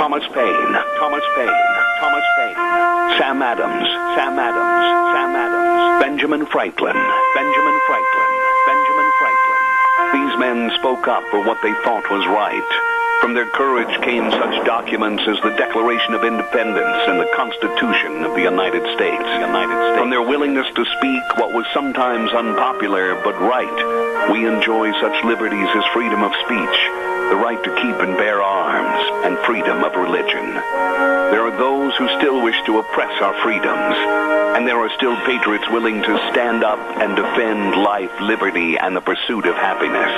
Thomas Paine, Thomas Paine, Thomas Paine, Sam Adams, Sam Adams, Sam Adams, Benjamin Franklin, Benjamin Franklin, Benjamin Franklin. These men spoke up for what they thought was right. From their courage came such documents as the Declaration of Independence and the Constitution of the United States. From their willingness to speak what was sometimes unpopular but right, we enjoy such liberties as freedom of speech, the right to keep and bear arms, and freedom of religion. There are those who still wish to oppress our freedoms, and there are still patriots willing to stand up and defend life, liberty, and the pursuit of happiness.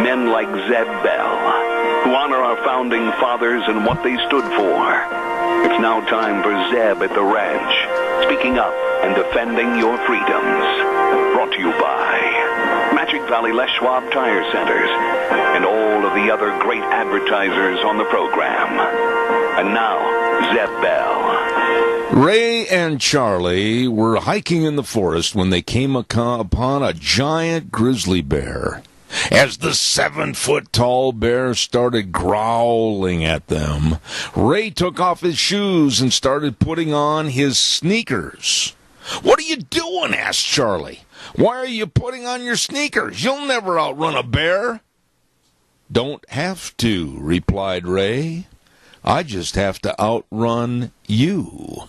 Men like Zeb Bell, who honor our founding fathers and what they stood for. It's now time for Zeb at the ranch, speaking up and defending your freedoms. Brought to you by Magic Valley Les Schwab Tire Centers and all of the other great advertisers on the program. And now, Zeb Bell. Ray and Charlie were hiking in the forest when they came upon a giant grizzly bear. As the 7-foot-tall bear started growling at them, Ray took off his shoes and started putting on his sneakers. "What are you doing?" asked Charlie. "Why are you putting on your sneakers? You'll never outrun a bear." "Don't have to," replied Ray. "I just have to outrun you."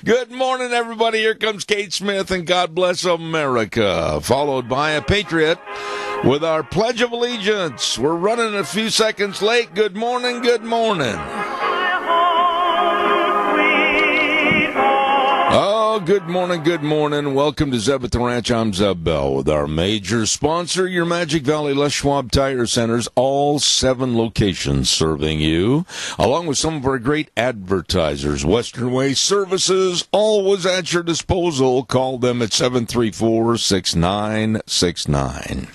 Good morning, everybody. Here comes Kate Smith and God Bless America, followed by a Patriot with our Pledge of Allegiance. We're running a few seconds late. Good morning, good morning. Oh, good morning, good morning. Welcome to Zeb at the Ranch. I'm Zeb Bell with our major sponsor, your Magic Valley Les Schwab Tire Centers, all 7 locations serving you, along with some of our great advertisers. Western Way Services, always at your disposal. Call them at 734-6969.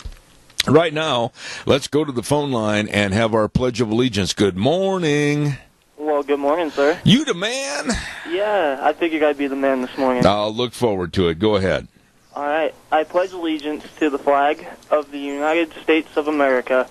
Right now, let's go to the phone line and have our Pledge of Allegiance. Good morning. Well, good morning, sir. You the man? Yeah, I figured I'd be the man this morning. I'll look forward to it. Go ahead. All right. I pledge allegiance to the flag of the United States of America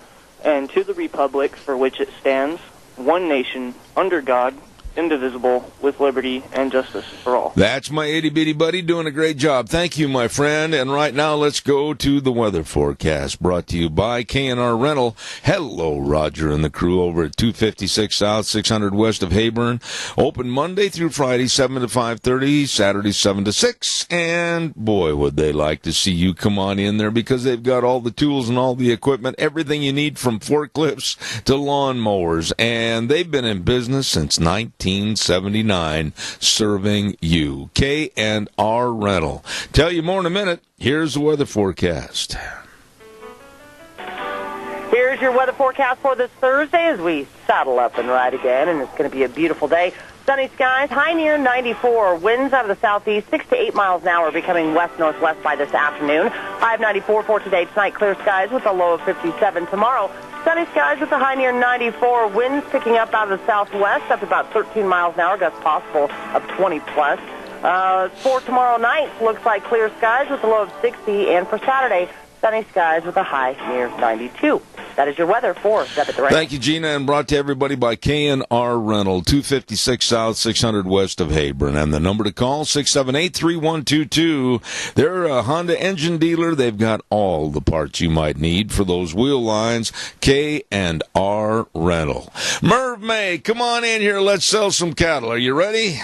and to the republic for which it stands, one nation, under God, indivisible, with liberty and justice for all. That's my itty-bitty buddy doing a great job. Thank you, my friend. And right now, let's go to the weather forecast brought to you by K&R Rental. Hello, Roger and the crew over at 256 South, 600 West of Hayburn. Open Monday through Friday, 7 to 5:30, Saturday, 7 to 6. And boy, would they like to see you come on in there because they've got all the tools and all the equipment, everything you need from forklifts to lawnmowers. And they've been in business since 1979, serving you. K&R Rental. Tell you more in a minute. Here's the weather forecast. Here's your weather forecast for this Thursday as we saddle up and ride again, and it's going to be a beautiful day. Sunny skies, high near 94. Winds out of the southeast, 6 to 8 miles an hour, becoming west-northwest by this afternoon. High of 94 for today. Tonight, clear skies with a low of 57. Tomorrow, sunny skies with a high near 94. Winds picking up out of the southwest, up to about 13 miles an hour. Gusts possible of 20-plus. For tomorrow night, looks like clear skies with a low of 60. And for Saturday, sunny skies with a high near 92. That is your weather for Zeb at the Ranch. Thank you, Gina, and brought to everybody by K&R Rental, 256 South, 600 West of Hayburn. And the number to call, 678-3122. They're a Honda engine dealer. They've got all the parts you might need for those wheel lines. K&R Rental. Merv May, come on in here. Let's sell some cattle. Are you ready?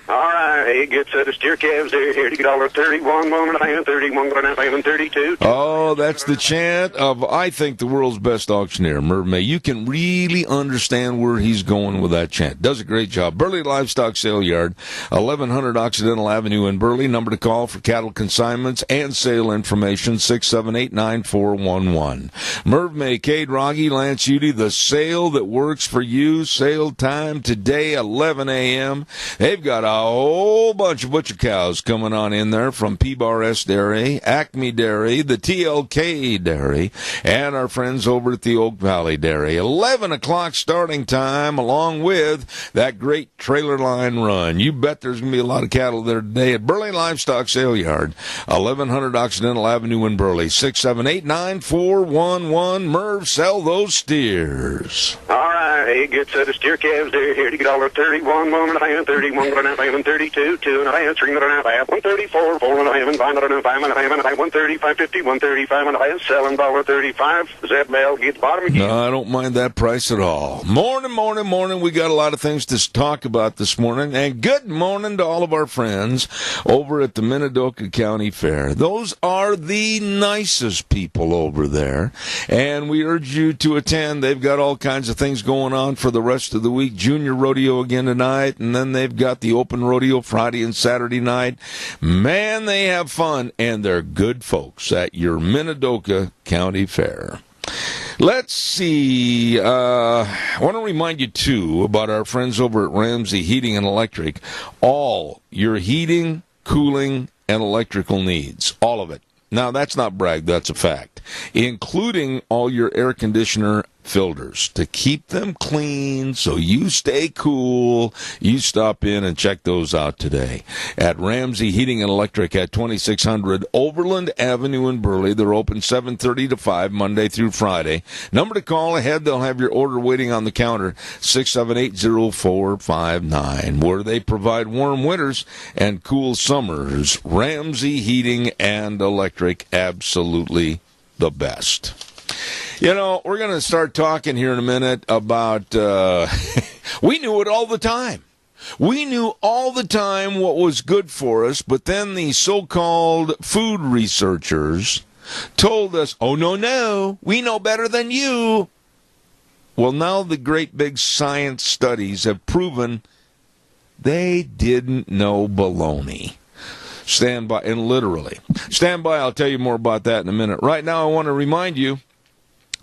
All right, hey, good set of steer calves there. Here to get all the 31, 1.5, 31, 1.5, and 32. Oh, that's the chant of, I think, the world's best auctioneer, Merv May. You can really understand where he's going with that chant. Does a great job. Burley Livestock Sale Yard, 1100 Occidental Avenue in Burley. Number to call for cattle consignments and sale information, 678-9411. Merv May, Cade Rogge, Lance Udy, the sale that works for you. Sale time today, 11 a.m. They've got a whole bunch of butcher cows coming on in there from P-Bar S Dairy, Acme Dairy, the TLK Dairy, and our friends over at the Oak Valley Dairy. 11 o'clock starting time, along with that great trailer line run. You bet there's going to be a lot of cattle there today at Burley Livestock Sale Yard, 1100 Occidental Avenue in Burley, 678-9411. Merv, sell those steers. All right, He gets the steer calves there here to get $31, 1.5, 31, 1.5, 32, 2.5, 3.5, 134, 4.5, 5.5, 135, 50, 135.5, $7.35. Zeb Bell gets bottom again. No, I don't mind that price at all. Morning. We got a lot of things to talk about this morning. And good morning to all of our friends over at the Minidoka County Fair. Those are the nicest people over there. And we urge you to attend. They've got all kinds of things going on for the rest of the week. Junior rodeo again tonight. And then they've got the open rodeo Friday and Saturday night. Man, they have fun. And they're good folks at your Minidoka County Fair. Let's see. I want to remind you, too, about our friends over at Ramsey Heating and Electric. All your heating, cooling, and electrical needs. All of it. Now, that's not brag. That's a fact. Including all your air conditioner filters to keep them clean so you stay cool. You stop in and check those out today at Ramsey Heating and Electric at 2600 Overland Avenue in Burley. They're open 7:30 to 5 Monday through Friday. Number to call ahead. They'll have your order waiting on the counter, 678-0459, where they provide warm winters and cool summers. Ramsey Heating and Electric, absolutely the best. You know, we're going to start talking here in a minute about, we knew it all the time. We knew all the time what was good for us, but then the so-called food researchers told us, oh, no, we know better than you. Well, now the great big science studies have proven they didn't know baloney. Stand by, and literally. Stand by, I'll tell you more about that in a minute. Right now, I want to remind you,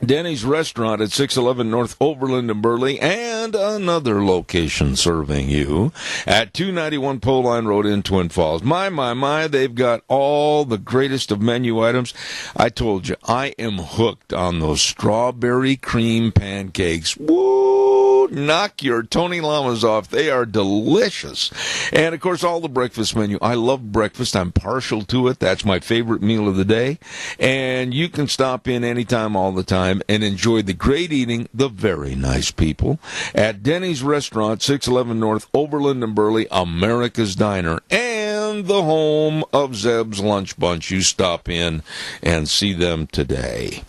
Denny's Restaurant at 611 North Overland in Burley, and another location serving you at 291 Pole Line Road in Twin Falls. My, they've got all the greatest of menu items. I told you, I am hooked on those strawberry cream pancakes. Woo! Knock your Tony Lamas off. They are delicious. And, of course, all the breakfast menu. I love breakfast. I'm partial to it. That's my favorite meal of the day. And you can stop in anytime, all the time, and enjoy the great eating, the very nice people, at Denny's Restaurant, 611 North Overland and Burley, America's Diner, and the home of Zeb's Lunch Bunch. You stop in and see them today.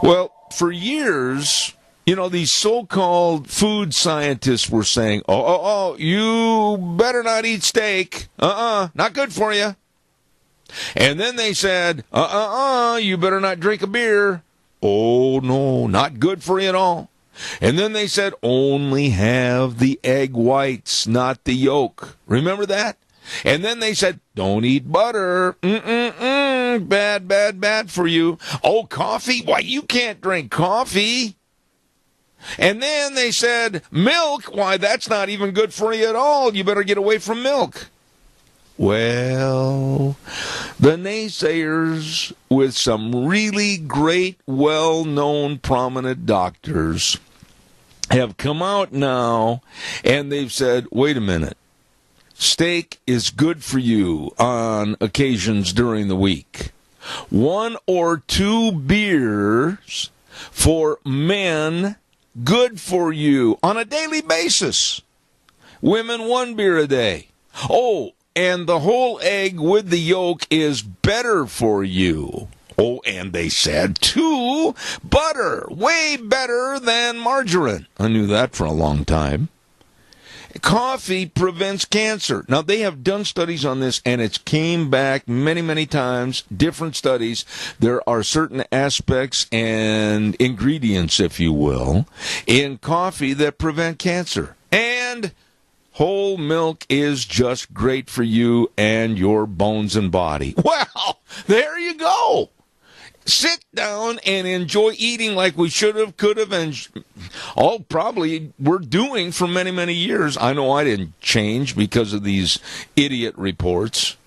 Well, for years, you know, these so-called food scientists were saying, you better not eat steak. Not good for you. And then they said, you better not drink a beer. Oh, no, not good for you at all. And then they said, only have the egg whites, not the yolk. Remember that? And then they said, don't eat butter. Bad for you. Oh, coffee? Why, you can't drink coffee. And then they said, milk? Why, that's not even good for you at all. You better get away from milk. Well, the naysayers with some really great, well-known, prominent doctors have come out now and they've said, wait a minute, steak is good for you on occasions during the week. 1 or 2 beers for men, good for you on a daily basis. Women, 1 beer a day. Oh, and the whole egg with the yolk is better for you. Oh, and they said, 2, butter, way better than margarine. I knew that for a long time. Coffee prevents cancer. Now, they have done studies on this, and it's came back many times, different studies. There are certain aspects and ingredients, if you will, in coffee that prevent cancer. And whole milk is just great for you and your bones and body. Well, there you go. Sit down and enjoy eating like we should have, could have, and all probably we're doing for many years. I know I didn't change because of these idiot reports.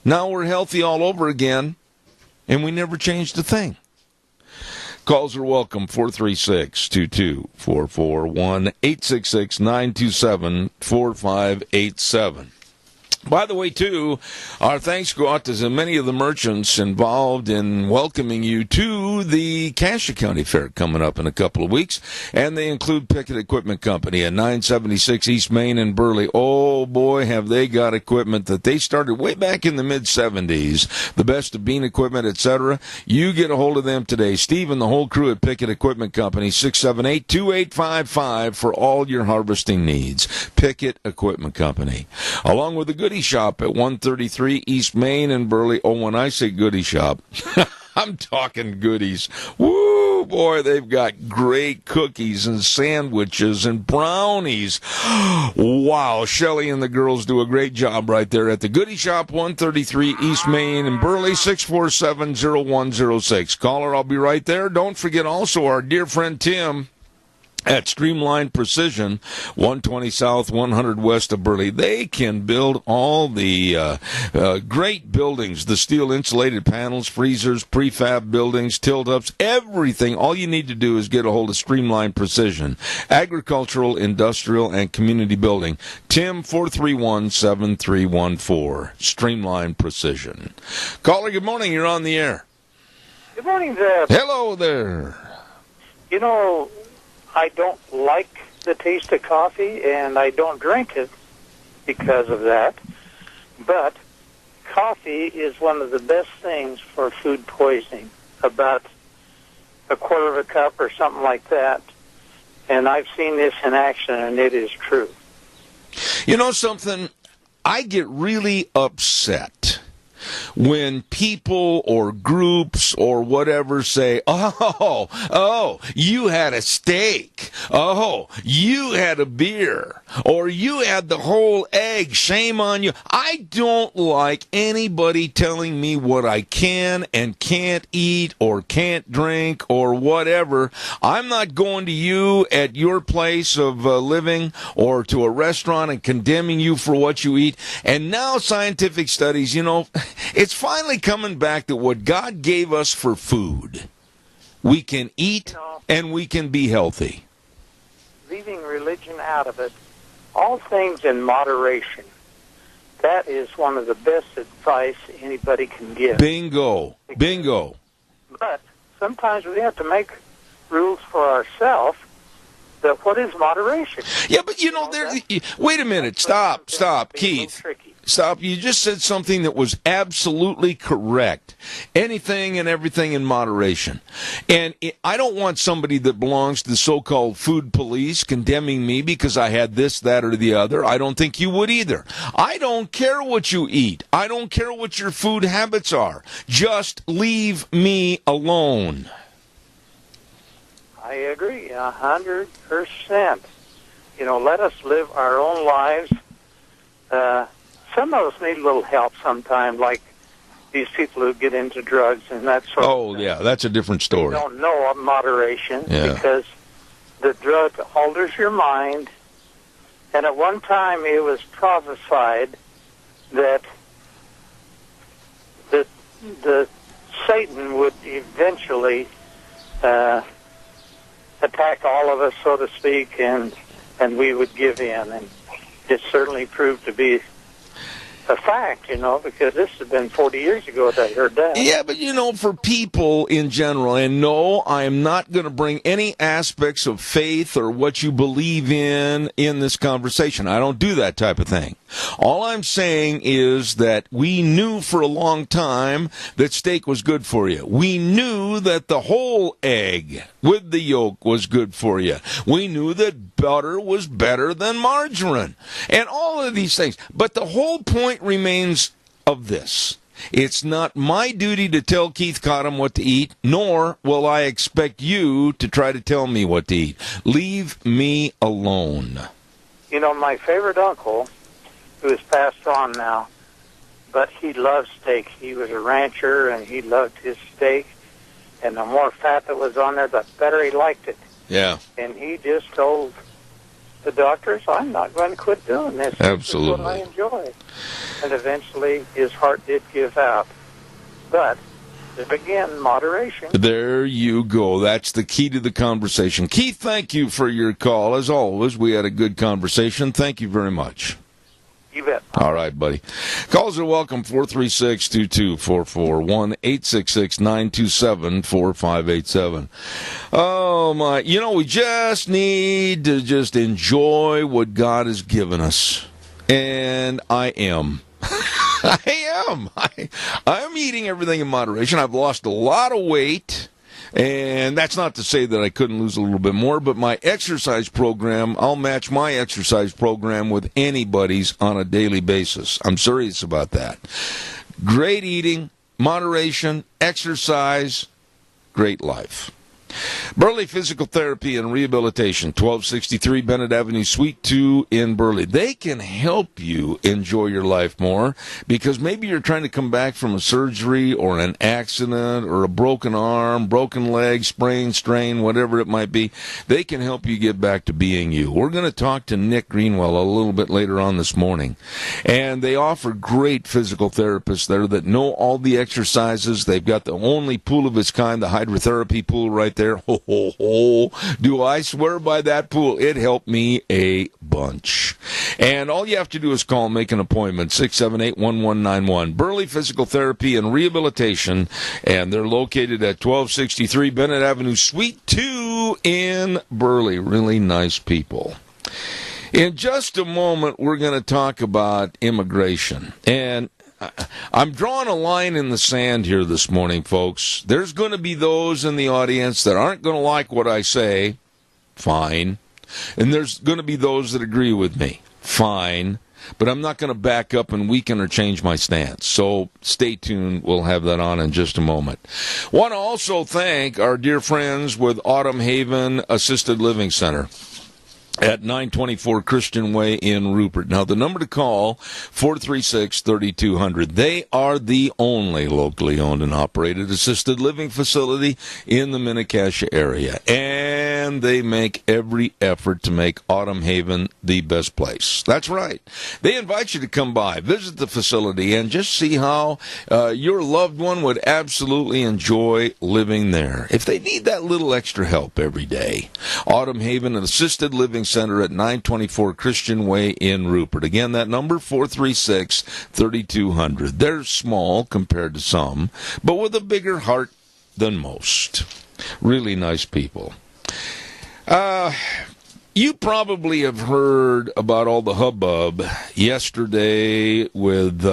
Now we're healthy all over again, and we never changed a thing. Calls are welcome, 436-2244, 1-866-927-4587. By the way, too, our thanks go out to many of the merchants involved in welcoming you to the Cassia County Fair coming up in a couple of weeks. And they include Pickett Equipment Company at 976 East Main in Burley. Oh, boy, have they got equipment that they started way back in the mid-'70s. The best of bean equipment, etc. You get a hold of them today. Steve and the whole crew at Pickett Equipment Company, 678-2855 for all your harvesting needs. Pickett Equipment Company. Along with the Goodie Shop at 133 East Main in Burley. Oh, when I say Goodie Shop, I'm talking goodies. Woo, boy, they've got great cookies and sandwiches and brownies. Wow, Shelley and the girls do a great job right there at the Goodie Shop, 133 East Main in Burley, 647-0106. Caller, I'll be right there. Don't forget also our dear friend Tim at Streamline Precision, 120 South, 100 West of Burley. They can build all the great buildings, the steel insulated panels, freezers, prefab buildings, tilt-ups, everything. All you need to do is get a hold of Streamline Precision. Agricultural, industrial, and community building. Tim, 431-7314. Streamline Precision. Caller, good morning. You're on the air. Good morning, Zeb. Hello there. You know, I don't like the taste of coffee, and I don't drink it because of that. But coffee is one of the best things for food poisoning, about a quarter of a cup or something like that. And I've seen this in action, and it is true. You know something? I get really upset when people or groups or whatever say, oh, you had a steak. Oh, you had a beer. Or you had the whole egg. Shame on you. I don't like anybody telling me what I can and can't eat or can't drink or whatever. I'm not going to you at your place of living or to a restaurant and condemning you for what you eat. And now scientific studies, you know, it's finally coming back to what God gave us for food. We can eat and we can be healthy. Leaving religion out of it, all things in moderation. That is one of the best advice anybody can give. Bingo. Bingo. But sometimes we have to make rules for ourselves. That what is moderation? Yeah, but you know, wait a minute. Stop, Keith. Stop. You just said something that was absolutely correct. Anything and everything in moderation. And I don't want somebody that belongs to the so-called food police condemning me because I had this, that, or the other. I don't think you would either. I don't care what you eat. I don't care what your food habits are. Just leave me alone. I agree, 100%. You know, let us live our own lives. Some of us need a little help sometimes, like these people who get into drugs and that sort of thing. Oh, yeah, that's a different story. They don't know of moderation because the drug alters your mind. And at one time it was prophesied that the Satan would eventually attack all of us, so to speak, and we would give in. And it certainly proved to be a fact, you know, because this has been 40 years ago that I heard that. Yeah, but, you know, for people in general, and no, I am not going to bring any aspects of faith or what you believe in this conversation. I don't do that type of thing. All I'm saying is that we knew for a long time that steak was good for you. We knew that the whole egg with the yolk was good for you. We knew that butter was better than margarine. And all of these things. But the whole point remains of this. It's not my duty to tell Keith Cottom what to eat, nor will I expect you to try to tell me what to eat. Leave me alone. You know, my favorite uncle, who is passed on now, but he loved steak. He was a rancher, and he loved his steak. And the more fat that was on there, the better he liked it. Yeah. And he just told the doctors, I'm not going to quit doing this. Absolutely. This is what I enjoy. And eventually his heart did give out. But, again, moderation. There you go. That's the key to the conversation. Keith, thank you for your call. As always, we had a good conversation. Thank you very much. You bet. All right, buddy. Calls are welcome, 436-2244, 1-866-927-4587. Oh, my. You know, we just need to just enjoy what God has given us. And I am. I am. I'm eating everything in moderation. I've lost a lot of weight. And that's not to say that I couldn't lose a little bit more, but my exercise program, I'll match my exercise program with anybody's on a daily basis. I'm serious about that. Great eating, moderation, exercise, great life. Burley Physical Therapy and Rehabilitation, 1263 Bennett Avenue, Suite 2 in Burley. They can help you enjoy your life more because maybe you're trying to come back from a surgery or an accident or a broken arm, broken leg, sprain, strain, whatever it might be. They can help you get back to being you. We're going to talk to Nick Greenwell a little bit later on this morning. And they offer great physical therapists there that know all the exercises. They've got the only pool of its kind, the hydrotherapy pool right there. Ho, ho, ho. Do I swear by that pool? It helped me a bunch. And all you have to do is call and make an appointment, 678-1191. Burley Physical Therapy and Rehabilitation, and they're located at 1263 Bennett Avenue, Suite 2 in Burley. Really nice people. In just a moment, we're going to talk about immigration. And I'm drawing a line in the sand here this morning, folks. There's going to be those in the audience that aren't going to like what I say. Fine. And there's going to be those that agree with me. Fine. But I'm not going to back up and weaken or change my stance. So stay tuned. We'll have that on in just a moment. Want to also thank our dear friends with Autumn Haven Assisted Living Center at 924 Christian Way in Rupert. Now, the number to call, 436-3200. They are the only locally owned and operated assisted living facility in the Mini-Cassia area. And they make every effort to make Autumn Haven the best place. That's right. They invite you to come by, visit the facility, and just see how your loved one would absolutely enjoy living there. If they need that little extra help every day. Autumn Haven Assisted Living Center at 924 Christian Way in Rupert. Again, that number, 436-3200. They're small compared to some, but with a bigger heart than most. Really nice people. You probably have heard about all the hubbub yesterday with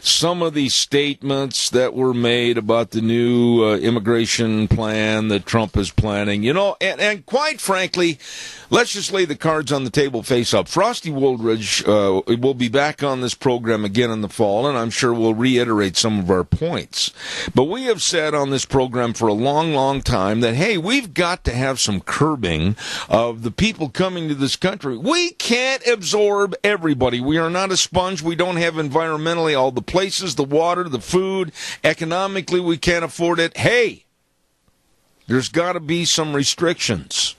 some of the statements that were made about the new immigration plan that Trump is planning. You know, and quite frankly, let's just lay the cards on the table face up. Frosty Woldridge will be back on this program again in the fall, and I'm sure we'll reiterate some of our points. But we have said on this program for a long, long time that, hey, we've got to have some curbing of the people coming to this country. We can't absorb everybody. We are not a sponge. We don't have environmentally all the places, the water, the food. Economically, we can't afford it. Hey, there's got to be some restrictions.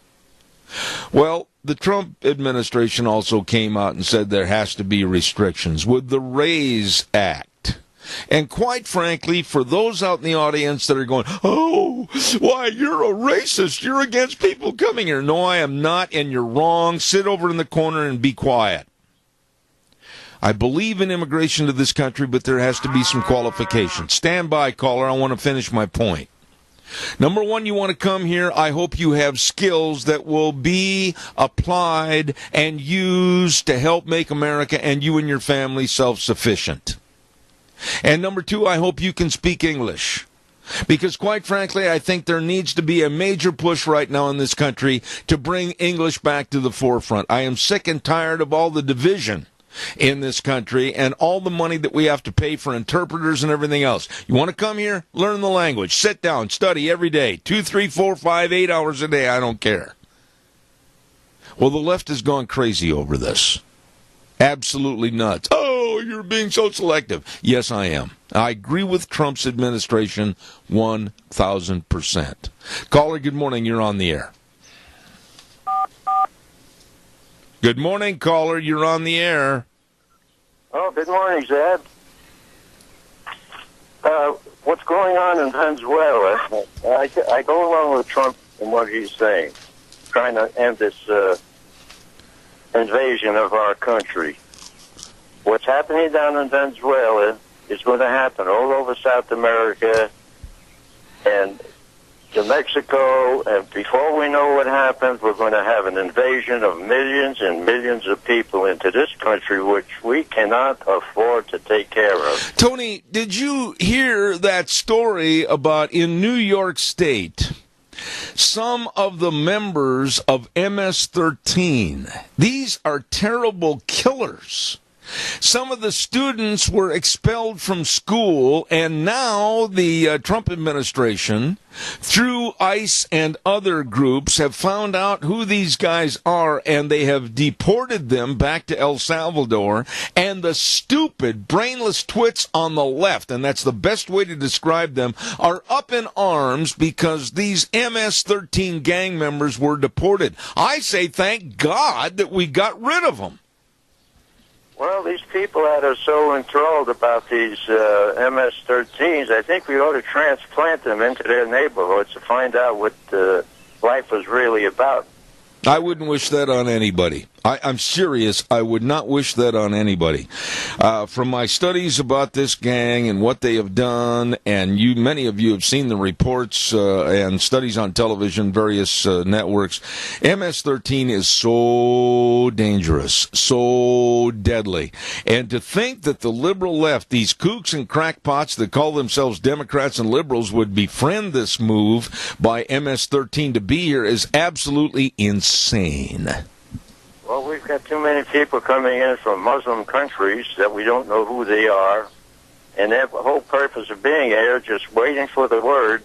Well, the Trump administration also came out and said there has to be restrictions with the RAISE Act. And quite frankly, for those out in the audience that are going, oh, why, you're a racist, you're against people coming here. No, I am not, and you're wrong. Sit over in the corner and be quiet. I believe in immigration to this country, but there has to be some qualifications. Stand by, caller. I want to finish my point. Number one, you want to come here. I hope you have skills that will be applied and used to help make America and you and your family self-sufficient. And number two, I hope you can speak English. Because quite frankly, I think there needs to be a major push right now in this country to bring English back to the forefront. I am sick and tired of all the division in this country and all the money that we have to pay for interpreters and everything else. You want to come here? Learn the language. Sit down. Study every day. 2, 3, 4, 5, 8 hours a day. I don't care. Well, the left has gone crazy over this. Absolutely nuts. Oh, you're being so selective. Yes, I am. I agree with Trump's administration 1,000%. Caller, good morning. You're on the air. Good morning, caller. You're on the air. Oh, good morning, Zed. What's going on in Venezuela? I go along with Trump and what he's saying, trying to end this invasion of our country. what's happening down in Venezuela is going to happen all over South America and to Mexico, and before we know what happens, we're going to have an invasion of millions and millions of people into this country, which we cannot afford to take care of. Tony, did you hear that story about in New York State? Some of the members of MS-13, these are terrible killers. Some of the students were expelled from school, and now the Trump administration, through ICE and other groups, have found out who these guys are, and they have deported them back to El Salvador. And the stupid, brainless twits on the left, and that's the best way to describe them, are up in arms because these MS-13 gang members were deported. I say thank God that we got rid of them. Well, these people that are so enthralled about these MS-13s, I think we ought to transplant them into their neighborhoods to find out what life was really about. I wouldn't wish that on anybody. I'm serious. I would not wish that on anybody. From my studies about this gang and what they have done, and many of you have seen the reports and studies on television, various networks, MS-13 is so dangerous, so deadly. And to think that the liberal left, these kooks and crackpots that call themselves Democrats and liberals, would befriend this move by MS-13 to be here is absolutely insane. Well, we've got too many people coming in from Muslim countries that we don't know who they are, and their whole purpose of being here is just waiting for the word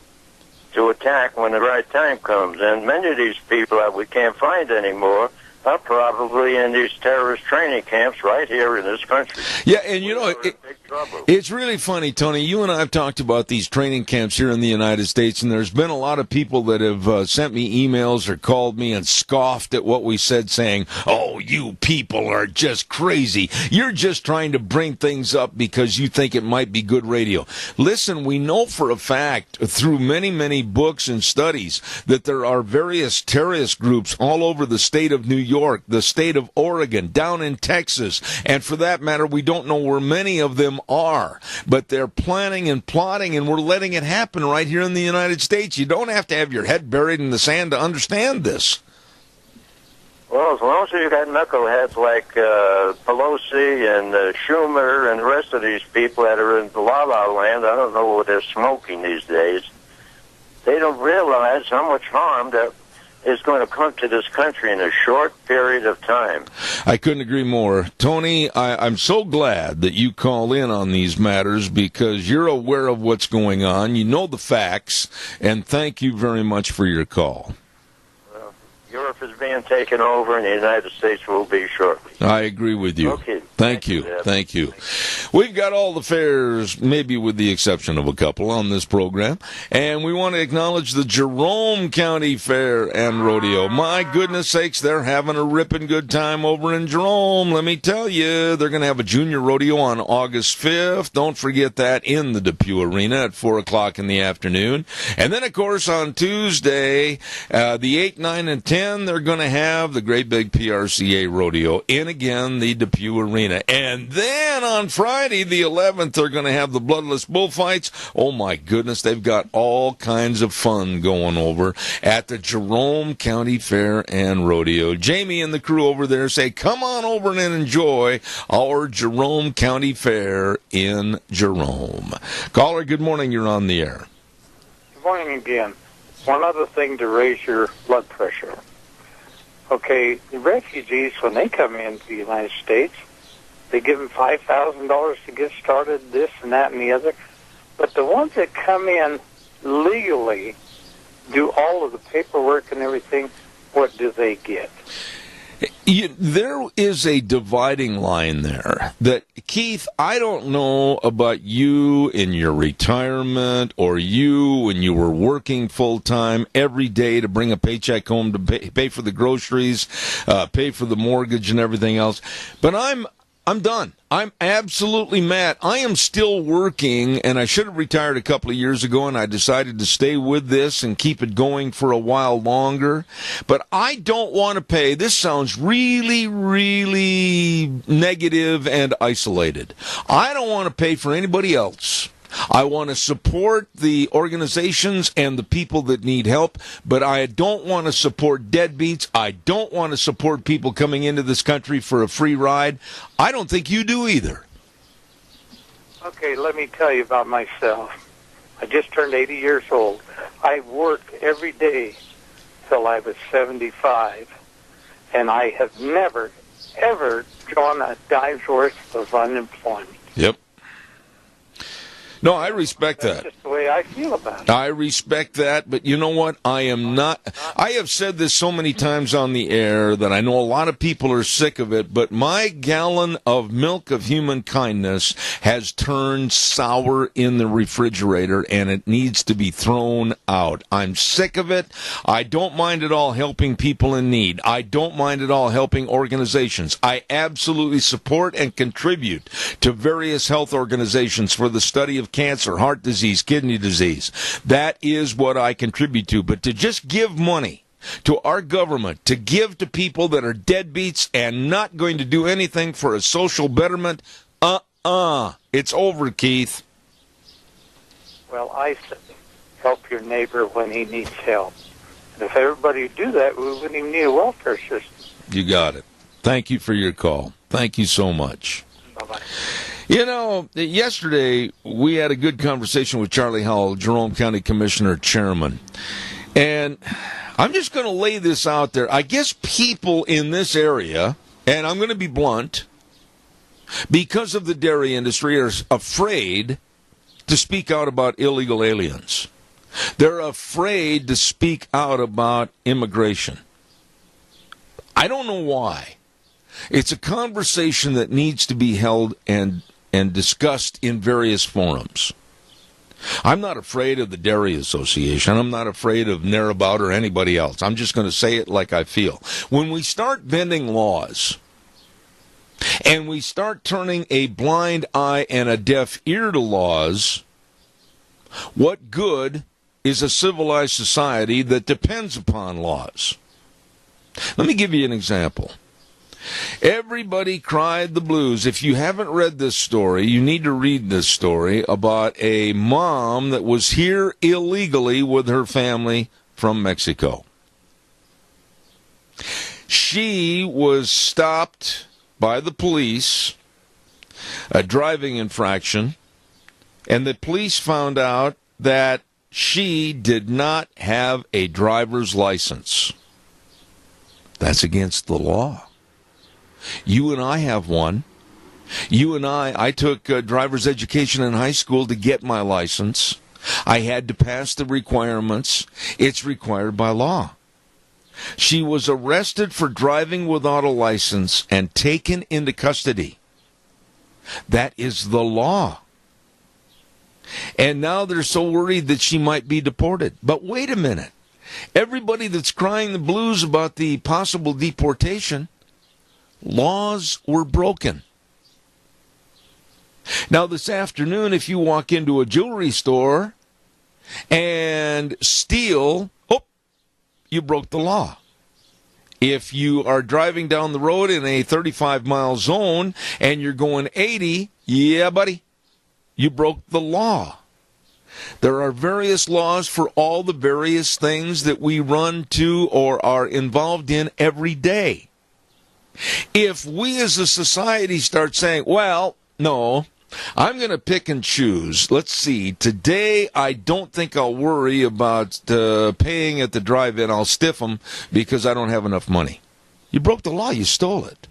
to attack when the right time comes. And many of these people that we can't find anymore are probably in these terrorist training camps right here in this country. Yeah, and you know, it's really funny, Tony. You and I have talked about these training camps here in the United States, and there's been a lot of people that have sent me emails or called me and scoffed at what we said, saying, oh, you people are just crazy. You're just trying to bring things up because you think it might be good radio. Listen, we know for a fact through many, many books and studies that there are various terrorist groups all over the state of New York, the state of Oregon, down in Texas, and for that matter, we don't know where many of them are, but they're planning and plotting, and we're letting it happen right here in the United States. You don't have to have your head buried in the sand to understand this. Well, as long as you've got knuckleheads like Pelosi and Schumer and the rest of these people that are in la-la land, I don't know what they're smoking these days, they don't realize how much harm that is going to come to this country in a short period of time. I couldn't agree more. Tony, I'm so glad that you call in on these matters because you're aware of what's going on. You know the facts, and thank you very much for your call. Well, Europe is being taken over, and the United States will be shortly. I agree with you. Okay. Thank you. Thank you. We've got all the fairs, maybe with the exception of a couple, on this program. And we want to acknowledge the Jerome County Fair and Rodeo. My goodness sakes, they're having a ripping good time over in Jerome. Let me tell you, they're going to have a junior rodeo on August 5th. Don't forget that in the Depew Arena at 4 o'clock in the afternoon. And then, of course, on Tuesday, the 8, 9, and 10, they're going to have the great big PRCA rodeo in, again, the Depew Arena. And then on Friday, the 11th, they're going to have the bloodless bullfights. Oh, my goodness, they've got all kinds of fun going over at the Jerome County Fair and Rodeo. Jamie and the crew over there say, come on over and enjoy our Jerome County Fair in Jerome. Caller, good morning. You're on the air. Good morning again. One other thing to raise your blood pressure. Okay, the refugees, when they come into the United States, they give them $5,000 to get started, this and that and the other. But the ones that come in legally, do all of the paperwork and everything, what do they get? There is a dividing line there that, Keith, I don't know about you in your retirement or you when you were working full-time every day to bring a paycheck home to pay for the groceries, pay for the mortgage and everything else. But I'm I'm done. I'm absolutely mad. I am still working, and I should have retired a couple of years ago, and I decided to stay with this and keep it going for a while longer. But I don't want to pay. This sounds really, really negative and isolated. I don't want to pay for anybody else. I want to support the organizations and the people that need help, but I don't want to support deadbeats. I don't want to support people coming into this country for a free ride. I don't think you do either. Okay, let me tell you about myself. I just turned 80 years old. I worked every day till I was 75, and I have never, ever drawn a dime's worth of unemployment. Yep. No, I respect that. That's just the way I feel about it. I respect that, but you know what? I am not. I have said this so many times on the air that I know a lot of people are sick of it, but my gallon of milk of human kindness has turned sour in the refrigerator, and it needs to be thrown out. I'm sick of it. I don't mind at all helping people in need. I don't mind at all helping organizations. I absolutely support and contribute to various health organizations for the study of cancer, heart disease, kidney disease. That is what I contribute to. But to just give money to our government, to give to people that are deadbeats and not going to do anything for a social betterment, it's over, Keith. Well, I say help your neighbor when he needs help. And if everybody would do that, we wouldn't even need a welfare system. You got it. Thank you for your call. Thank you so much. Bye-bye. You know, yesterday we had a good conversation with Charlie Howell, Jerome County Commissioner Chairman. And I'm just going to lay this out there. I guess people in this area, and I'm going to be blunt, because of the dairy industry, are afraid to speak out about illegal aliens. They're afraid to speak out about immigration. I don't know why. It's a conversation that needs to be held and discussed in various forums. I'm not afraid of the Dairy Association. I'm not afraid of Narabout or anybody else. I'm just going to say it like I feel. When we start bending laws and we start turning a blind eye and a deaf ear to laws, what good is a civilized society that depends upon laws? Let me give you an example. Everybody cried the blues. If you haven't read this story, you need to read this story about a mom that was here illegally with her family from Mexico. She was stopped by the police, a driving infraction, and the police found out that she did not have a driver's license. That's against the law. You and I have one. You and I took driver's education in high school to get my license. I had to pass the requirements. It's required by law. She was arrested for driving without a license and taken into custody. That is the law. And now they're so worried that she might be deported. But wait a minute. Everybody that's crying the blues about the possible deportation, laws were broken. Now, this afternoon, if you walk into a jewelry store and steal, you broke the law. If you are driving down the road in a 35-mile zone and you're going 80, yeah, buddy, you broke the law. There are various laws for all the various things that we run to or are involved in every day. If we as a society start saying, well, no, I'm going to pick and choose. Let's see. Today, I don't think I'll worry about paying at the drive-in. I'll stiff them because I don't have enough money. You broke the law. You stole it.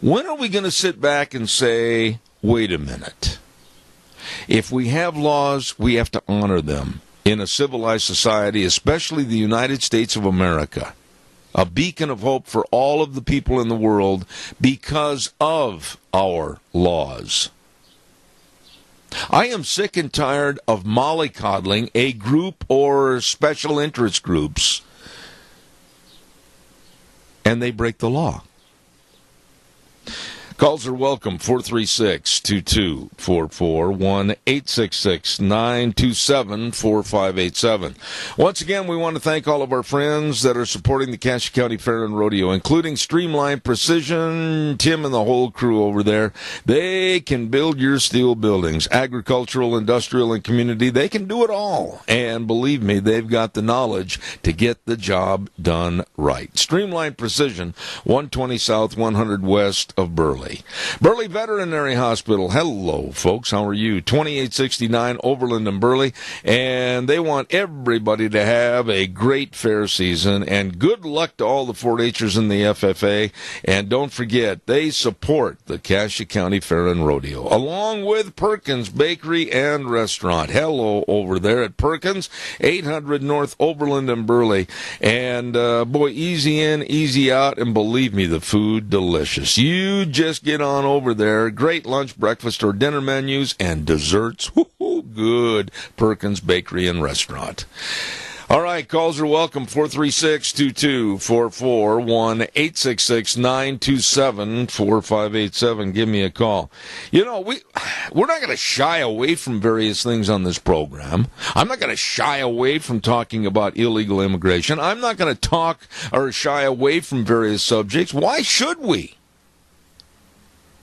When are we going to sit back and say, wait a minute? If we have laws, we have to honor them in a civilized society, especially the United States of America. A beacon of hope for all of the people in the world because of our laws. I am sick and tired of mollycoddling a group or special interest groups, and they break the law. Calls are welcome, 436-2244, 1-866-927-4587. Once again, we want to thank all of our friends that are supporting the Cassia County Fair and Rodeo, including Streamline Precision, Tim and the whole crew over there. They can build your steel buildings, agricultural, industrial, and community. They can do it all. And believe me, they've got the knowledge to get the job done right. Streamline Precision, 120 South, 100 West of Burley. Burley Veterinary Hospital. Hello, folks. How are you? 2869 Overland and Burley. And they want everybody to have a great fair season. And good luck to all the 4-H'ers in the FFA. And don't forget, they support the Cassia County Fair and Rodeo, along with Perkins Bakery and Restaurant. Hello over there at Perkins, 800 North Overland and Burley. And, boy, easy in, easy out, and believe me, the food delicious. You just get on over there. Great lunch, breakfast, or dinner menus, and desserts. Woo-hoo, good. Perkins Bakery and Restaurant. All right, calls are welcome, 436-2244, 1-866-927-4587. Give me a call. You know, we're not going to shy away from various things on this program. I'm not going to shy away from talking about illegal immigration. I'm not going to talk or shy away from various subjects. Why should we?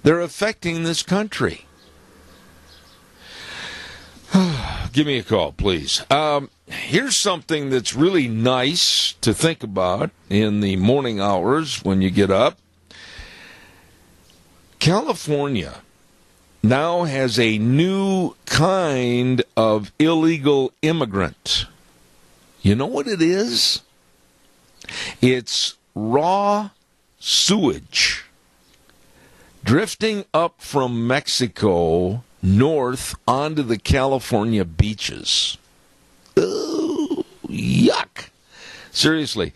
They're affecting this country. Give me a call, please. Here's something that's really nice to think about in the morning hours when you get up. California now has a new kind of illegal immigrant. You know what it is? It's raw sewage drifting up from Mexico north onto the California beaches. Ooh, yuck. Seriously.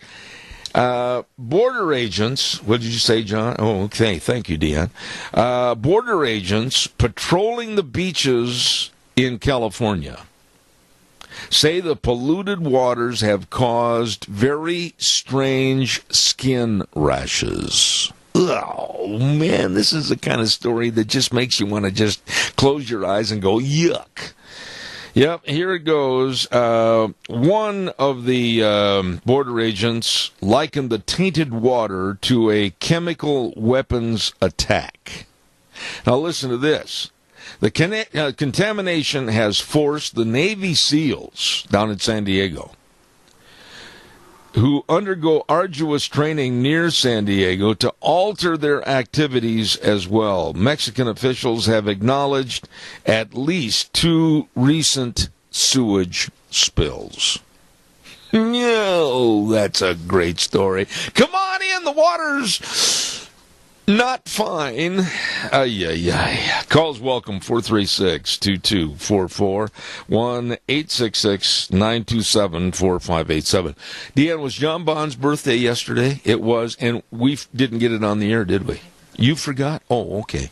Border agents, what did you say, John? Oh, okay. Thank you, Deanne. Border agents patrolling the beaches in California say the polluted waters have caused very strange skin rashes. Oh, man, this is the kind of story that just makes you want to just close your eyes and go, yuck. Yep, here it goes. One of the border agents likened the tainted water to a chemical weapons attack. Now listen to this. The contamination has forced the Navy SEALs down in San Diego, who undergo arduous training near San Diego, to alter their activities as well. Mexican officials have acknowledged at least 2 recent sewage spills. No, that's a great story. Come on in, the water's not fine. Calls welcome, 436-2244, 1-866-927-4587. Deanne, was John Bond's birthday yesterday? It was, and we didn't get it on the air, did we? You forgot? Oh, okay.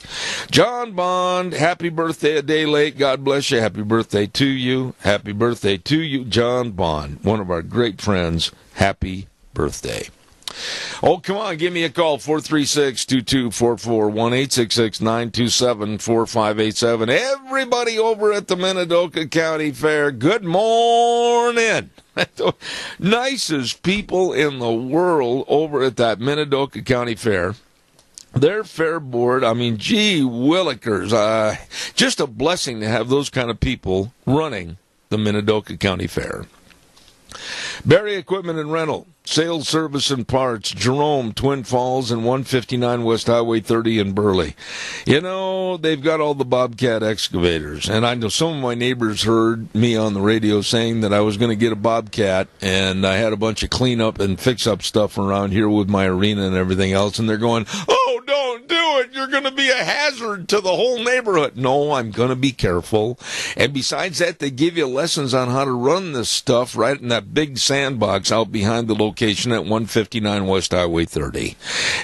John Bond, happy birthday a day late. God bless you. Happy birthday to you. Happy birthday to you, John Bond, one of our great friends. Happy birthday. Oh, come on, give me a call, 436-2244, 1-866-927-4587. Everybody over at the Minidoka County Fair, good morning. Nicest people in the world over at that Minidoka County Fair. Their fair board, I mean, gee willikers, just a blessing to have those kind of people running the Minidoka County Fair. Barry Equipment and Rental, sales, service, and parts, Jerome, Twin Falls, and 159 West Highway 30 in Burley. You know, they've got all the Bobcat excavators, and I know some of my neighbors heard me on the radio saying that I was going to get a Bobcat, and I had a bunch of cleanup and fix-up stuff around here with my arena and everything else, and they're going, oh, don't do it. You're going to be a hazard to the whole neighborhood. No, I'm going to be careful. And besides that, they give you lessons on how to run this stuff right in that big sandbox out behind the location at 159 West Highway 30.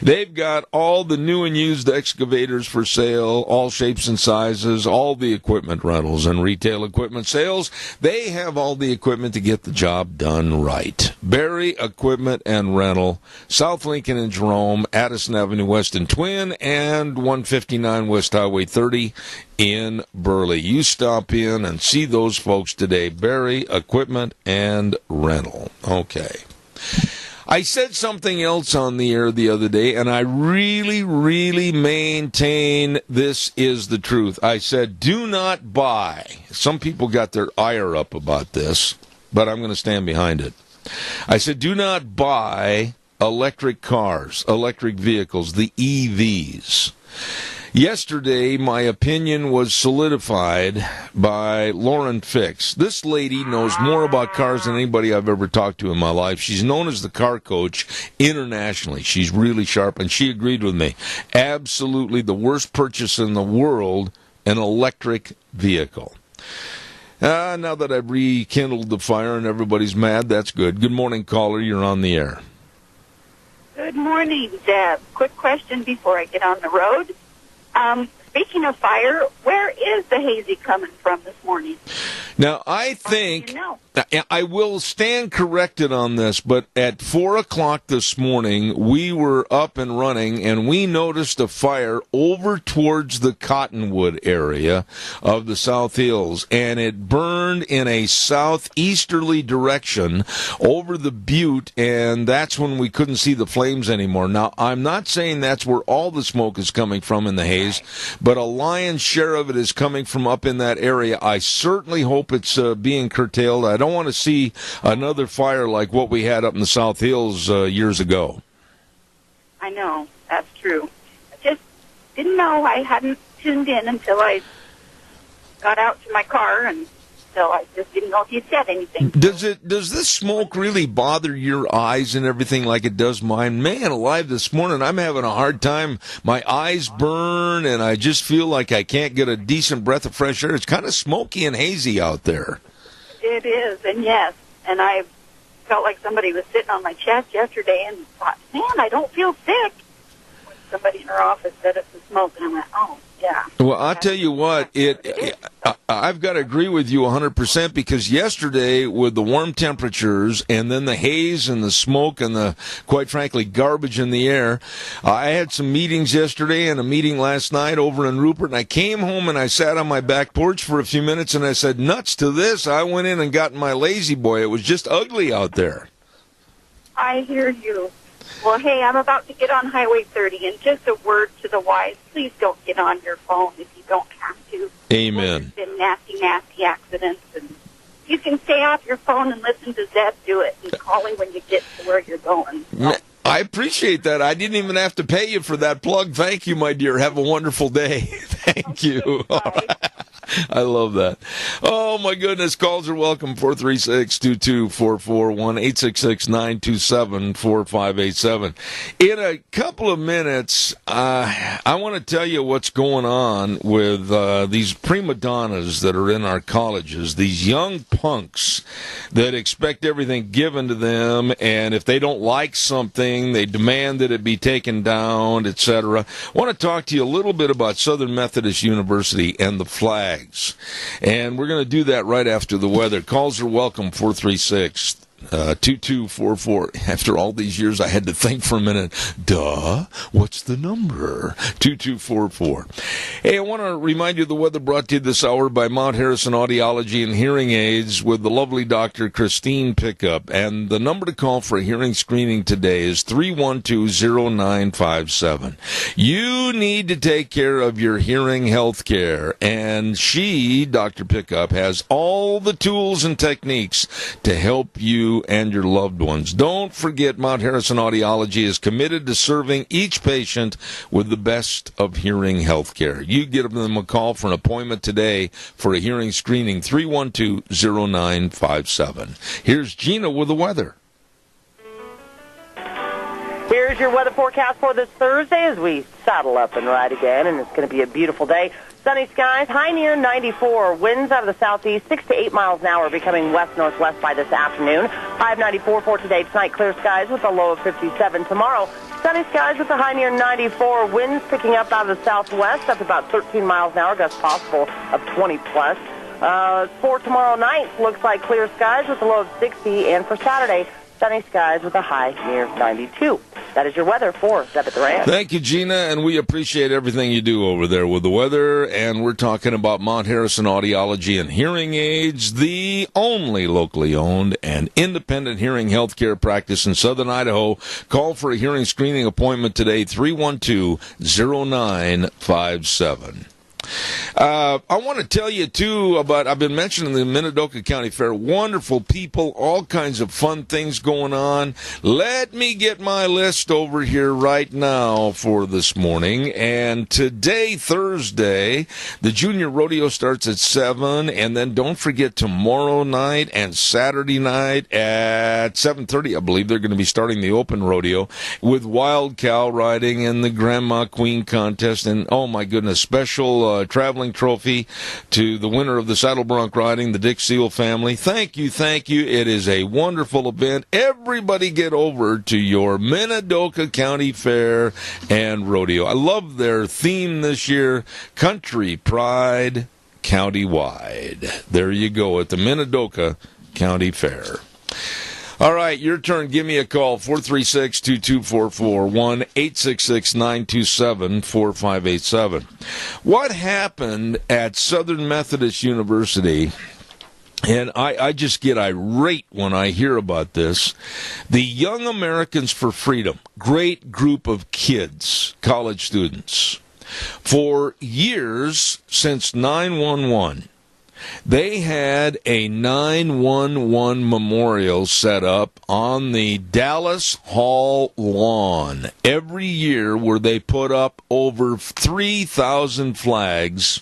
They've got all the new and used excavators for sale, all shapes and sizes, all the equipment rentals and retail equipment sales. They have all the equipment to get the job done right. Barry Equipment and Rental, South Lincoln and Jerome, Addison Avenue West and Twin, and and 159 West Highway 30 in Burley. You stop in and see those folks today. Barry Equipment and Rental. Okay. I said something else on the air the other day, and I really, really maintain this is the truth. I said, do not buy. Some people got their ire up about this, but I'm going to stand behind it. I said, do not buy electric cars, electric vehicles, the EVs. Yesterday, my opinion was solidified by Lauren Fix. This lady knows more about cars than anybody I've ever talked to in my life. She's known as the car coach internationally. She's really sharp, and she agreed with me. Absolutely the worst purchase in the world, an electric vehicle. Now that I've rekindled the fire and everybody's mad, that's good. Good morning, caller. You're on the air. Good morning, Deb. Quick question before I get on the road. Speaking of fire, where is the hazy coming from this morning? Now, I think I will stand corrected on this, but at 4 o'clock this morning, we were up and running, and we noticed a fire over towards the Cottonwood area of the South Hills, and it burned in a southeasterly direction over the butte, and that's when we couldn't see the flames anymore. Now, I'm not saying that's where all the smoke is coming from in the haze, but a lion's share of it is coming from up in that area. I certainly hope it's being curtailed. I don't want to see another fire like what we had up in the South Hills years ago. I know, that's true. I just didn't know. I hadn't tuned in until I got out to my car, and so I just didn't know if you said anything. Does this smoke really bother your eyes and everything like it does mine? Man alive, this morning I'm having a hard time. My eyes burn, and I just feel like I can't get a decent breath of fresh air. It's kind of smoky and hazy out there. It is, and yes, and I felt like somebody was sitting on my chest yesterday and thought, man, I don't feel sick. When somebody in her office said it's the smoke, and I went, oh, yeah. Well, I'll tell you what, I've got to agree with you 100% because yesterday with the warm temperatures and then the haze and the smoke and the, quite frankly, garbage in the air, I had some meetings yesterday and a meeting last night over in Rupert, and I came home and I sat on my back porch for a few minutes and I said, nuts to this. I went in and got in my lazy boy. It was just ugly out there. I hear you. Well, hey, I'm about to get on Highway 30, and just a word to the wise, please don't get on your phone if you don't have to. Amen. There's been nasty accidents, and you can stay off your phone and listen to Zeb do it and call him when you get to where you're going. So. I appreciate that. I didn't even have to pay you for that plug. Thank you, my dear. Have a wonderful day. Thank you. Bye. I love that. Oh, my goodness. Calls are welcome. 436-2244, 1-866-927-4587. In a couple of minutes, I want to tell you what's going on with these prima donnas that are in our colleges, these young punks that expect everything given to them, and if they don't like something, they demand that it be taken down, etc. I want to talk to you a little bit about Southern Methodist University and the flag. And we're going to do that right after the weather. Calls are welcome, 436-2244. After all these years, I had to think for a minute. What's the number? 2244. Hey, I want to remind you of the weather brought to you this hour by Mount Harrison Audiology and Hearing Aids with the lovely Dr. Christine Pickup. And the number to call for a hearing screening today is 312-0957. You need to take care of your hearing health care. And she, Dr. Pickup, has all the tools and techniques to help you and your loved ones. Don't forget, Mount Harrison Audiology is committed to serving each patient with the best of hearing health care. You give them a call for an appointment today for a hearing screening, 312-0957. Here's Gina with the weather. Here's your weather forecast for this Thursday as we saddle up and ride again, and it's going to be a beautiful day. Sunny skies, high near 94. Winds out of the southeast, 6 to 8 miles an hour, becoming west-northwest by this afternoon. High of 94 for today. Tonight, clear skies with a low of 57. Tomorrow, sunny skies with a high near 94. Winds picking up out of the southwest, up to about 13 miles an hour, gusts possible of 20-plus. For tomorrow night, looks like clear skies with a low of 60. And for Saturday, sunny skies with a high near 92. That is your weather for Deb at the Ranch. Thank you, Gina, and we appreciate everything you do over there with the weather. And we're talking about Mount Harrison Audiology and Hearing Aids, the only locally owned and independent hearing healthcare practice in southern Idaho. Call for a hearing screening appointment today, 312-0957. I want to tell you, too, about, I've been mentioning the Minidoka County Fair. Wonderful people, all kinds of fun things going on. Let me get my list over here right now for this morning. And today, Thursday, the Junior Rodeo starts at 7. And then don't forget tomorrow night and Saturday night at 7:30. I believe they're going to be starting the open rodeo with wild cow riding and the Grandma Queen contest. And, oh, my goodness, special traveling trophy to the winner of the saddle bronc riding, the Dick Seal family. Thank you, thank you. It is a wonderful event. Everybody get over to your Minidoka County Fair and Rodeo. I love their theme this year, Country Pride Countywide. There you go at the Minidoka County Fair. All right, your turn. Give me a call, 436-2244, 1-866-927-4587. What happened at Southern Methodist University, and I just get irate when I hear about this, the Young Americans for Freedom, great group of kids, college students, for years since 9/11, they had a 9/11 memorial set up on the Dallas Hall lawn every year, where they put up over 3,000 flags,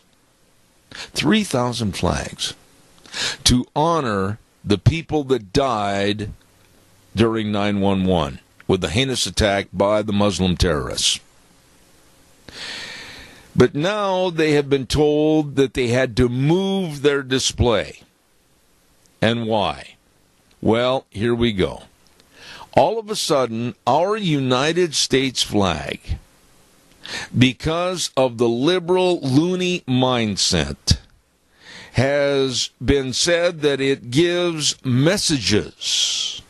3,000 flags, to honor the people that died during 9/11 with the heinous attack by the Muslim terrorists. But now they have been told that they had to move their display. And why? Well, here we go. All of a sudden, our United States flag, because of the liberal loony mindset, has been said that it gives messages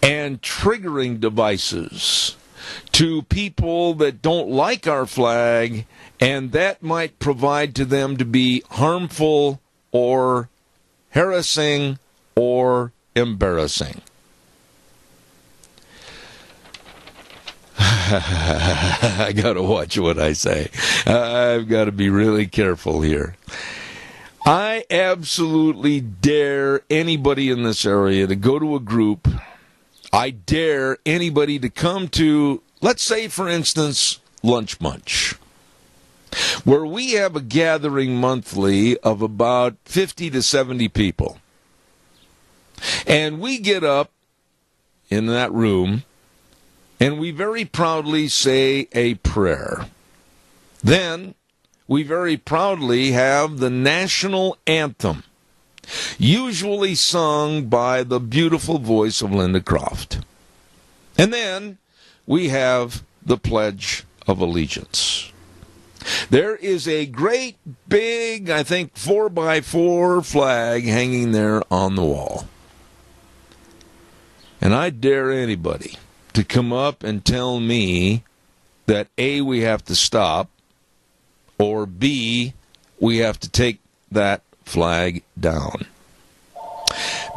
and triggering devices to people that don't like our flag, and that might provide to them to be harmful or harassing or embarrassing. I got to watch what I say. I've got to be really careful here. I absolutely dare anybody in this area to go to a group. I dare anybody to come to, let's say, for instance, Lunch Munch, where we have a gathering monthly of about 50 to 70 people. And we get up in that room and we very proudly say a prayer. Then we very proudly have the national anthem, usually sung by the beautiful voice of Linda Croft. And then we have the Pledge of Allegiance. There is a great big, I think, 4x4 flag hanging there on the wall. And I dare anybody to come up and tell me that A, we have to stop, or B, we have to take that flag down.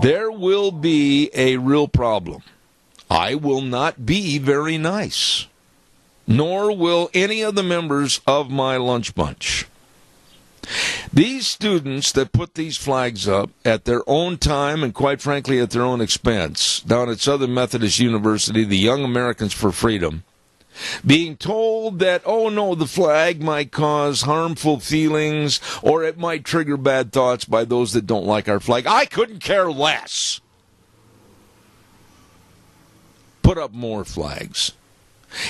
There will be a real problem. I will not be very nice, nor will any of the members of my lunch bunch. These students that put these flags up at their own time and, quite frankly, at their own expense, down at Southern Methodist University, the Young Americans for Freedom, being told that, oh no, the flag might cause harmful feelings or it might trigger bad thoughts by those that don't like our flag. I couldn't care less. Put up more flags.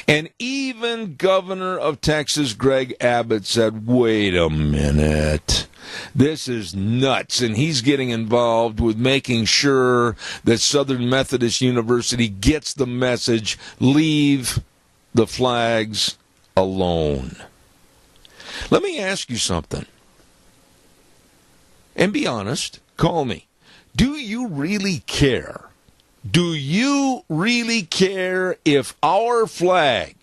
And even Governor of Texas, Greg Abbott, said, wait a minute, this is nuts. And he's getting involved with making sure that Southern Methodist University gets the message, leave the flags alone. Let me ask you something. And be honest, call me. Do you really care Do you really care if our flag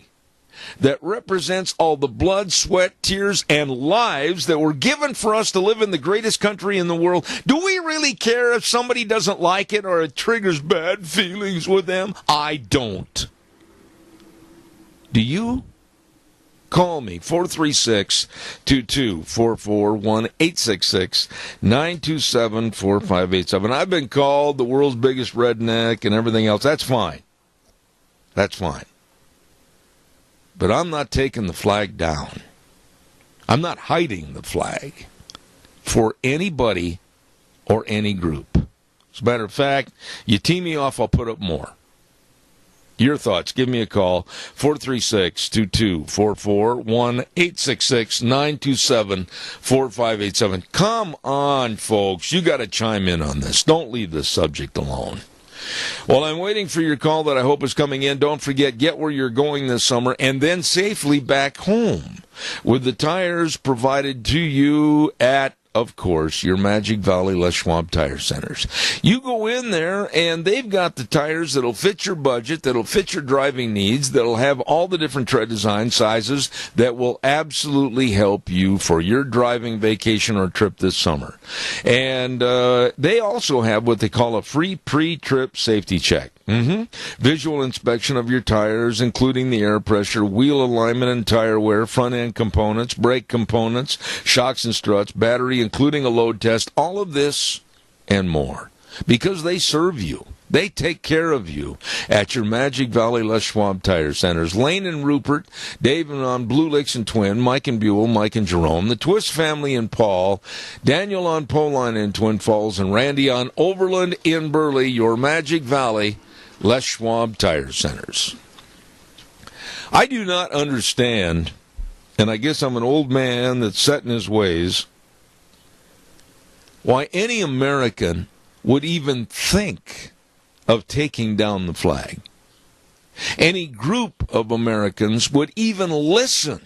that represents all the blood, sweat, tears, and lives that were given for us to live in the greatest country in the world, do we really care if somebody doesn't like it or it triggers bad feelings with them? I don't. Do you? Call me, 436-2244, 1-866-927-4587. I've been called the world's biggest redneck and everything else. That's fine. That's fine. But I'm not taking the flag down. I'm not hiding the flag for anybody or any group. As a matter of fact, you tee me off, I'll put up more. Your thoughts, give me a call, 436-2244, 1-866-927-4587. Come on, folks, you got to chime in on this. Don't leave this subject alone. While I'm waiting for your call that I hope is coming in, don't forget, get where you're going this summer and then safely back home with the tires provided to you at, of course, your Magic Valley Les Schwab Tire Centers. You go in there, and they've got the tires that'll fit your budget, that'll fit your driving needs, that'll have all the different tread design sizes that will absolutely help you for your driving vacation or trip this summer. And they also have what they call a free pre-trip safety check. Visual inspection of your tires, including the air pressure, wheel alignment and tire wear, front end components, brake components, shocks and struts, battery, including a load test, all of this and more. Because they serve you. They take care of you at your Magic Valley Les Schwab Tire Centers. Lane and Rupert, Dave and on Blue Lakes and Twin, Mike and Buell, Mike and Jerome, the Twist family in Paul, Daniel on Poline in Twin Falls, and Randy on Overland in Burley, your Magic Valley Les Schwab Tire Centers. I do not understand, and I guess I'm an old man that's set in his ways, why any American would even think of taking down the flag. Any group of Americans would even listen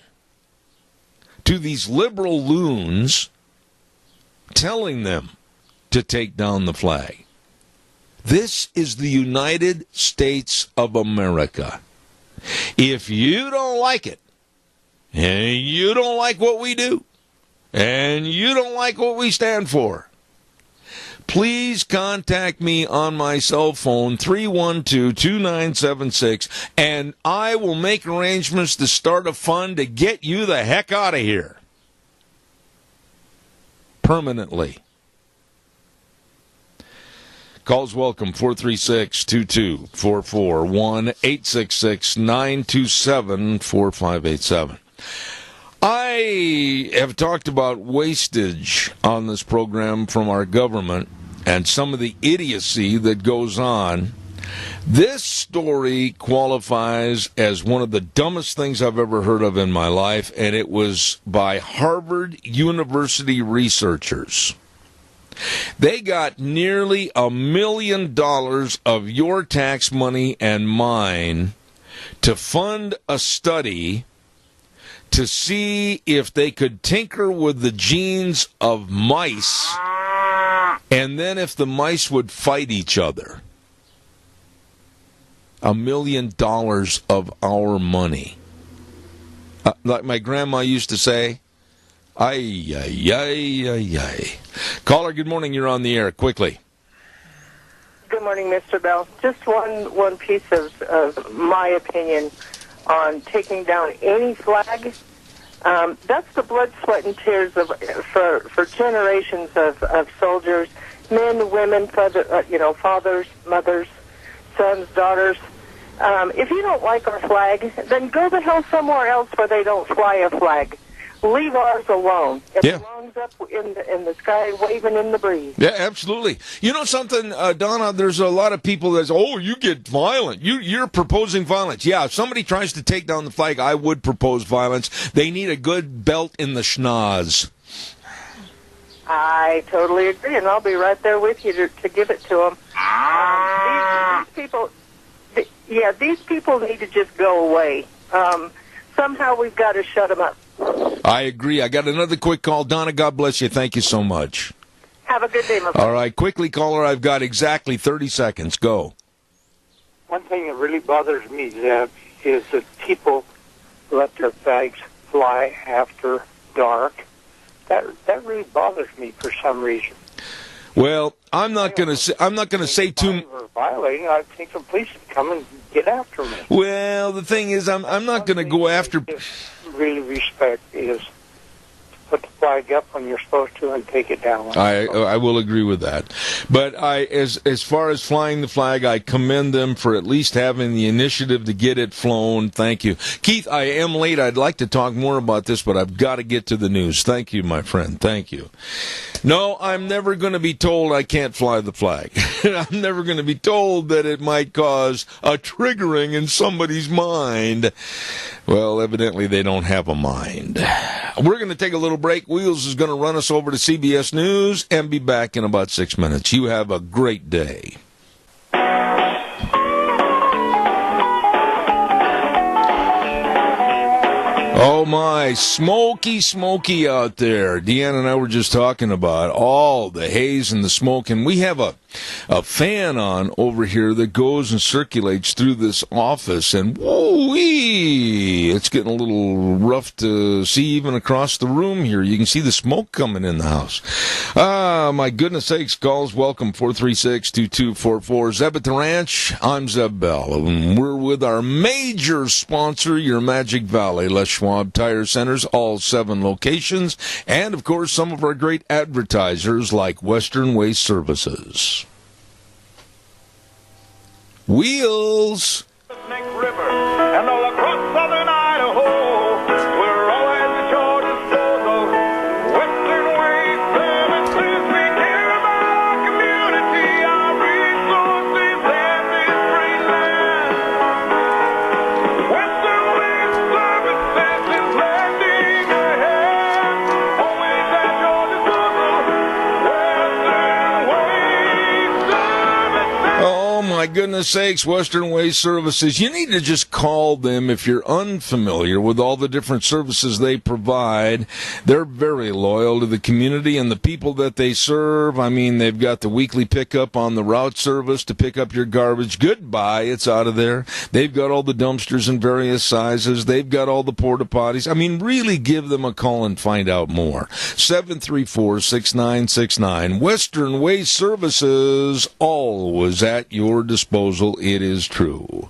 to these liberal loons telling them to take down the flag. This is the United States of America. If you don't like it, and you don't like what we do, and you don't like what we stand for, please contact me on my cell phone, 312-2976, and I will make arrangements to start a fund to get you the heck out of here. Permanently. Calls welcome, 436-2244, 1-866-927-4587. I have talked about wastage on this program from our government and some of the idiocy that goes on. This story qualifies as one of the dumbest things I've ever heard of in my life, and it was by Harvard University researchers. They got nearly $1 million of your tax money and mine to fund a study to see if they could tinker with the genes of mice and then if the mice would fight each other. $1 million of our money. Like my grandma used to say, ay, ay, ay, ay, ay. Caller, good morning. You're on the air. Quickly. Good morning, Mr. Bell. Just one piece of my opinion on taking down any flag. That's the blood, sweat, and tears for generations of soldiers, men, women, fathers, mothers, sons, daughters. If you don't like our flag, then go the hell somewhere else where they don't fly a flag. Leave ours alone. It belongs up in the sky, waving in the breeze. Yeah, absolutely. You know something, Donna, there's a lot of people that say, oh, you get violent. You're proposing violence. Yeah, if somebody tries to take down the flag, I would propose violence. They need a good belt in the schnoz. I totally agree, and I'll be right there with you to give it to them. These people need to just go away. Somehow we've got to shut them up. I agree. I got another quick call. Donna, God bless you. Thank you so much. Have a good day, my friend. All right. Quickly, caller. I've got exactly 30 seconds. Go. one thing that really bothers me, Zeb, is that people let their flags fly after dark. That really bothers me for some reason. Well, I'm not going to say too. For violating, I think the police would come and get after me. Well, the thing is, I'm not going to go after. Really respect is put the flag up when you're supposed to and take it down. I will agree with that. But as far as flying the flag, I commend them for at least having the initiative to get it flown. Thank you. Keith, I am late. I'd like to talk more about this, but I've got to get to the news. Thank you, my friend. Thank you. No, I'm never going to be told I can't fly the flag. I'm never going to be told that it might cause a triggering in somebody's mind. Well, evidently they don't have a mind. We're going to take a little break. Wheels is going to run us over to CBS News and be back in about 6 minutes. You have a great day. Oh my, smoky out there. Deanna and I were just talking about all the haze and the smoke, and we have a fan on over here that goes and circulates through this office, and woo-wee, it's getting a little rough to see even across the room here. You can see the smoke coming in the house. My goodness sakes, calls welcome, 436-2244. Zeb at the Ranch, I'm Zeb Bell, and we're with our major sponsor, your Magic Valley, Les Schwab Tire Centers, all 7 locations, and of course some of our great advertisers like Western Waste Services. Wheels. Snake River and all across southern Idaho, we're always at your disposal. Western Waste Services, we care about our community, our resources, and this great land. Western Waste Services is lending a hand, always at your disposal. Western Waste Services. Oh my goodness sakes, Western Waste Services. You need to just call them if you're unfamiliar with all the different services they provide. They're very loyal to the community and the people that they serve. I mean, they've got the weekly pickup on the route service to pick up your garbage. Goodbye, it's out of there. They've got all the dumpsters in various sizes. They've got all the porta potties. I mean, really give them a call and find out more. 734-6969. Western Waste Services, always at your disposal. It is true.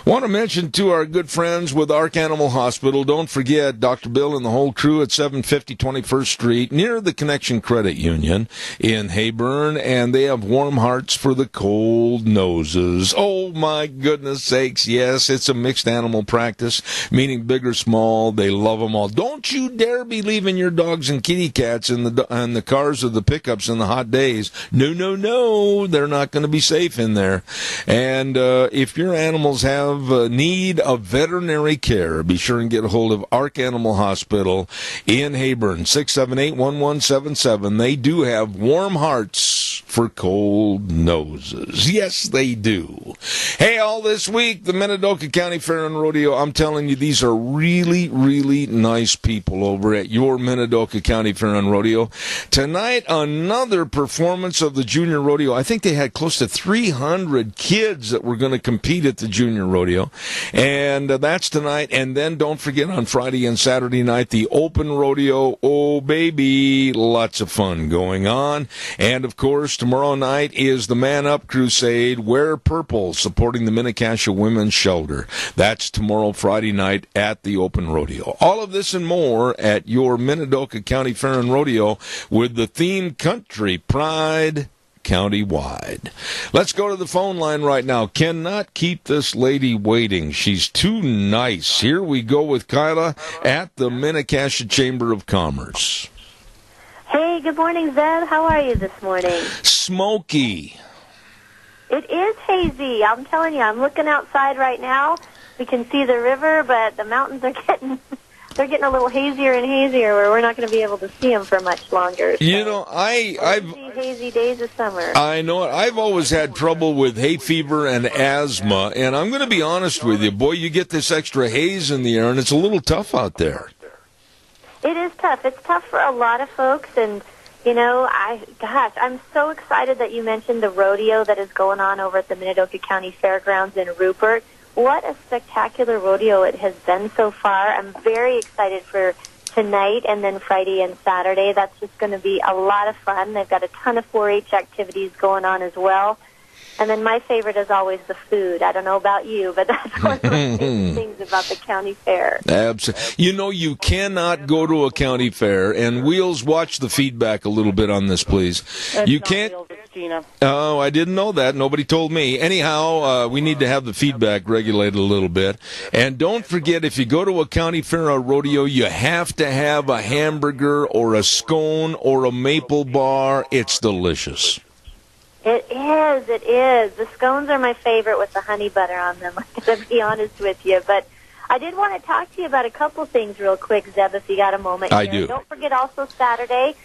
Want to mention to our good friends with Ark Animal Hospital, don't forget Dr. Bill and the whole crew at 750 21st Street near the Connection Credit Union in Heyburn, and they have warm hearts for the cold noses. Oh my goodness sakes, yes, it's a mixed animal practice, meaning big or small, they love them all. Don't you dare be leaving your dogs and kitty cats in the cars or the pickups in the hot days. No, they're not going to be safe in there. And if your animals have need of veterinary care, be sure and get a hold of Ark Animal Hospital in Heyburn, 678-1177. They do have warm hearts for cold noses. Yes, they do. Hey, all this week, the Minidoka County Fair and Rodeo, I'm telling you, these are really, really nice people over at your Minidoka County Fair and Rodeo. Tonight, another performance of the Junior Rodeo. I think they had close to 300 kids that were going to compete at the Junior Rodeo. And that's tonight. And then don't forget on Friday and Saturday night, the Open Rodeo. Oh, baby, lots of fun going on. And, of course, tomorrow night is the Man Up Crusade. Wear Purple, supporting the Minnecasia Women's Shelter. That's tomorrow, Friday night at the Open Rodeo. All of this and more at your Minidoka County Fair and Rodeo with the theme Country Pride countywide. Let's go to the phone line right now. Cannot keep this lady waiting. She's too nice. Here we go with Kyla at the Minnecasia Chamber of Commerce. Hey, good morning, Zeb. How are you this morning? Smoky. It is hazy. I'm telling you, I'm looking outside right now. We can see the river, but the mountains are getting a little hazier and hazier, where we're not going to be able to see them for much longer. So you know, I've hazy days of summer. I know it. I've always had trouble with hay fever and asthma, and I'm going to be honest with you. Boy, you get this extra haze in the air, and it's a little tough out there. It is tough. It's tough for a lot of folks, and I'm so excited that you mentioned the rodeo that is going on over at the Minidoka County Fairgrounds in Rupert. What a spectacular rodeo it has been so far. I'm very excited for tonight and then Friday and Saturday. That's just going to be a lot of fun. They've got a ton of 4-H activities going on as well. And then my favorite is always the food. I don't know about you, but that's one of my favorite things about the county fair. Absolutely. You cannot go to a county fair, and Wheels, watch the feedback a little bit on this, please. You can't. Oh, I didn't know that. Nobody told me. Anyhow, we need to have the feedback regulated a little bit. And don't forget, if you go to a county fair or rodeo, you have to have a hamburger or a scone or a maple bar. It's delicious. It is. The scones are my favorite with the honey butter on them, I'm going to be honest with you. But I did want to talk to you about a couple things real quick, Zeb, if you got a moment here. I do. Don't forget also Saturday,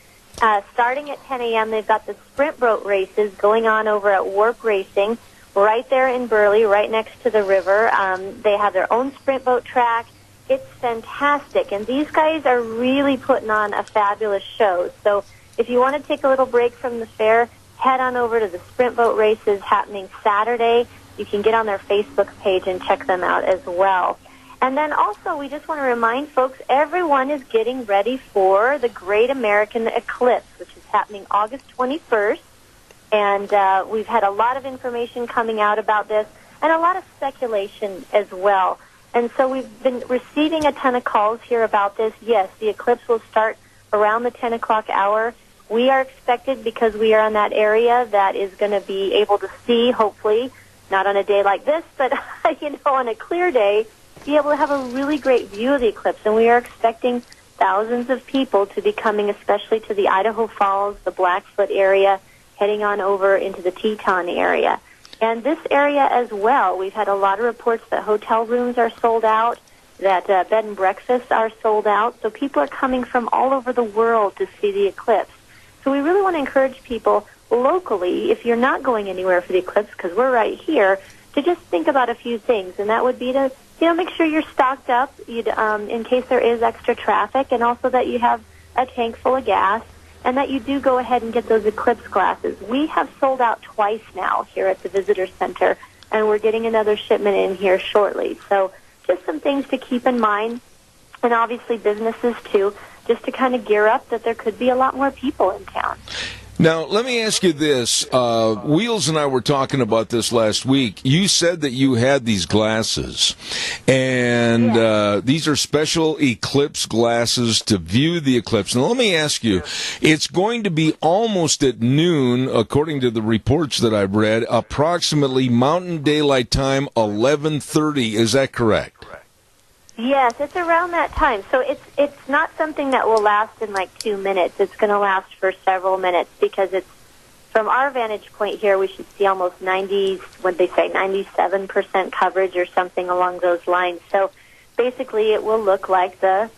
starting at 10 a.m., they've got the sprint boat races going on over at Warp Racing right there in Burley, right next to the river. They have their own sprint boat track. It's fantastic, and these guys are really putting on a fabulous show. So if you want to take a little break from the fair, head on over to the sprint boat races happening Saturday. You can get on their Facebook page and check them out as well. And then also, we just want to remind folks, everyone is getting ready for the Great American Eclipse, which is happening August 21st. And we've had a lot of information coming out about this and a lot of speculation as well. And so we've been receiving a ton of calls here about this. Yes, the eclipse will start around the 10 o'clock hour. We are expected, because we are in that area, that is going to be able to see, hopefully, not on a day like this, but on a clear day, be able to have a really great view of the eclipse. And we are expecting thousands of people to be coming, especially to the Idaho Falls, the Blackfoot area, heading on over into the Teton area. And this area as well, we've had a lot of reports that hotel rooms are sold out, that bed and breakfasts are sold out. So people are coming from all over the world to see the eclipse. So we really want to encourage people locally, if you're not going anywhere for the eclipse, because we're right here, to just think about a few things. And that would be to, make sure you're stocked up in case there is extra traffic, and also that you have a tank full of gas, and that you do go ahead and get those eclipse glasses. We have sold out twice now here at the Visitor Center, and we're getting another shipment in here shortly. So just some things to keep in mind, and obviously businesses too, just to kind of gear up that there could be a lot more people in town. Now, let me ask you this. Wheels and I were talking about this last week. You said that you had these glasses, and these are special eclipse glasses to view the eclipse. Now, let me ask you, it's going to be almost at noon, according to the reports that I've read, approximately Mountain Daylight Time, 11:30. Is that correct? Yes, it's around that time. So it's not something that will last in like 2 minutes. It's going to last for several minutes, because it's, from our vantage point here, we should see almost 97% coverage or something along those lines. So basically it will look like the,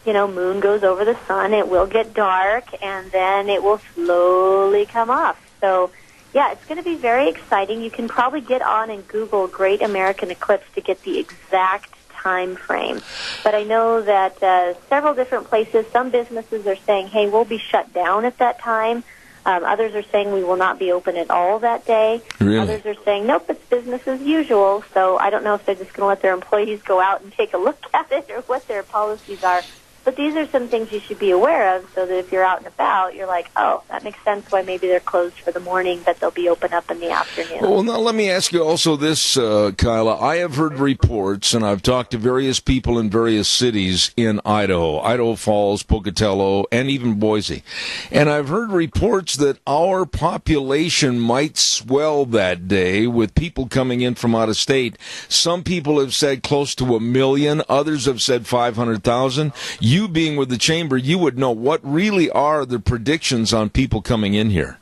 moon goes over the sun. It will get dark, and then it will slowly come off. So yeah, it's going to be very exciting. You can probably get on and Google Great American Eclipse to get the exact time frame. But I know that several different places, some businesses are saying, hey, we'll be shut down at that time. Others are saying we will not be open at all that day. Really? Others are saying, nope, it's business as usual. So I don't know if they're just going to let their employees go out and take a look at it or what their policies are. But these are some things you should be aware of, so that if you're out and about, you're like, oh, that makes sense why maybe they're closed for the morning, but they'll be open up in the afternoon. Well, now let me ask you also this, Kyla. I have heard reports, and I've talked to various people in various cities in Idaho Falls, Pocatello, and even Boise. And I've heard reports that our population might swell that day with people coming in from out of state. Some people have said close to 1 million. Others have said 500,000. You being with the chamber, you would know what really are the predictions on people coming in here.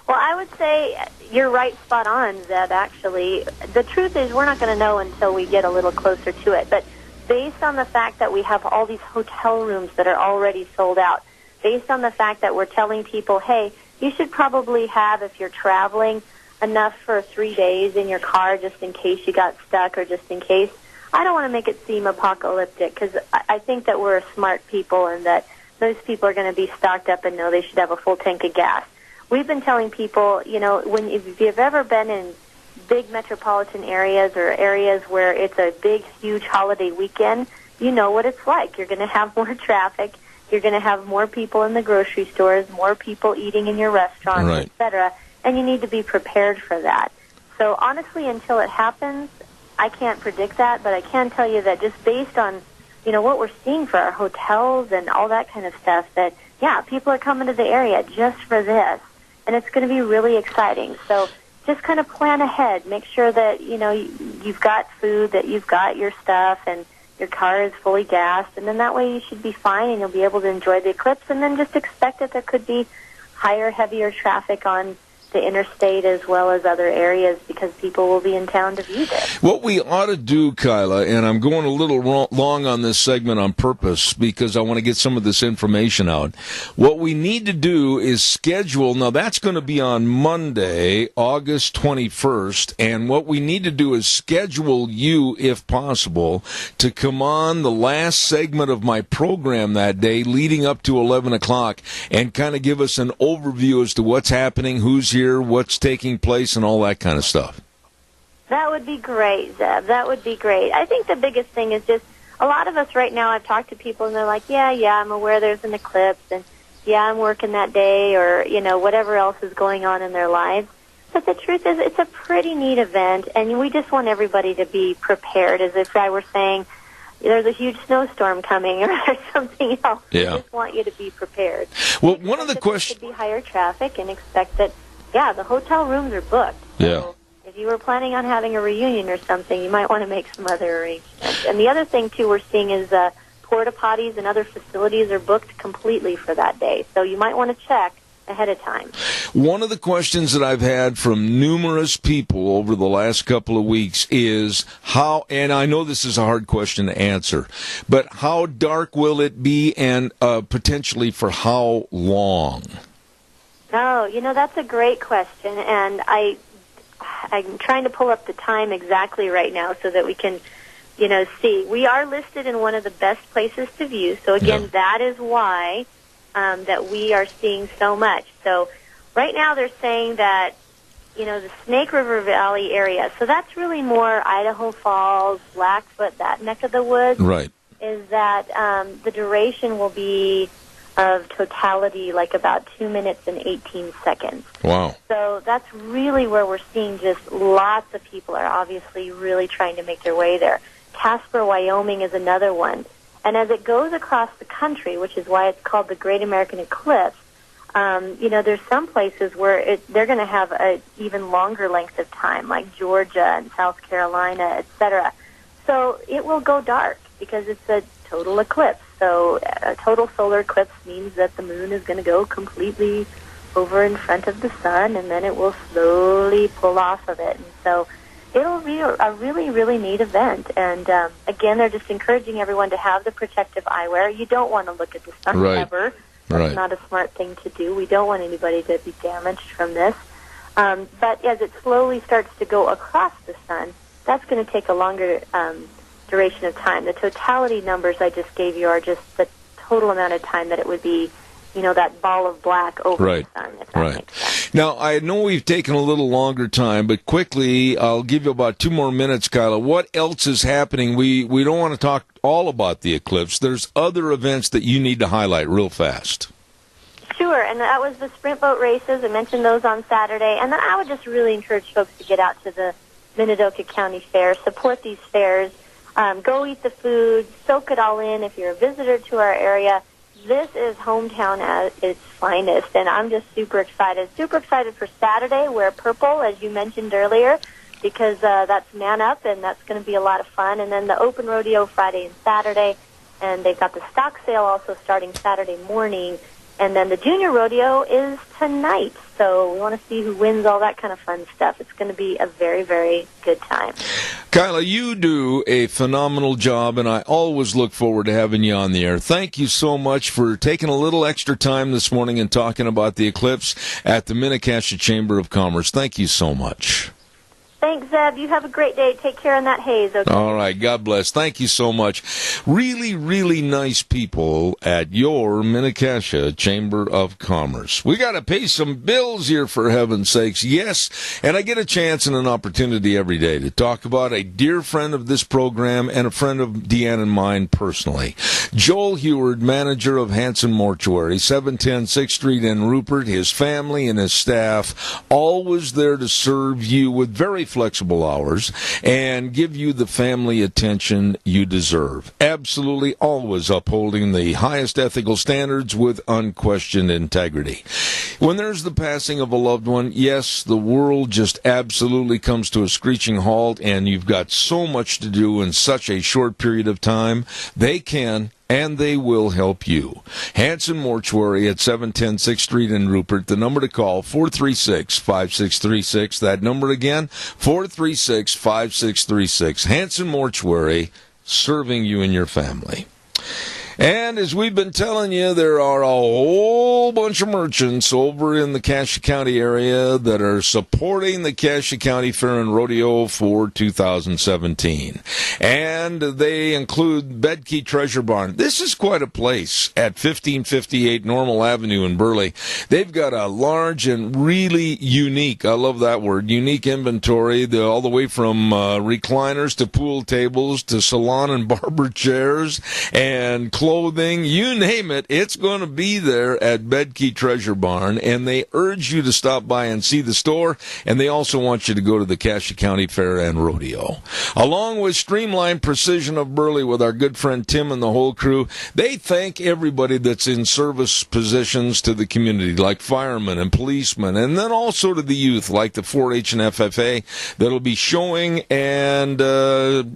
Well, I would say you're right, spot on, Zeb, actually. The truth is we're not going to know until we get a little closer to it. But based on the fact that we have all these hotel rooms that are already sold out, based on the fact that we're telling people, hey, you should probably have, if you're traveling, enough for 3 days in your car just in case you got stuck or just in case. I don't want to make it seem apocalyptic, because I think that we're smart people and that those people are going to be stocked up and know they should have a full tank of gas. We've been telling people, if you've ever been in big metropolitan areas or areas where it's a big, huge holiday weekend, you know what it's like. You're going to have more traffic. You're going to have more people in the grocery stores, more people eating in your restaurants, Right. etc., and you need to be prepared for that. So honestly, until it happens, I can't predict that, but I can tell you that just based on, what we're seeing for our hotels and all that kind of stuff, that, yeah, people are coming to the area just for this, and it's going to be really exciting. So just kind of plan ahead. Make sure that, you've got food, that you've got your stuff, and your car is fully gassed, and then that way you should be fine, and you'll be able to enjoy the eclipse, and then just expect that there could be higher, heavier traffic on the interstate as well as other areas because people will be in town to view this. What we ought to do, Kyla, and I'm going a little long on this segment on purpose because I want to get some of this information out. What we need to do is schedule, now that's going to be on Monday, August 21st, and what we need to do is schedule you, if possible, to come on the last segment of my program that day leading up to 11 o'clock and kind of give us an overview as to what's happening, who's here, what's taking place, and all that kind of stuff. That would be great, Zeb. That would be great. I think the biggest thing is just a lot of us right now, I've talked to people, and they're like, yeah, I'm aware there's an eclipse, and yeah, I'm working that day, or, whatever else is going on in their lives. But the truth is, it's a pretty neat event, and we just want everybody to be prepared, as if I were saying, there's a huge snowstorm coming, or there's something else. Yeah. We just want you to be prepared. Well, one of the questions... There should be higher traffic, and expect that, yeah, the hotel rooms are booked. Yeah. So if you were planning on having a reunion or something, you might want to make some other arrangements. And the other thing, too, we're seeing is porta potties and other facilities are booked completely for that day. So you might want to check ahead of time. One of the questions that I've had from numerous people over the last couple of weeks is how, and I know this is a hard question to answer, but how dark will it be and potentially for how long? Oh, that's a great question, and I'm trying to pull up the time exactly right now so that we can, see. We are listed in one of the best places to view, so again, that is why that we are seeing so much. So right now they're saying that, the Snake River Valley area, so that's really more Idaho Falls, Blackfoot, that neck of the woods, right, is that the duration will be of totality like about 2 minutes and 18 seconds. Wow. So that's really where we're seeing just lots of people are obviously really trying to make their way there. Casper, Wyoming is another one. And as it goes across the country, which is why it's called the Great American Eclipse, there's some places where they're going to have an even longer length of time, like Georgia and South Carolina, etc. So it will go dark because it's a total eclipse. So a total solar eclipse means that the moon is going to go completely over in front of the sun, and then it will slowly pull off of it. And so it'll be a really, really neat event. And again, they're just encouraging everyone to have the protective eyewear. You don't want to look at the sun ever. That's not a smart thing to do. We don't want anybody to be damaged from this. But as it slowly starts to go across the sun, that's going to take a longer duration of time. The totality numbers I just gave you are just the total amount of time that it would be, that ball of black over the sun, if that makes sense. Now, I know we've taken a little longer time, but quickly, I'll give you about 2 more minutes, Kyla. What else is happening? We don't want to talk all about the eclipse. There's other events that you need to highlight real fast. Sure, and that was the sprint boat races. I mentioned those on Saturday. And then I would just really encourage folks to get out to the Minidoka County Fair, support these fairs. Go eat the food, soak it all in. If you're a visitor to our area, this is hometown at its finest, and I'm just super excited. Super excited for Saturday. Wear purple, as you mentioned earlier, because that's Man Up, and that's going to be a lot of fun. And then the open rodeo Friday and Saturday, and they've got the stock sale also starting Saturday morning. And then the junior rodeo is tonight, so we want to see who wins, all that kind of fun stuff. It's going to be a very, very good time. Kyla, you do a phenomenal job, and I always look forward to having you on the air. Thank you so much for taking a little extra time this morning and talking about the eclipse at the Mini-Cassia Chamber of Commerce. Thank you so much. Thanks, Zeb. You have a great day. Take care in that haze, okay? All right. God bless. Thank you so much. Really, really nice people at your Mini-Cassia Chamber of Commerce. We got to pay some bills here, for heaven's sakes. Yes, and I get a chance and an opportunity every day to talk about a dear friend of this program and a friend of Deanne and mine personally. Joel Heward, manager of Hanson Mortuary, 710 6th Street in Rupert. His family and his staff always there to serve you with very flexible hours and give you the family attention you deserve. Absolutely always upholding the highest ethical standards with unquestioned integrity. When there's the passing of a loved one, yes, the world just absolutely comes to a screeching halt, and you've got so much to do in such a short period of time. They can and they will help you. Hanson Mortuary at 710 6th Street in Rupert. The number to call, 436-5636. That number again, 436-5636. Hanson Mortuary, serving you and your family. And as we've been telling you, there are a whole bunch of merchants over in the Cassia County area that are supporting the Cassia County Fair and Rodeo for 2017. And they include Bedkey Treasure Barn. This is quite a place at 1558 Normal Avenue in Burley. They've got a large and really unique, I love that word, unique inventory, all the way from recliners to pool tables to salon and barber chairs and clothing, you name it, it's going to be there at Bedkey Treasure Barn, and they urge you to stop by and see the store, and they also want you to go to the Cassia County Fair and Rodeo. Along with Streamline Precision of Burley with our good friend Tim and the whole crew, they thank everybody that's in service positions to the community, like firemen and policemen, and then also to the youth, like the 4-H and FFA, that'll be showing and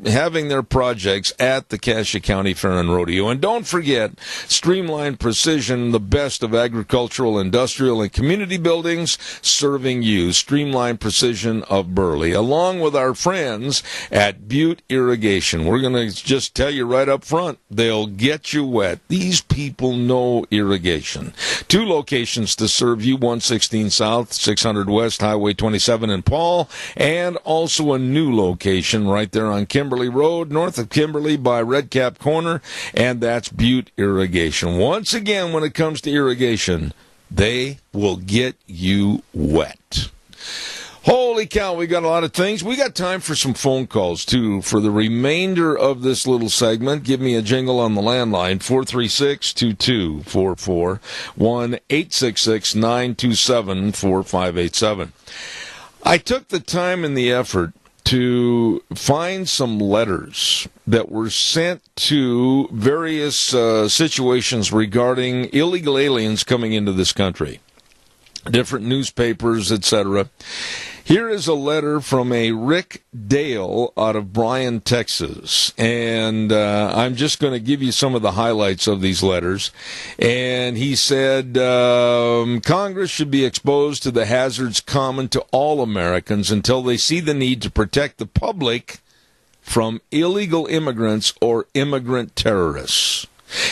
having their projects at the Cassia County Fair and Rodeo. And don't forget, Streamline Precision, the best of agricultural, industrial, and community buildings, serving you. Streamline Precision of Burley, along with our friends at Butte Irrigation. We're going to just tell you right up front, they'll get you wet. These people know irrigation. 2 locations to serve you, 116 South, 600 West, Highway 27 in Paul, and also a new location right there on Kimberly Road, north of Kimberly by Red Cap Corner, and that's Butte Irrigation. Once again, when it comes to irrigation, they will get you wet. Holy cow, we got a lot of things. We got time for some phone calls, too, for the remainder of this little segment. Give me a jingle on the landline, 436-2244, 1-866-927-4587. I took the time and the effort to find some letters that were sent to various situations regarding illegal aliens coming into this country, different newspapers, etc. Here is a letter from a Rick Dale out of Bryan, Texas, and I'm just going to give you some of the highlights of these letters. And he said, Congress should be exposed to the hazards common to all Americans until they see the need to protect the public from illegal immigrants or immigrant terrorists.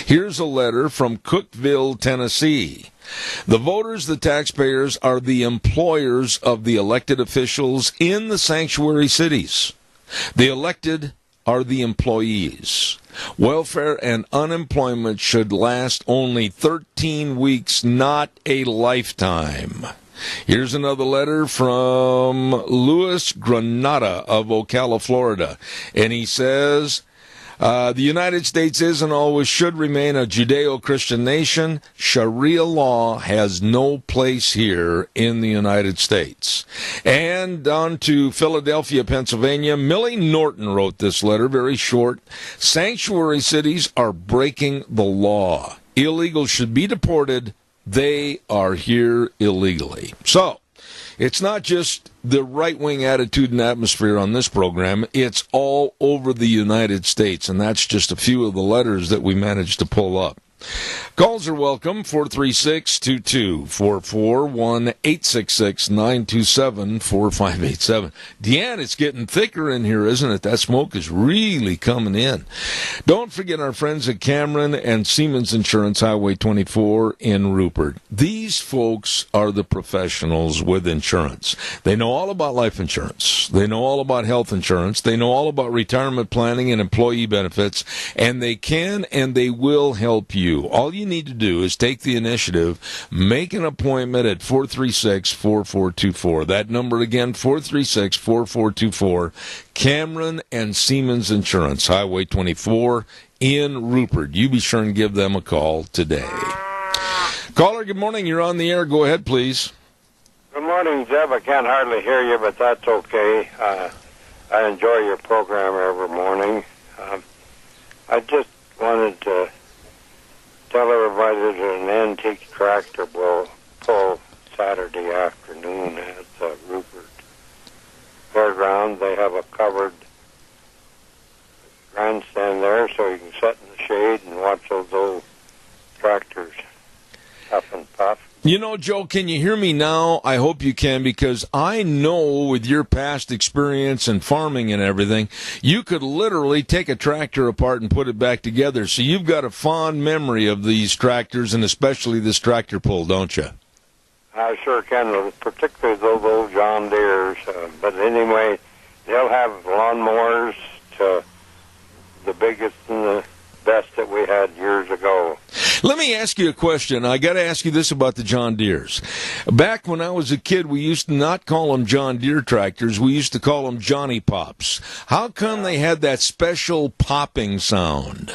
Here's a letter from Cookeville, Tennessee. The voters, the taxpayers, are the employers of the elected officials in the sanctuary cities. The elected are the employees. Welfare and unemployment should last only 13 weeks, not a lifetime. Here's another letter from Louis Granada of Ocala, Florida, and he says, the United States is and always should remain a Judeo-Christian nation. Sharia law has no place here in the United States. And on to Philadelphia, Pennsylvania. Millie Norton wrote this letter, very short. Sanctuary cities are breaking the law. Illegals should be deported. They are here illegally. So, it's not just the right-wing attitude and atmosphere on this program. It's all over the United States, and that's just a few of the letters that we managed to pull up. Calls are welcome, 436-2244, 1-866-927-4587. Deanne, it's getting thicker in here, isn't it? That smoke is really coming in. Don't forget our friends at Cameron and Siemens Insurance, Highway 24 in Rupert. These folks are the professionals with insurance. They know all about life insurance. They know all about health insurance. They know all about retirement planning and employee benefits, and they can and they will help you. All you need to do is take the initiative, make an appointment at 436-4424. That number again, 436-4424. Cameron and Siemens Insurance, Highway 24 in Rupert. You be sure and give them a call today. Caller, good morning. You're on the air. Go ahead, please. Good morning, Zeb. I can't hardly hear you, but that's okay. I enjoy your program every morning. I just wanted to tell everybody that an antique tractor will pull Saturday afternoon at the Rupert Fairground. They have a covered grandstand there, so you can sit in the shade and watch those old tractors puff and puff. You know, Joe, can you hear me now? I hope you can, because I know with your past experience in farming and everything, you could literally take a tractor apart and put it back together. So you've got a fond memory of these tractors, and especially this tractor pull, don't you? I sure can, particularly those old John Deeres. But anyway, they'll have lawnmowers to the biggest and the best that we had years ago. Let me ask you a question. I got to ask you this about the John Deeres. Back when I was a kid, we used to not call them John Deere tractors. We used to call them Johnny Pops. How come they had that special popping sound?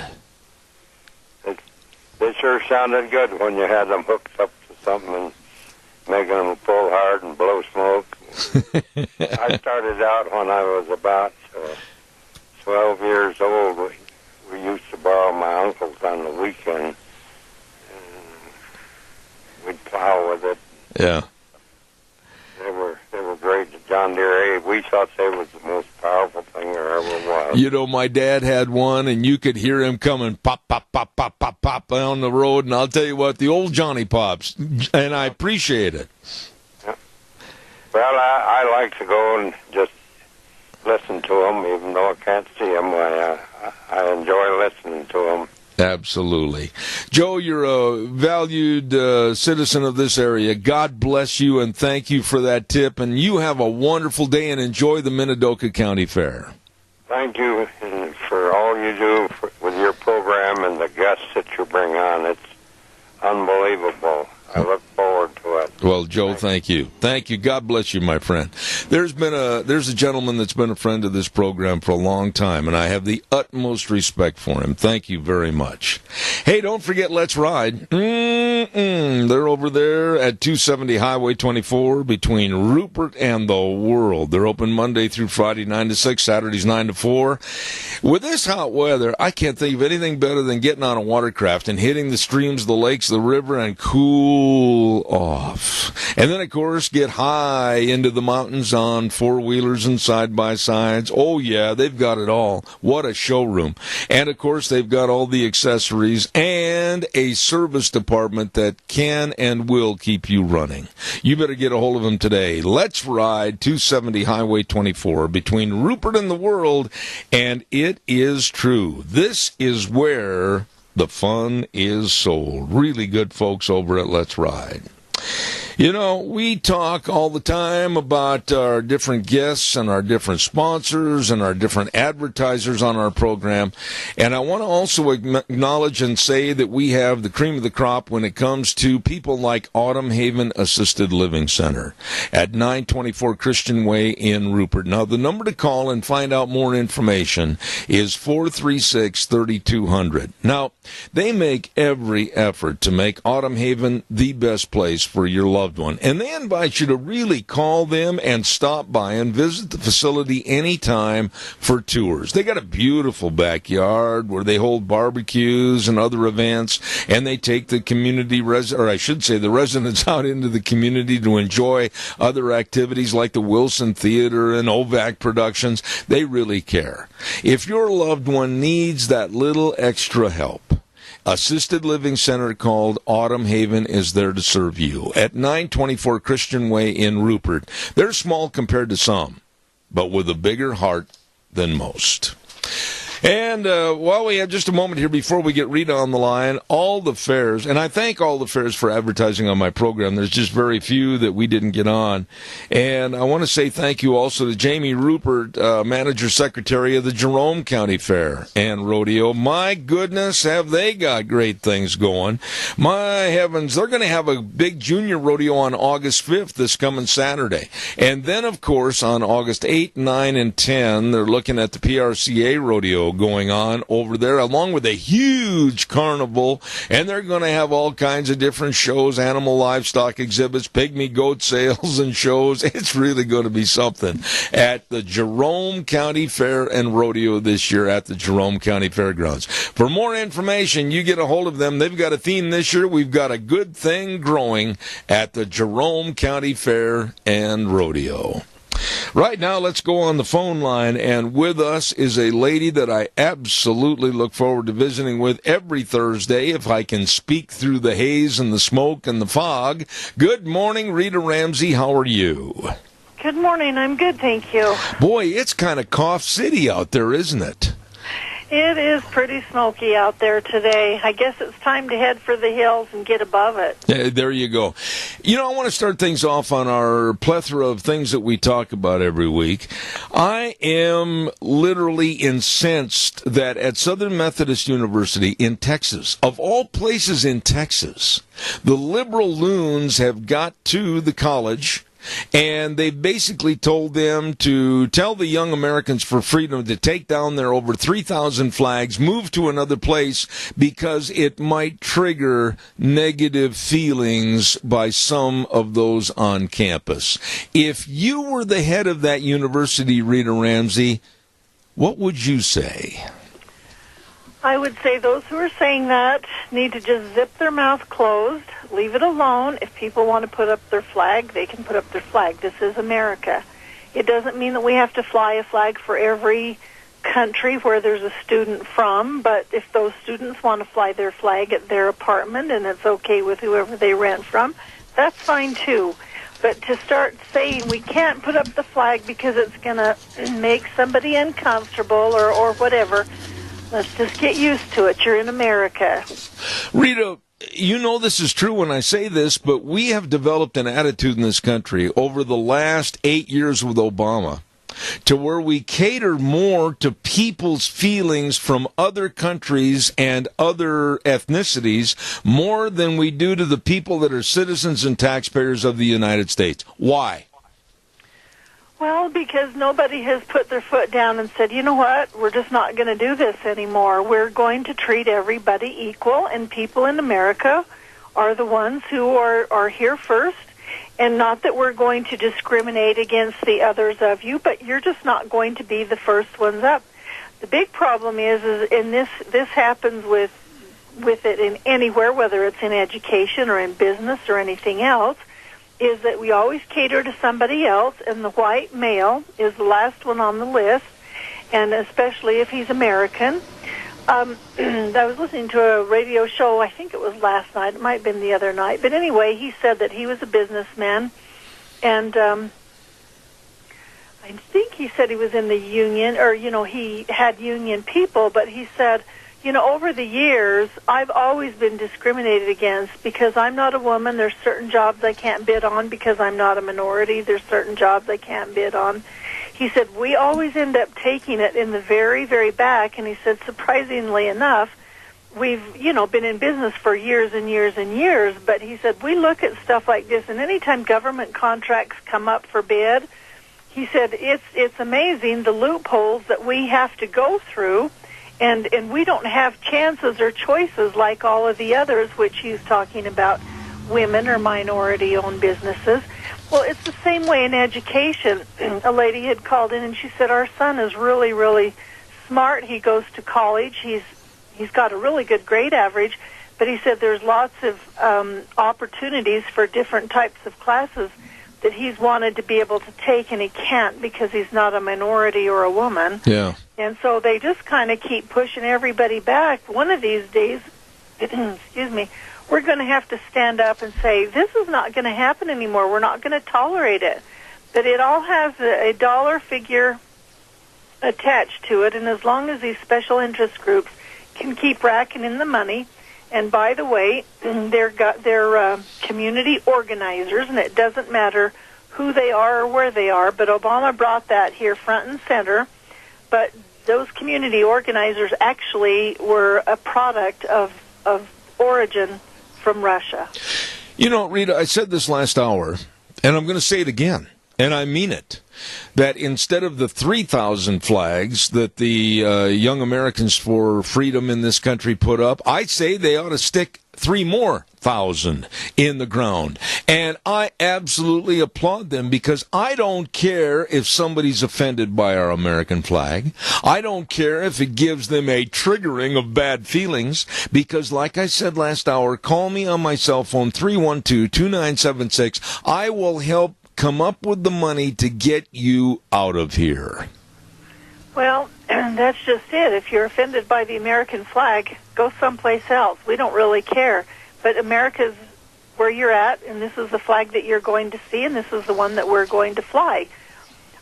They sure sounded good when you had them hooked up to something and making them pull hard and blow smoke. I started out when I was about 12 years old. We used to borrow my uncle's on the weekend. We'd plow with it. Yeah. They were great. The John Deere, we thought they was the most powerful thing there ever was. You know, my dad had one, and you could hear him coming pop, pop, pop, pop, pop, pop down the road. And I'll tell you what, the old Johnny Pops, and I appreciate it. Yeah. Well, I like to go and just listen to them, even though I can't see them. I enjoy listening to them. Absolutely. Joe, you're a valued citizen of this area. God bless you, and thank you for that tip. And you have a wonderful day, and enjoy the Minidoka County Fair. Thank you for all you do with your program and the guests that you bring on. It's unbelievable. I look forward to it. Well, Joe, thank you. Thank you. God bless you, my friend. There's a gentleman that's been a friend of this program for a long time, and I have the utmost respect for him. Thank you very much. Hey, don't forget Let's Ride. They're over there at 270 Highway 24 between Rupert and the World. They're open Monday through Friday, 9 to 6, Saturdays, 9 to 4. With this hot weather, I can't think of anything better than getting on a watercraft and hitting the streams, the lakes, the river, and cool off. And then, of course, get high into the mountains on four-wheelers and side-by-sides. Oh, yeah, they've got it all. What a showroom. And, of course, they've got all the accessories and a service department that can and will keep you running. You better get a hold of them today. Let's Ride 270 Highway 24 between Rupert and the World, and it is true. This is where the fun is sold. Really good folks over at Let's Ride. You know, we talk all the time about our different guests and our different sponsors and our different advertisers on our program. And I want to also acknowledge and say that we have the cream of the crop when it comes to people like Autumn Haven Assisted Living Center at 924 Christian Way in Rupert. Now, the number to call and find out more information is 436-3200. Now, they make every effort to make Autumn Haven the best place for your loved one. And they invite you to really call them and stop by and visit the facility anytime for tours. They got a beautiful backyard where they hold barbecues and other events, and they take the community the residents out into the community to enjoy other activities like the Wilson Theater and OVAC Productions. They really care. If your loved one needs that little extra help, assisted living center called Autumn Haven is there to serve you at 924 Christian Way in Rupert. They're small compared to some, but with a bigger heart than most. And while we have just a moment here before we get Rita on the line, all the fairs, and I thank all the fairs for advertising on my program. There's just very few that we didn't get on. And I want to say thank you also to Jamie Rupert, Manager Secretary of the Jerome County Fair and Rodeo. My goodness, have they got great things going. My heavens, they're going to have a big junior rodeo on August 5th this coming Saturday. And then, of course, on August 8, 9, and 10, they're looking at the PRCA rodeo going on over there, along with a huge carnival, and they're going to have all kinds of different shows, animal livestock exhibits, pygmy goat sales and shows. It's really going to be something at the Jerome County Fair and Rodeo this year at the Jerome County Fairgrounds. For more information, you get a hold of them. They've got a theme this year. We've got a good thing growing at the Jerome County Fair and Rodeo. Right now, let's go on the phone line, and with us is a lady that I absolutely look forward to visiting with every Thursday if I can speak through the haze and the smoke and the fog. Good morning, Rita Ramsey. How are you? Good morning. I'm good, thank you. Boy, it's kind of Cough City out there, isn't it? It is pretty smoky out there today. I guess it's time to head for the hills and get above it. There you go. You know, I want to start things off on our plethora of things that we talk about every week. I am literally incensed that at Southern Methodist University in Texas, of all places in Texas, the liberal loons have got to the college, and they basically told them to tell the young Americans for Freedom to take down their over 3,000 flags, move to another place, because it might trigger negative feelings by some of those on campus. If you were the head of that university, Rita Ramsey, what would you say? I would say those who are saying that need to just zip their mouth closed, leave it alone. If people want to put up their flag, they can put up their flag. This is America. It doesn't mean that we have to fly a flag for every country where there's a student from, but if those students want to fly their flag at their apartment and it's okay with whoever they rent from, that's fine too. But to start saying we can't put up the flag because it's going to make somebody uncomfortable or whatever, let's just get used to it. You're in America. Rita, you know this is true when I say this, but we have developed an attitude in this country over the last 8 years with Obama to where we cater more to people's feelings from other countries and other ethnicities more than we do to the people that are citizens and taxpayers of the United States. Why? Well, because nobody has put their foot down and said, you know what, we're just not going to do this anymore. We're going to treat everybody equal, and people in America are the ones who are here first, and not that we're going to discriminate against the others of you, but you're just not going to be the first ones up. The big problem is and this happens with it in anywhere, whether it's in education or in business or anything else, is that we always cater to somebody else, and the white male is the last one on the list, and especially if he's American. I was listening to a radio show, I think it was last night, it might have been the other night, but anyway, he said that he was a businessman, and I think he said he was in the union, or, he had union people, but he said, over the years, I've always been discriminated against because I'm not a woman. There's certain jobs I can't bid on because I'm not a minority. There's certain jobs I can't bid on. He said, we always end up taking it in the very, very back. And he said, surprisingly enough, we've, been in business for years and years and years. But he said, we look at stuff like this, and anytime government contracts come up for bid, he said, it's amazing the loopholes that we have to go through. And we don't have chances or choices like all of the others, which he's talking about women or minority-owned businesses. Well, it's the same way in education. A lady had called in and she said, our son is really, really smart. He goes to college. He's got a really good grade average, but he said there's lots of opportunities for different types of classes that he's wanted to be able to take, and he can't because he's not a minority or a woman. Yeah. And so they just kind of keep pushing everybody back. One of these days, excuse me, we're going to have to stand up and say, this is not going to happen anymore. We're not going to tolerate it. But it all has a dollar figure attached to it, and as long as these special interest groups can keep racking in the money, and by the way, they're community organizers, and it doesn't matter who they are or where they are, but Obama brought that here front and center. But those community organizers actually were a product of origin from Russia. You know, Rita, I said this last hour, and I'm going to say it again, and I mean it, that instead of the 3,000 flags that the Young Americans for Freedom in this country put up, I say they ought to stick 3,000 more in the ground. And I absolutely applaud them, because I don't care if somebody's offended by our American flag. I don't care if it gives them a triggering of bad feelings, because like I said last hour, call me on my cell phone, 312-2976. I will help come up with the money to get you out of here. Well, that's just it. If you're offended by the American flag, go someplace else. We don't really care. But America's where you're at, and this is the flag that you're going to see, and this is the one that we're going to fly.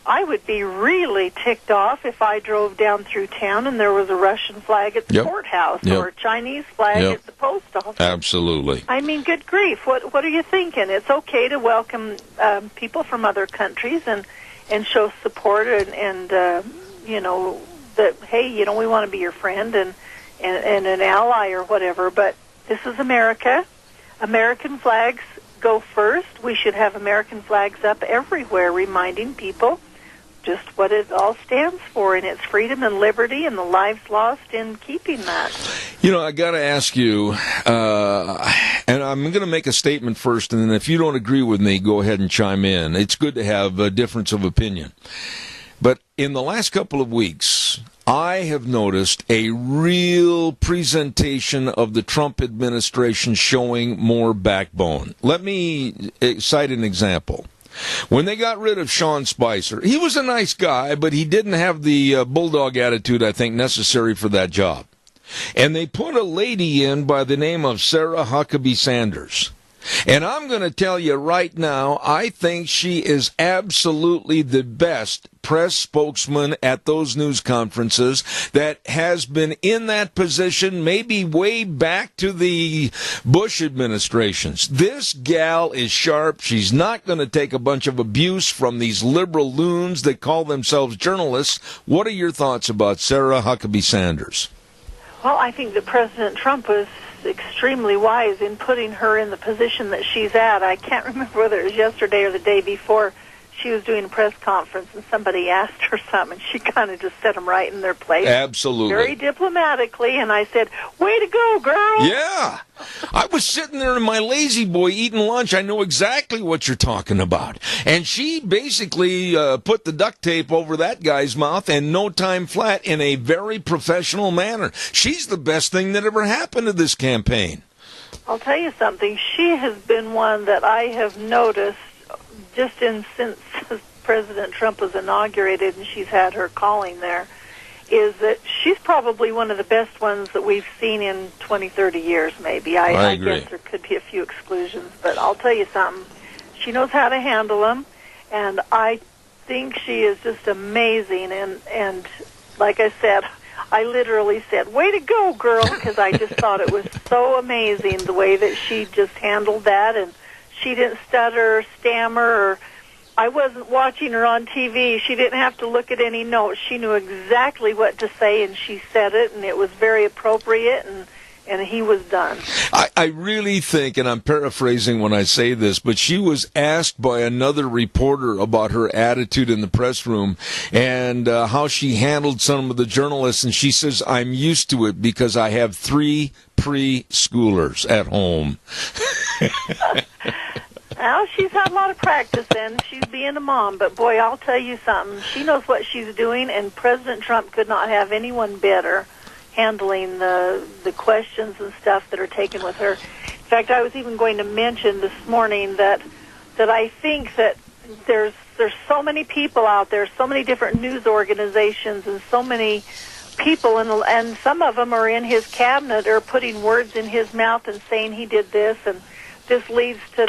I would be really ticked off if I drove down through town and there was a Russian flag at the courthouse or a Chinese flag at the post office. Absolutely. I mean, good grief. What are you thinking? It's okay to welcome people from other countries and show support and you know, that, hey, you know, we want to be your friend and an ally or whatever, but this is America. American flags go first. We should have American flags up everywhere, reminding people just what it all stands for, and it's freedom and liberty and the lives lost in keeping that. You know, I got to ask you, and I'm going to make a statement first, and then if you don't agree with me, go ahead and chime in. It's good to have a difference of opinion. But in the last couple of weeks, I have noticed a real presentation of the Trump administration showing more backbone. Let me cite an example. When they got rid of Sean Spicer, he was a nice guy, but he didn't have the bulldog attitude, I think, necessary for that job. And they put a lady in by the name of Sarah Huckabee Sanders. And I'm going to tell you right now, I think she is absolutely the best press spokesman at those news conferences that has been in that position maybe way back to the Bush administrations. This gal is sharp. She's not going to take a bunch of abuse from these liberal loons that call themselves journalists. What are your thoughts about Sarah Huckabee Sanders? Well, I think that President Trump was extremely wise in putting her in the position that she's at. I can't remember whether it was yesterday or the day before. She was doing a press conference and somebody asked her something, and she kind of just set them right in their place. Absolutely. Very diplomatically, and I said, way to go, girl. Yeah. I was sitting there in my lazy boy eating lunch. I know exactly what you're talking about. And she basically put the duct tape over that guy's mouth and no time flat in a very professional manner. She's the best thing that ever happened to this campaign. I'll tell you something. She has been one that I have noticed just since President Trump was inaugurated and she's had her calling there, is that she's probably one of the best ones that we've seen in 20, 30 years maybe. I agree. Guess there could be a few exclusions, but I'll tell you something. She knows how to handle them, and I think she is just amazing. And like I said, I literally said, way to go, girl, because I just thought it was so amazing the way that she just handled that, and she didn't stutter or stammer, or I wasn't watching her on TV. She didn't have to look at any notes. She knew exactly what to say, and she said it, and it was very appropriate, and he was done. I really think, and I'm paraphrasing when I say this, but she was asked by another reporter about her attitude in the press room and how she handled some of the journalists, and she says, I'm used to it because I have 3 preschoolers at home. Well, she's had a lot of practice then. She's being a mom, but boy, I'll tell you something. She knows what she's doing, and President Trump could not have anyone better handling the questions and stuff that are taken with her. In fact, I was even going to mention this morning that I think that there's so many people out there, so many different news organizations, and so many people, and some of them are in his cabinet, are putting words in his mouth and saying he did this, and this leads to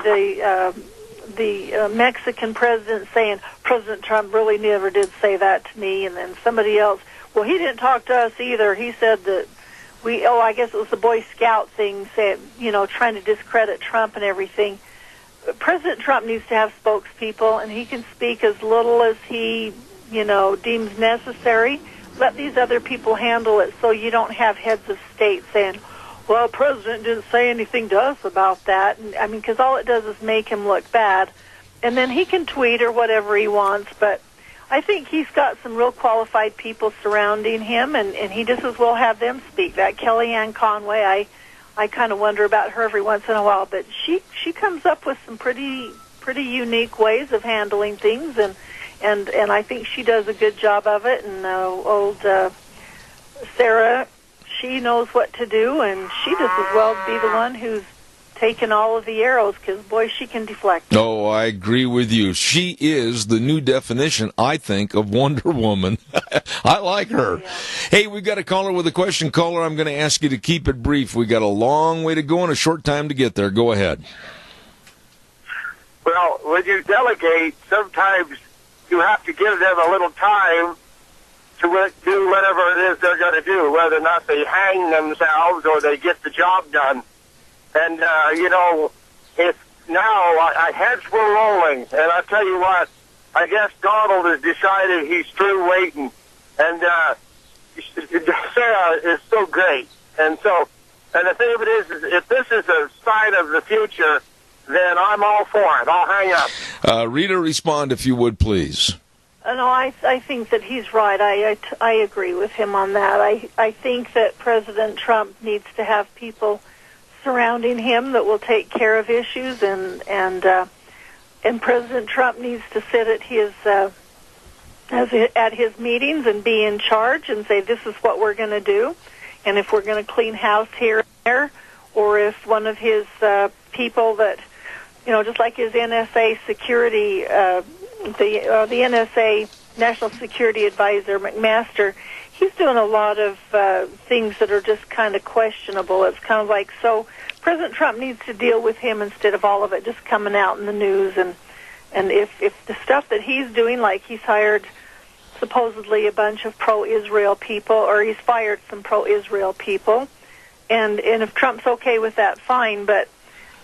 the Mexican president saying President Trump really never did say that to me, and then somebody else, well, he didn't talk to us either. He said that I guess it was the Boy Scout thing, saying, trying to discredit Trump and everything. President Trump needs to have spokespeople, and he can speak as little as he, deems necessary. Let these other people handle it, so you don't have heads of state saying, well, President didn't say anything to us about that. And, because all it does is make him look bad. And then he can tweet or whatever he wants, but I think he's got some real qualified people surrounding him, and he just as well have them speak. That Kellyanne Conway, I kind of wonder about her every once in a while, but she comes up with some pretty unique ways of handling things, and I think she does a good job of it. And old Sarah, she knows what to do, and she just as well be the one who's taking all of the arrows, because, boy, she can deflect. Oh, I agree with you. She is the new definition, I think, of Wonder Woman. I like her. Yeah. Hey, we've got a caller with a question. Caller, I'm going to ask you to keep it brief. We got a long way to go and a short time to get there. Go ahead. Well, when you delegate, sometimes you have to give them a little time to do whatever it is they're going to do, whether or not they hang themselves or they get the job done. And, if now heads were rolling, and I tell you what, I guess Donald has decided he's through waiting. And Sarah is so great. And the thing of it is if this is a sign of the future, then I'm all for it. I'll hang up. Rita, respond if you would, please. No, I think that he's right. I agree with him on that. I think that President Trump needs to have people surrounding him that will take care of issues, and President Trump needs to sit at his meetings and be in charge and say, this is what we're going to do. And if we're going to clean house here and there, or if one of his people that, just like his NSA security, the NSA National Security Advisor, McMaster, he's doing a lot of things that are just kind of questionable. It's kind of like, so President Trump needs to deal with him instead of all of it just coming out in the news. And if the stuff that he's doing, like he's hired supposedly a bunch of pro-Israel people, or he's fired some pro-Israel people, and if Trump's okay with that, fine, but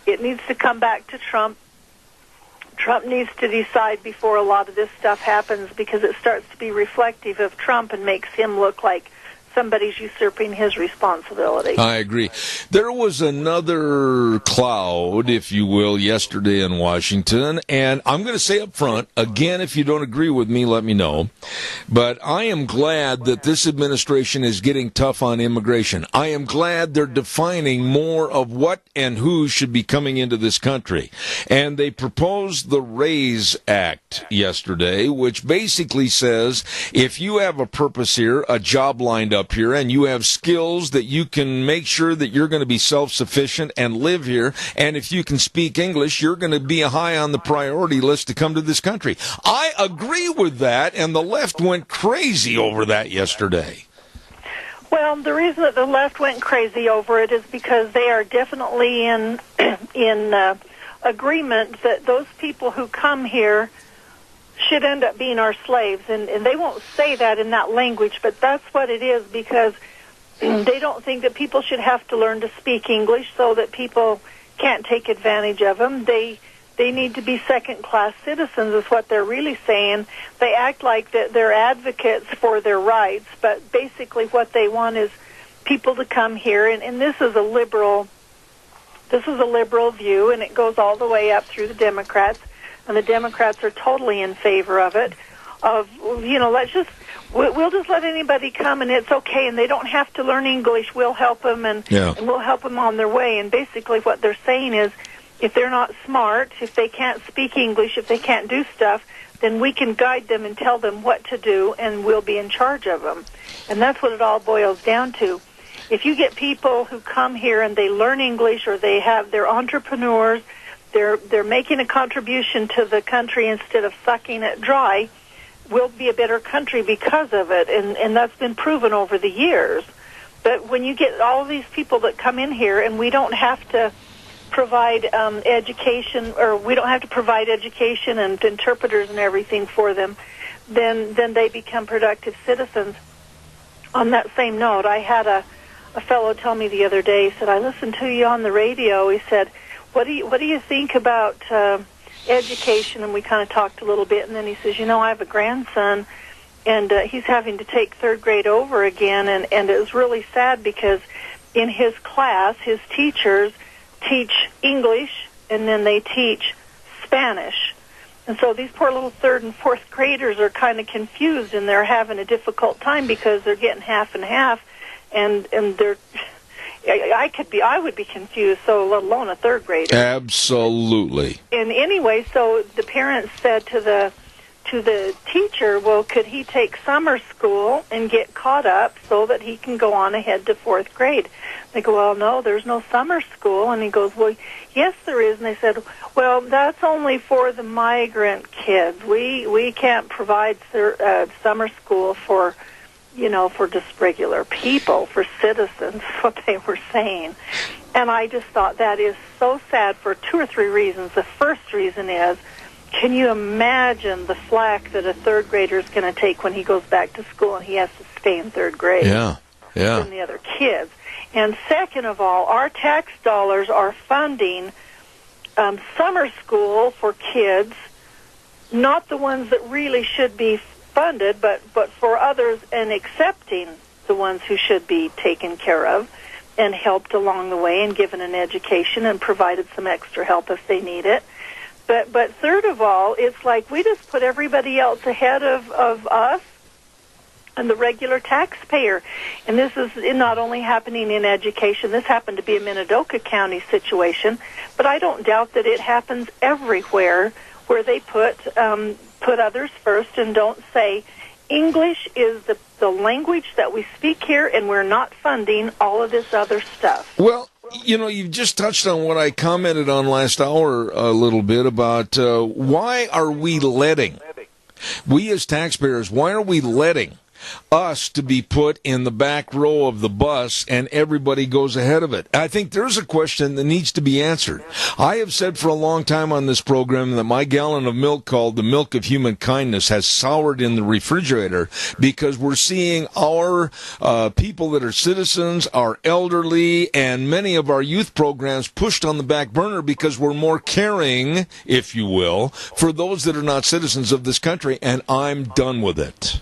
it needs to come back to Trump. Trump needs to decide before a lot of this stuff happens, because it starts to be reflective of Trump and makes him look like somebody's usurping his responsibility. I agree. There was another cloud, if you will, yesterday in Washington, and I'm going to say up front, again, if you don't agree with me, let me know, but I am glad that this administration is getting tough on immigration. I am glad they're defining more of what and who should be coming into this country. And they proposed the RAISE Act yesterday, which basically says if you have a purpose here, a job lined up here, and you have skills that you can make sure that you're going to be self-sufficient and live here, and if you can speak English, you're going to be high on the priority list to come to this country. I agree with that, and the left went crazy over that yesterday. Well, the reason that the left went crazy over it is because they are definitely in agreement that those people who come here should end up being our slaves. And they won't say that in that language, but that's what it is, because they don't think that people should have to learn to speak English so that people can't take advantage of them. They need to be second-class citizens is what they're really saying. They act like that they're advocates for their rights, but basically what they want is people to come here, and this is a liberal view, and it goes all the way up through the Democrats. And the Democrats are totally in favor of it. We'll just let anybody come, and it's okay, and they don't have to learn English. We'll help them, and we'll help them on their way. And basically what they're saying is, if they're not smart, if they can't speak English, if they can't do stuff, then we can guide them and tell them what to do, and we'll be in charge of them. And that's what it all boils down to. If you get people who come here and they learn English, or they're entrepreneurs, they're making a contribution to the country instead of sucking it dry, we'll be a better country because of it, and that's been proven over the years. But when you get all of these people that come in here, and we don't have to provide education, or we don't have to provide education and interpreters and everything for them, then they become productive citizens. On that same note, I had a fellow tell me the other day, he said, I listened to you on the radio. He said, what do you think about education? And we kind of talked a little bit, and then he says, I have a grandson, and he's having to take third grade over again, and it was really sad because in his class, his teachers teach English, and then they teach Spanish. And so these poor little third and fourth graders are kind of confused, and they're having a difficult time because they're getting half and half, and they're. I would be confused, so let alone a third grader. Absolutely. And anyway, so the parents said to the teacher, well, could he take summer school and get caught up so that he can go on ahead to fourth grade? They go, well, no, there's no summer school. And he goes, well, yes, there is. And they said, well, that's only for the migrant kids. We can't provide summer school for just regular people, for citizens, what they were saying. And I just thought that is so sad for 2 or 3 reasons. The first reason is, can you imagine the flack that a third grader is going to take when he goes back to school and he has to stay in third grade than the other kids? And second of all, our tax dollars are funding summer school for kids, not the ones that really should be funded, but for others, and accepting the ones who should be taken care of and helped along the way and given an education and provided some extra help if they need it. But third of all, it's like we just put everybody else ahead of us and the regular taxpayer. And this is not only happening in education. This happened to be a Minidoka County situation, but I don't doubt that it happens everywhere where they put others first and don't say, English is the language that we speak here, and we're not funding all of this other stuff. Well, you've just touched on what I commented on last hour a little bit about why are we as taxpayers, why are we letting us to be put in the back row of the bus and everybody goes ahead of it? I think there's a question that needs to be answered. I have said for a long time on this program that my gallon of milk, called the milk of human kindness, has soured in the refrigerator because we're seeing our people that are citizens, our elderly, and many of our youth programs pushed on the back burner because we're more caring, if you will, for those that are not citizens of this country, and I'm done with it.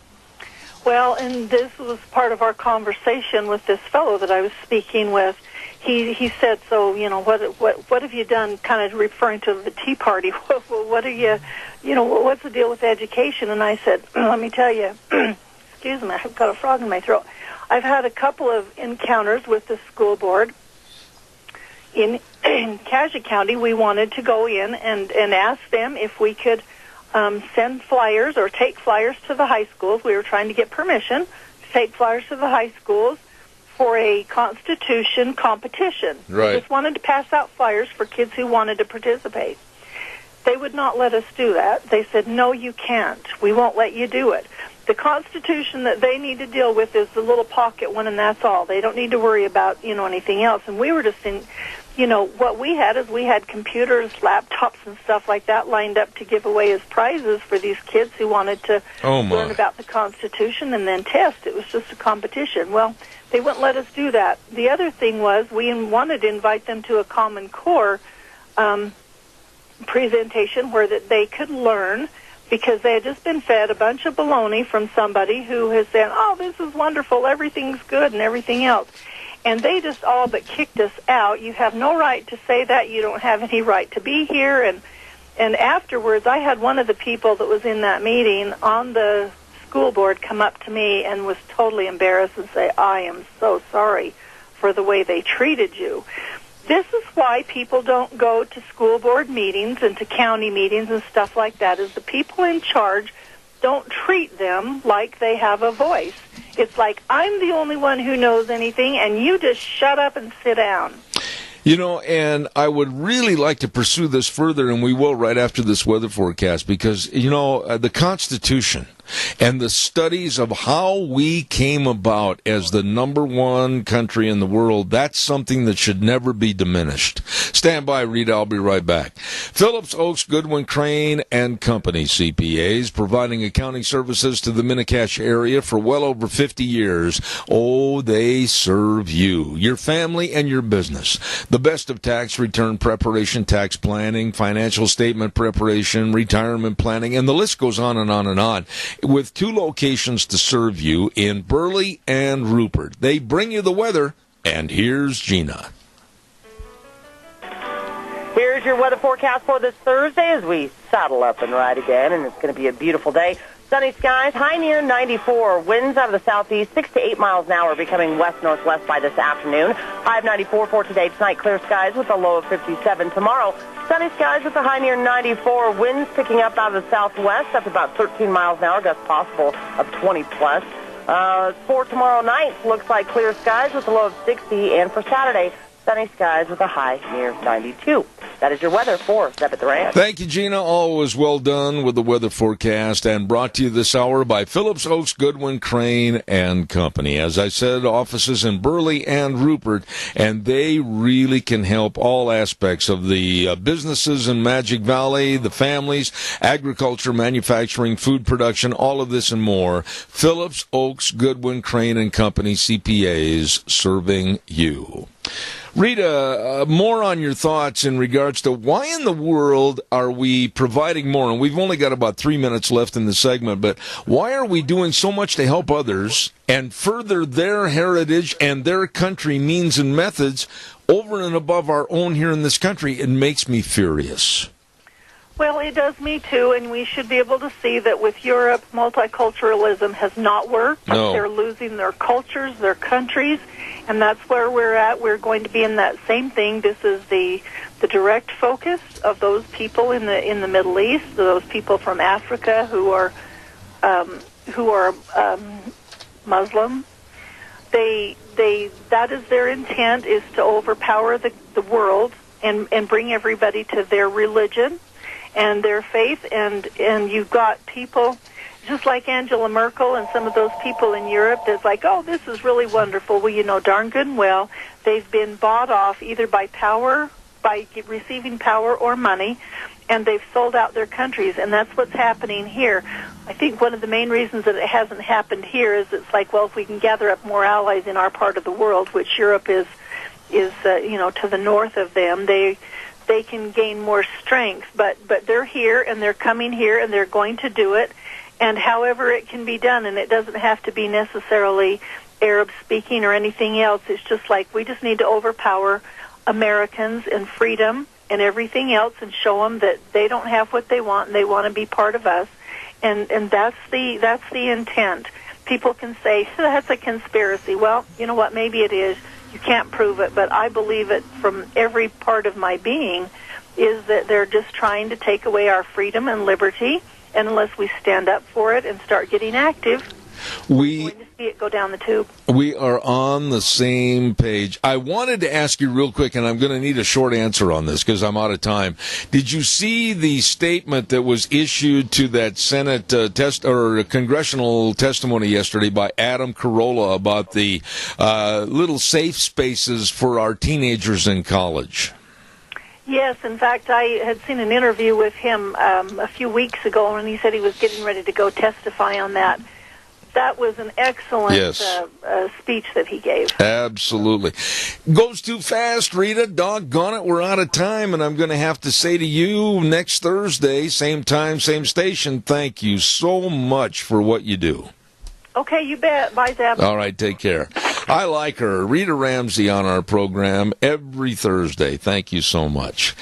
Well, and this was part of our conversation with this fellow that I was speaking with. He said, so, what have you done, kind of referring to the Tea Party? What are you, what's the deal with education? And I said, let me tell you, excuse me, I've got a frog in my throat. I've had a couple of encounters with the school board. In Cassia County, we wanted to go in and ask them if we could send flyers or take flyers to the high schools. We were trying to get permission to take flyers to the high schools for a Constitution competition. Right. We just wanted to pass out flyers for kids who wanted to participate. They would not let us do that. They said, no, you can't. We won't let you do it. The Constitution that they need to deal with is the little pocket one, and that's all. They don't need to worry about, anything else. And we were just in, what we had is we had computers, laptops, and stuff like that lined up to give away as prizes for these kids who wanted to learn about the Constitution and then test. It was just a competition. Well, they wouldn't let us do that. The other thing was we wanted to invite them to a Common Core presentation where that they could learn, because they had just been fed a bunch of baloney from somebody who has said, oh, this is wonderful, everything's good, and everything else. And they just all but kicked us out. You have no right to say that. You don't have any right to be here. And afterwards, I had one of the people that was in that meeting on the school board come up to me and was totally embarrassed and say, I am so sorry for the way they treated you. This is why people don't go to school board meetings and to county meetings and stuff like that, is the people in charge don't treat them like they have a voice. It's like, I'm the only one who knows anything, and you just shut up and sit down. And I would really like to pursue this further, and we will right after this weather forecast, because, the Constitution, and the studies of how we came about as the number one country in the world, that's something that should never be diminished. Stand by, Rita. I'll be right back. Phillips, Oaks, Goodwin, Crane, and Company CPAs, providing accounting services to the Minicash area for well over 50 years. Oh, they serve you, your family, and your business. The best of tax return preparation, tax planning, financial statement preparation, retirement planning, and the list goes on and on and on. With 2 locations to serve you in Burley and Rupert. They bring you the weather, and here's Gina. Here's your weather forecast for this Thursday as we saddle up and ride again, and it's going to be a beautiful day. Sunny skies, high near 94. Winds out of the southeast, 6 to 8 miles an hour, becoming west-northwest by this afternoon. High of 94 for today. Tonight, clear skies with a low of 57. Tomorrow, sunny skies with a high near 94. Winds picking up out of the southwest up to about 13 miles an hour. Gusts possible of 20-plus. For tomorrow night, looks like clear skies with a low of 60. And for Saturday, sunny skies with a high near 92. That is your weather for Zeb at the Ranch. Thank you, Gina. Always well done with the weather forecast, and brought to you this hour by Phillips, Oaks, Goodwin, Crane, and Company. As I said, offices in Burley and Rupert, and they really can help all aspects of the businesses in Magic Valley, the families, agriculture, manufacturing, food production, all of this and more. Phillips, Oaks, Goodwin, Crane, and Company, CPAs, serving you. Rita, more on your thoughts in regards to why in the world are we providing more? And we've only got about 3 minutes left in the segment, but why are we doing so much to help others and further their heritage and their country means and methods over and above our own here in this country? It makes me furious. Well, it does me too, and we should be able to see that with Europe, multiculturalism has not worked. No. They're losing their cultures, their countries, and that's where we're at. We're going to be in that same thing. This is the direct focus of those people in the Middle East, those people from Africa who are Muslim. That is their intent, is to overpower the world and bring everybody to their religion and their faith, and you've got people just like Angela Merkel and some of those people in Europe that's like, oh, this is really wonderful. Well, you know darn good and well they've been bought off either by power, by receiving power or money, and they've sold out their countries, and that's what's happening here. I think one of the main reasons that it hasn't happened here is it's like, well, if we can gather up more allies in our part of the world, which Europe is to the north of them, they can gain more strength, but they're here, and they're coming here, and they're going to do it, and however it can be done, and it doesn't have to be necessarily Arab-speaking or anything else. It's just like we just need to overpower Americans and freedom and everything else and show them that they don't have what they want, and they want to be part of us, and that's the intent. People can say, that's a conspiracy. Well, you know what, maybe it is. You can't prove it, but I believe it from every part of my being, is that they're just trying to take away our freedom and liberty, and unless we stand up for it and start getting active, we're going to see it go down the tube. We are on the same page. I wanted to ask you real quick, and I'm going to need a short answer on this because I'm out of time. Did you see the statement that was issued to that Senate congressional testimony yesterday by Adam Carolla about the little safe spaces for our teenagers in college? Yes, in fact, I had seen an interview with him a few weeks ago, and he said he was getting ready to go testify on that. That was an excellent speech that he gave. Absolutely. Goes too fast, Rita. Doggone it, we're out of time, and I'm going to have to say to you next Thursday, same time, same station, thank you so much for what you do. Okay, you bet. Bye, Zeb. All right, take care. I like her. Rita Ramsey on our program every Thursday. Thank you so much.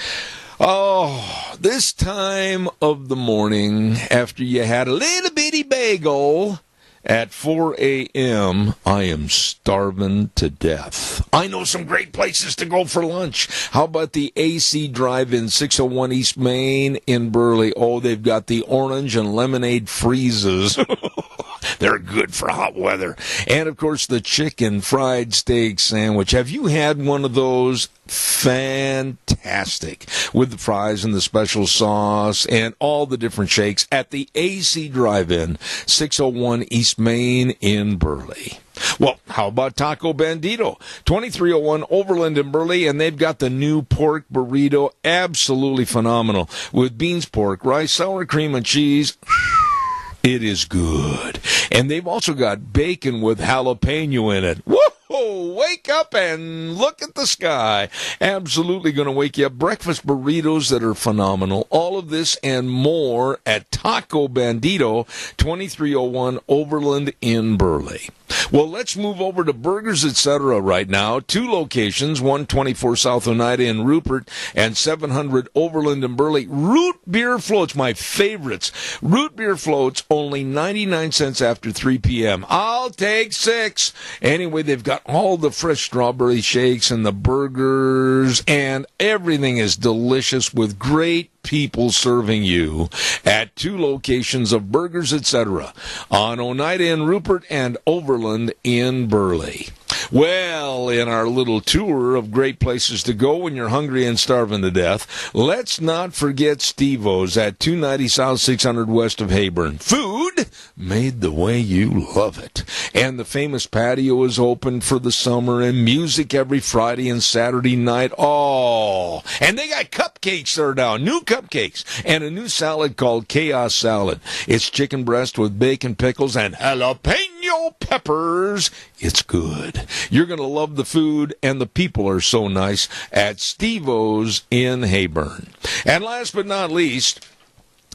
Oh, this time of the morning, after you had a little bitty bagel at 4 a.m., I am starving to death. I know some great places to go for lunch. How about the AC Drive-In, 601 East Main in Burley? Oh, they've got the orange and lemonade freezes. They're good for hot weather. And, of course, the chicken fried steak sandwich. Have you had one of those? Fantastic. fantastic with the fries and the special sauce and all the different shakes at the AC Drive-In, 601 East Main in Burley. Well, how about Taco Bandito? 2301 Overland in Burley, and they've got the new pork burrito, absolutely phenomenal, with beans, pork, rice, sour cream, and cheese. It is good. And they've also got bacon with jalapeno in it. Whoa! Wake up and look at the sky. Absolutely going to wake you up. Breakfast burritos that are phenomenal. All of this and more at Taco Bandito, 2301 Overland in Burley. Well, let's move over to Burgers Etc. right now. 2 locations, 124 South Oneida in Rupert and 700 Overland in Burley. Root beer floats, my favorites. Root beer floats, only 99 cents after 3 p.m. I'll take 6. Anyway, they've got all the fresh strawberry shakes and the burgers, and everything is delicious with great people serving you at 2 locations of Burgers Etc. on Oneida in Rupert and Overland in Burley. Well, in our little tour of great places to go when you're hungry and starving to death, let's not forget Steve-O's at 290 South 600 west of Heyburn. Food made the way you love it. And the famous patio is open for the summer, and music every Friday and Saturday night. Oh, and they got cupcakes there now, new cupcakes, and a new salad called Chaos Salad. It's chicken breast with bacon, pickles, and jalapeno peppers. It's good. You're going to love the food, and the people are so nice at Steve-O's in Heyburn. And last but not least,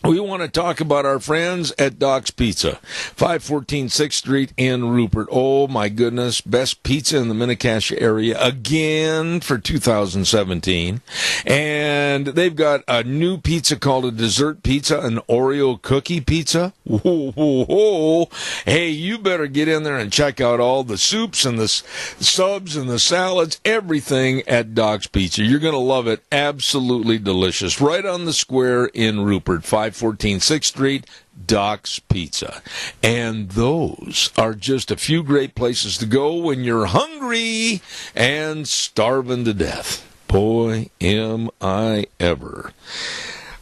we want to talk about our friends at Doc's Pizza, 514 6th Street in Rupert. Oh, my goodness, best pizza in the Mini-Cache area again for 2017. And they've got a new pizza called a dessert pizza, an Oreo cookie pizza. Whoa, whoa, whoa. Hey, you better get in there and check out all the soups and the subs and the salads, everything at Doc's Pizza. You're going to love it. Absolutely delicious. Right on the square in Rupert, 514 6th Street, Doc's Pizza. And those are just a few great places to go when you're hungry and starving to death. Boy, am I ever.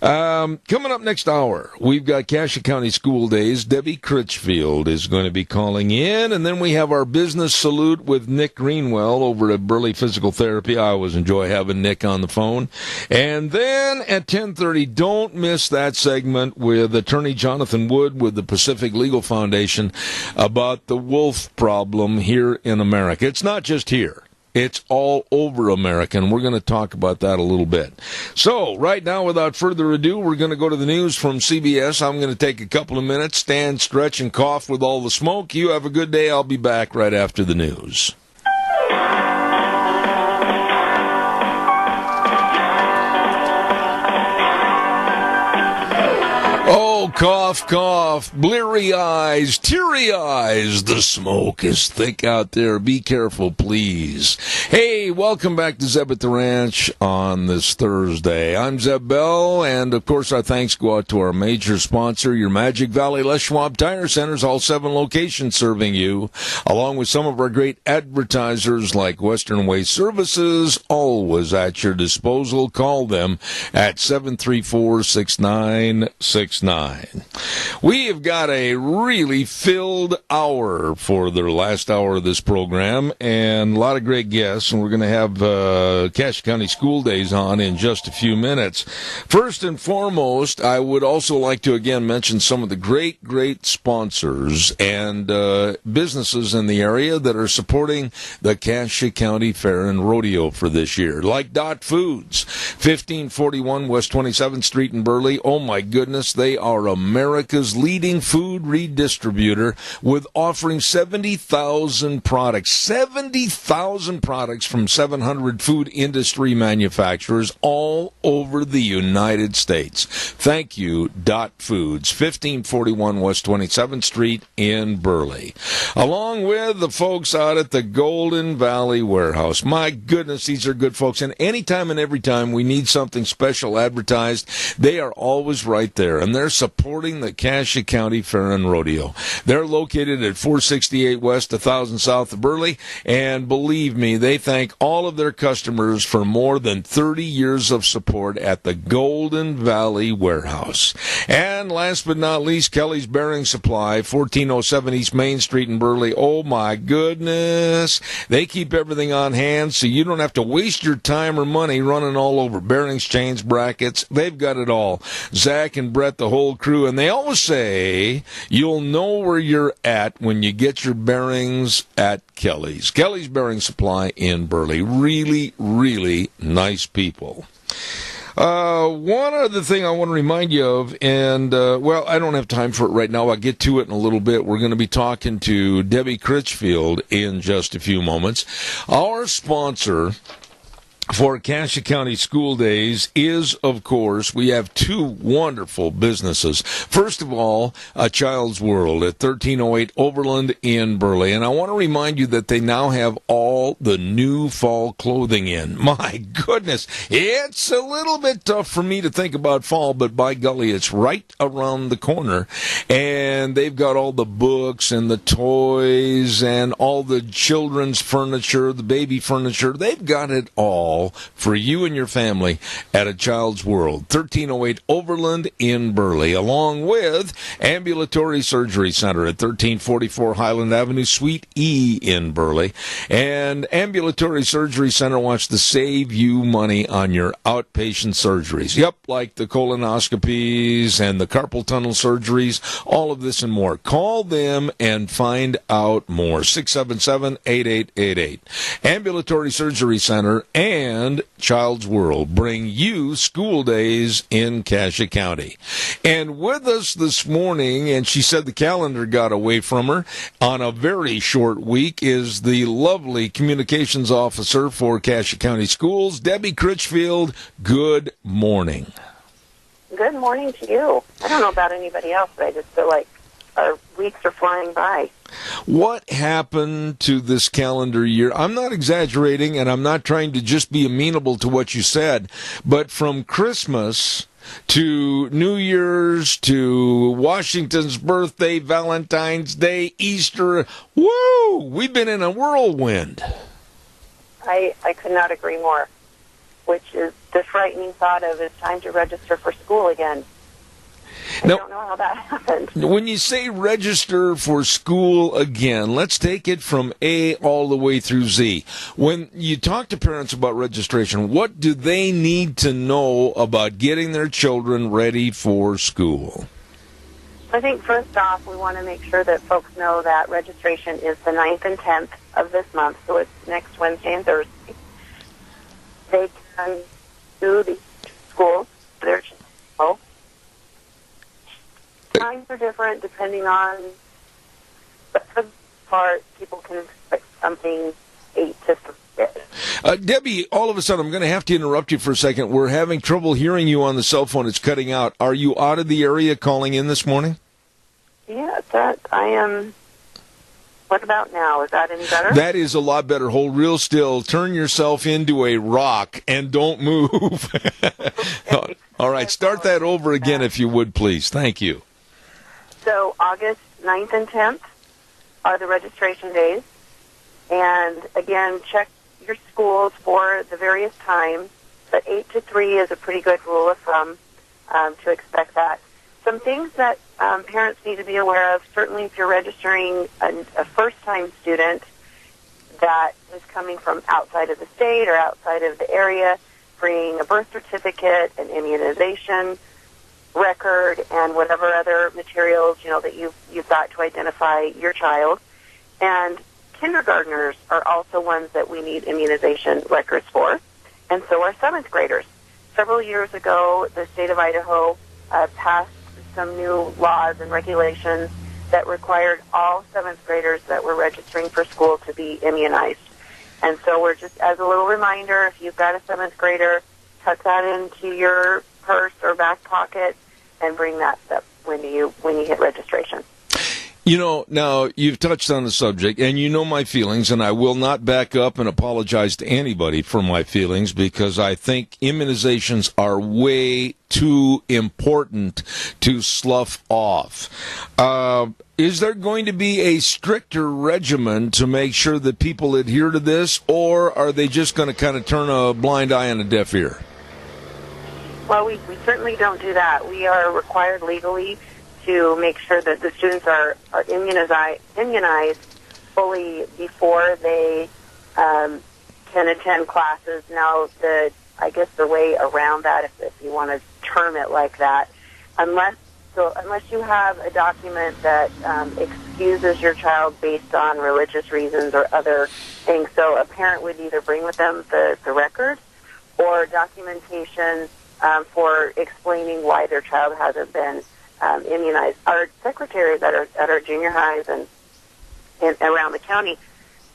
Coming up next hour, we've got Cache County School Days. Debbie Critchfield is going to be calling in, and then we have our business salute with Nick Greenwell over at Burley Physical Therapy. I always enjoy having Nick on the phone. And then at 10:30, don't miss that segment with Attorney Jonathan Wood with the Pacific Legal Foundation about the wolf problem here in America. It's not just here. It's all over America, and we're going to talk about that a little bit. So, right now, without further ado, we're going to go to the news from CBS. I'm going to take a couple of minutes, stand, stretch, and cough with all the smoke. You have a good day. I'll be back right after the news. Oh, cough, cough, bleary eyes, teary eyes. The smoke is thick out there. Be careful, please. Hey, welcome back to Zeb at the Ranch on this Thursday. I'm Zeb Bell, and of course our thanks go out to our major sponsor, your Magic Valley Les Schwab Tire Centers, all 7 locations serving you, along with some of our great advertisers like Western Waste Services, always at your disposal. Call them at 734-6969. We have got a really filled hour for the last hour of this program, and a lot of great guests, and we're going to have Cache County School Days on in just a few minutes. First and foremost, I would also like to again mention some of the great sponsors and businesses in the area that are supporting the Cache County Fair and Rodeo for this year, like Dot Foods, 1541 West 27th Street in Burley. Oh my goodness, they are America's leading food redistributor with offering 70,000 products. 70,000 products from 700 food industry manufacturers all over the United States. Thank you, Dot Foods, 1541 West 27th Street in Burley. Along with the folks out at the Golden Valley Warehouse. My goodness, these are good folks. And anytime and every time we need something special advertised, they are always right there. And they're supplying supporting the Cassia County Fair and Rodeo. They're located at 468 West, 1000 South of Burley, and believe me, they thank all of their customers for more than 30 years of support at the Golden Valley Warehouse. And last but not least, Kelly's Bearing Supply, 1407 East Main Street in Burley. Oh my goodness. They keep everything on hand so you don't have to waste your time or money running all over bearings, chains, brackets. They've got it all. Zach and Brett, the whole crew, and they always say you'll know where you're at when you get your bearings at Kelly's. Kelly's Bearing Supply in Burley. Really, really nice people. One other thing I want to remind you of, and, well, I don't have time for it right now. I'll get to it in a little bit. We're going to be talking to Debbie Critchfield in just a few moments. Our sponsor for Cassia County School Days is, of course, we have two wonderful businesses. First of all, A Child's World at 1308 Overland in Burley. And I want to remind you that they now have all the new fall clothing in. My goodness, it's a little bit tough for me to think about fall, but by golly, it's right around the corner. And they've got all the books and the toys and all the children's furniture, the baby furniture. They've got it all for you and your family at A Child's World, 1308 Overland in Burley, along with Ambulatory Surgery Center at 1344 Highland Avenue, Suite E in Burley. And Ambulatory Surgery Center wants to save you money on your outpatient surgeries. Yep, like the colonoscopies and the carpal tunnel surgeries, all of this and more. Call them and find out more. 677-8888. Ambulatory Surgery Center and Child's World bring you school days in Cassia County. And with us this morning, and she said the calendar got away from her on a very short week, is the lovely communications officer for Cassia County Schools, Debbie Critchfield. Good morning. Good morning to you. I don't know about anybody else, but I just feel like our weeks are flying by. What happened to this calendar year? I'm not exaggerating, and I'm not trying to just be amenable to what you said, but from Christmas to New Year's to Washington's birthday, Valentine's Day, Easter, woo! We've been in a whirlwind. I could not agree more, which is the frightening thought of it's time to register for school again. I don't know how that happened. When you say register for school again, let's take it from A all the way through Z. When you talk to parents about registration, what do they need to know about getting their children ready for school? I think first off, we want to make sure that folks know that registration is the 9th and 10th of this month, so it's next Wednesday and Thursday. They can do the school for their child. Times are different depending on, but for the part, people can expect something 8 to 3. Debbie, all of a sudden, I'm going to have to interrupt you for a second. We're having trouble hearing you on the cell phone. It's cutting out. Are you out of the area calling in this morning? Yeah, that I am. What about now? Is that any better? That is a lot better. Hold real still. Turn yourself into a rock and don't move. All right, start that over again if you would, please. Thank you. So August 9th and 10th are the registration days. And again, check your schools for the various times. But 8 to 3 is a pretty good rule of thumb to expect that. Some things that parents need to be aware of, certainly if you're registering a first-time student that is coming from outside of the state or outside of the area, bringing a birth certificate, an immunization record, and whatever other materials, that you've got to identify your child. And kindergartners are also ones that we need immunization records for, and so are 7th graders. Several years ago, the state of Idaho passed some new laws and regulations that required all 7th graders that were registering for school to be immunized. And so we're just, as a little reminder, if you've got a 7th grader, tuck that into your purse or back pocket and bring that stuff when you hit registration. You know, now you've touched on the subject, and you know my feelings, and I will not back up and apologize to anybody for my feelings because I think immunizations are way too important to slough off. Is there going to be a stricter regimen to make sure that people adhere to this, or are they just going to kind of turn a blind eye and a deaf ear? Well, we certainly don't do that. We are required legally to make sure that the students are immunized fully before they can attend classes. Now, I guess the way around that, if you want to term it like that, unless you have a document that excuses your child based on religious reasons or other things, so a parent would either bring with them the record or documentation for explaining why their child hasn't been immunized. Our secretaries at our junior highs and around the county,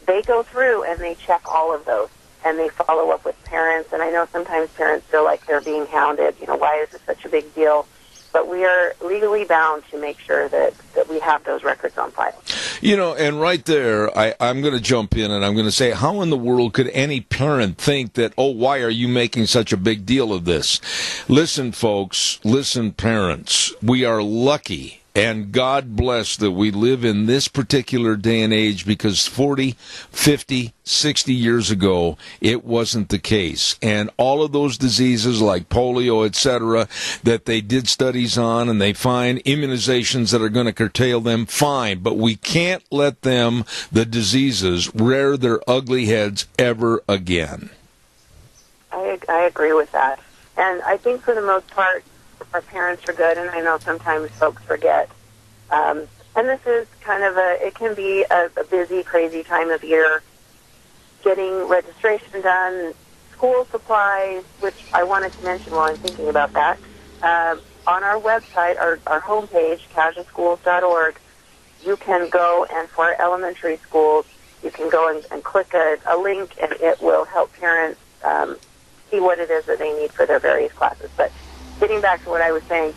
they go through and they check all of those, and they follow up with parents. And I know sometimes parents feel like they're being hounded. You know, why is this such a big deal? But we are legally bound to make sure that we have those records on file. You know, and right there, I'm going to jump in and I'm going to say, how in the world could any parent think that, oh, why are you making such a big deal of this? Listen, folks, listen, parents, we are lucky. And God bless that we live in this particular day and age, because 40, 50, 60 years ago, it wasn't the case. And all of those diseases like polio, etc., that they did studies on and they find immunizations that are going to curtail them, fine. But we can't let them, the diseases, rear their ugly heads ever again. I agree with that. And I think for the most part, our parents are good, and I know sometimes folks forget. And this is kind of it can be a busy, crazy time of year. Getting registration done, school supplies, which I wanted to mention while I'm thinking about that. On our website, our homepage, casualschools.org, you can go and for elementary schools, you can go and click a link, and it will help parents see what it is that they need for their various classes. But getting back to what I was saying,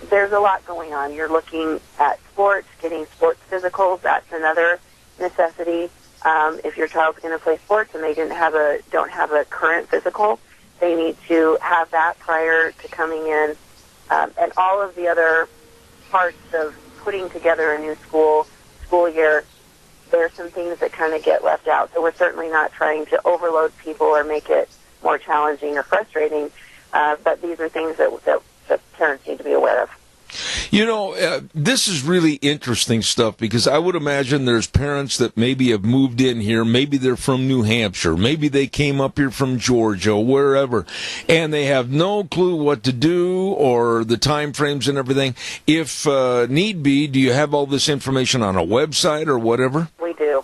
there's a lot going on. You're looking at sports, getting sports physicals. That's another necessity. If your child's going to play sports and they don't have a current physical, they need to have that prior to coming in. And all of the other parts of putting together a new school year, there are some things that kind of get left out. So we're certainly not trying to overload people or make it more challenging or frustrating. But these are things that parents need to be aware of. You know, this is really interesting stuff, because I would imagine there's parents that maybe have moved in here. Maybe they're from New Hampshire. Maybe they came up here from Georgia, wherever, and they have no clue what to do or the time frames and everything. If need be, do you have all this information on a website or whatever? We do.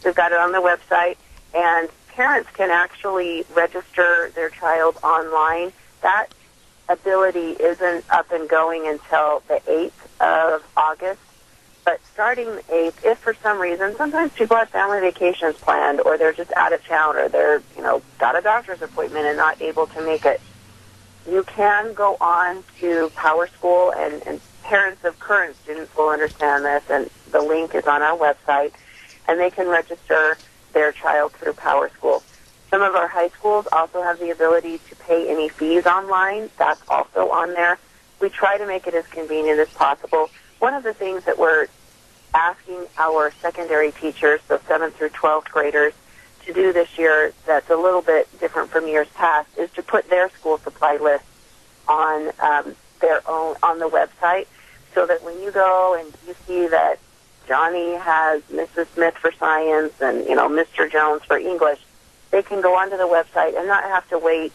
We've got it on the website, and parents can actually register their child online. That ability isn't up and going until the 8th of August. But starting the 8th, if for some reason, sometimes people have family vacations planned, or they're just out of town, or they're, got a doctor's appointment and not able to make it, you can go on to Power School, and parents of current students will understand this, and the link is on our website, and they can register their child through Power School. Some of our high schools also have the ability to pay any fees online. That's also on there. We try to make it as convenient as possible. One of the things that we're asking our secondary teachers, so 7th through 12th graders, to do this year that's a little bit different from years past is to put their school supply list on their own, on the website, so that when you go and you see that Johnny has Mrs. Smith for science and, Mr. Jones for English, they can go onto the website and not have to wait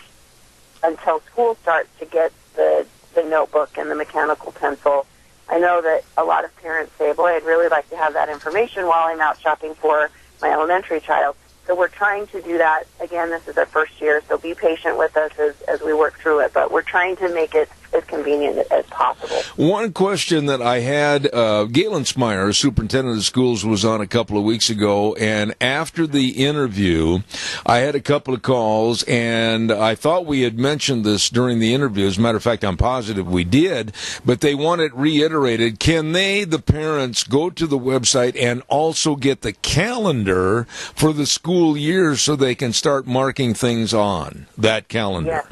until school starts to get the notebook and the mechanical pencil. I know that a lot of parents say, boy, I'd really like to have that information while I'm out shopping for my elementary child. So we're trying to do that. Again, this is our first year, so be patient with us as we work through it. But we're trying to make it as convenient as possible. One question that I had, Galen Smyer, superintendent of schools, was on a couple of weeks ago, and after the interview, I had a couple of calls, and I thought we had mentioned this during the interview. As a matter of fact, I'm positive we did, but they want it reiterated. Can they, the parents, go to the website and also get the calendar for the school year so they can start marking things on that calendar? Yes,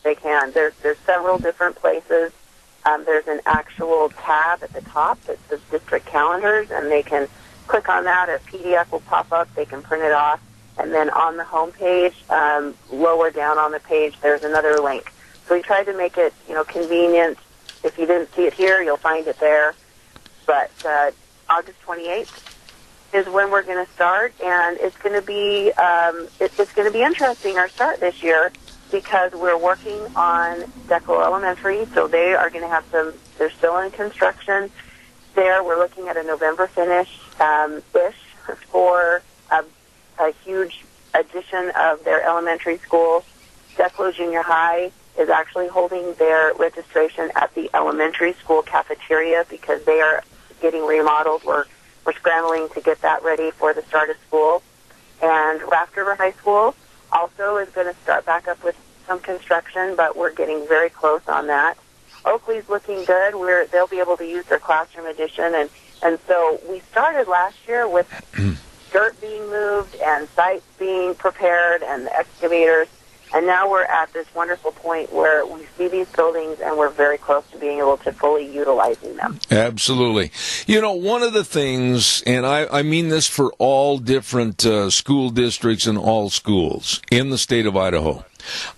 they can. There's several different places. There's an actual tab at the top that says district calendars, and they can click on that. A PDF will pop up. They can print it off. And then on the home page, lower down on the page, there's another link. So we tried to make it, convenient. If you didn't see it here, you'll find it there. But August 28th is when we're going to start, and it's going to be it's going to be interesting, our start this year, because we're working on Declo Elementary, so they are going to have they're still in construction there. We're looking at a November finish ish for a huge addition of their elementary school. Declo Junior High is actually holding their registration at the elementary school cafeteria because they are getting remodeled. We're scrambling to get that ready for the start of school. And Raft River High School also is going to start back up with some construction, but we're getting very close on that. Oakley's looking good. They'll be able to use their classroom addition. And so we started last year with dirt being moved and sites being prepared and the excavators. And now we're at this wonderful point where we see these buildings and we're very close to being able to fully utilizing them. Absolutely. One of the things, and I mean this for all different school districts and all schools in the state of Idaho,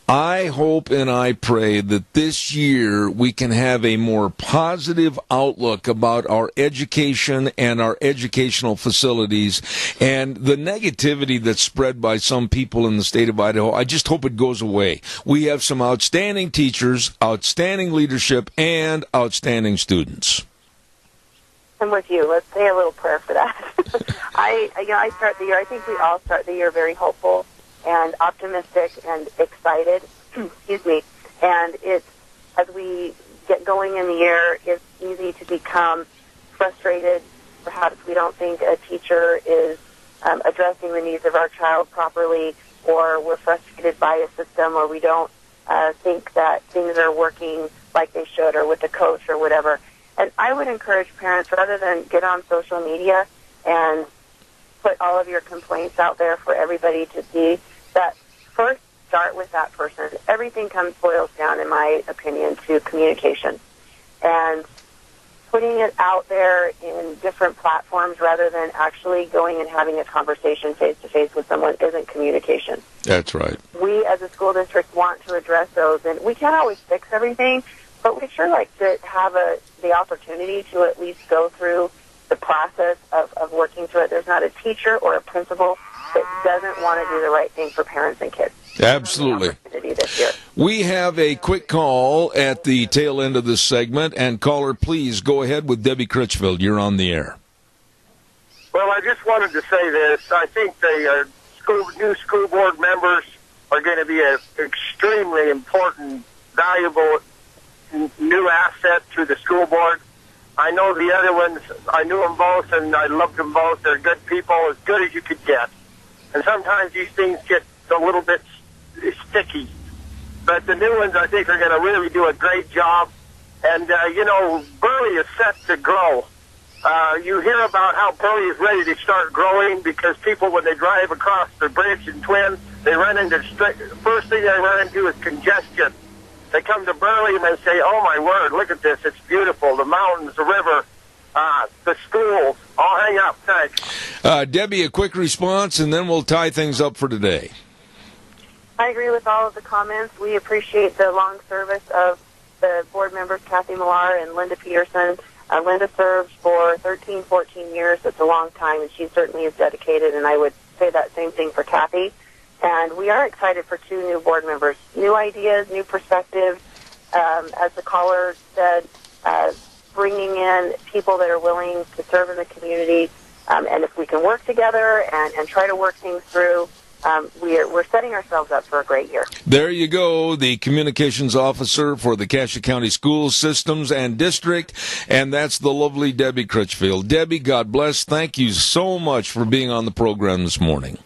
I hope and I pray that this year we can have a more positive outlook about our education and our educational facilities, and the negativity that's spread by some people in the state of Idaho, I just hope it goes away. We have some outstanding teachers, outstanding leadership, and outstanding students. I'm with you. Let's say a little prayer for that. I start the year, I think we all start the year very hopeful and optimistic and excited. Excuse me. And as we get going in the year, it's easy to become frustrated. Perhaps we don't think a teacher is addressing the needs of our child properly, or we're frustrated by a system, or we don't think that things are working like they should, or with the coach or whatever. And I would encourage parents, rather than get on social media and put all of your complaints out there for everybody to see, that first start with that person. Everything boils down, in my opinion, to communication. And putting it out there in different platforms rather than actually going and having a conversation face-to-face with someone isn't communication. That's right. We, as a school district, want to address those, and we can't always fix everything, but we sure like to have the opportunity to at least go through the process of working through it. There's not a teacher or a principal that doesn't want to do the right thing for parents and kids. Absolutely. This year. We have a quick call at the tail end of this segment, and caller, please go ahead with Debbie Critchfield. You're on the air. Well, I just wanted to say this. I think the new school board members are going to be an extremely important, valuable new asset to the school board. I know the other ones, I knew them both, and I loved them both. They're good people, as good as you could get. And sometimes these things get a little bit sticky. But the new ones, I think, are going to really do a great job. And, Burley is set to grow. You hear about how Burley is ready to start growing because people, when they drive across the bridge in Twin, they run into, first thing they run into is congestion. They come to Burley and they say, oh, my word, look at this. It's beautiful. The mountains, the river, the schools. I'll hang up. Thanks. Debbie, a quick response, and then we'll tie things up for today. I agree with all of the comments. We appreciate the long service of the board members, Kathy Millar and Linda Peterson. Linda served for 13, 14 years. It's a long time, and she certainly is dedicated, and I would say that same thing for Kathy. And we are excited for two new board members. New ideas, new perspectives. As the caller said, bringing in people that are willing to serve in the community. And if we can work together and try to work things through, we're setting ourselves up for a great year. There you go, the communications officer for the Cassia County School Systems and District, and that's the lovely Debbie Critchfield. Debbie, God bless. Thank you so much for being on the program this morning.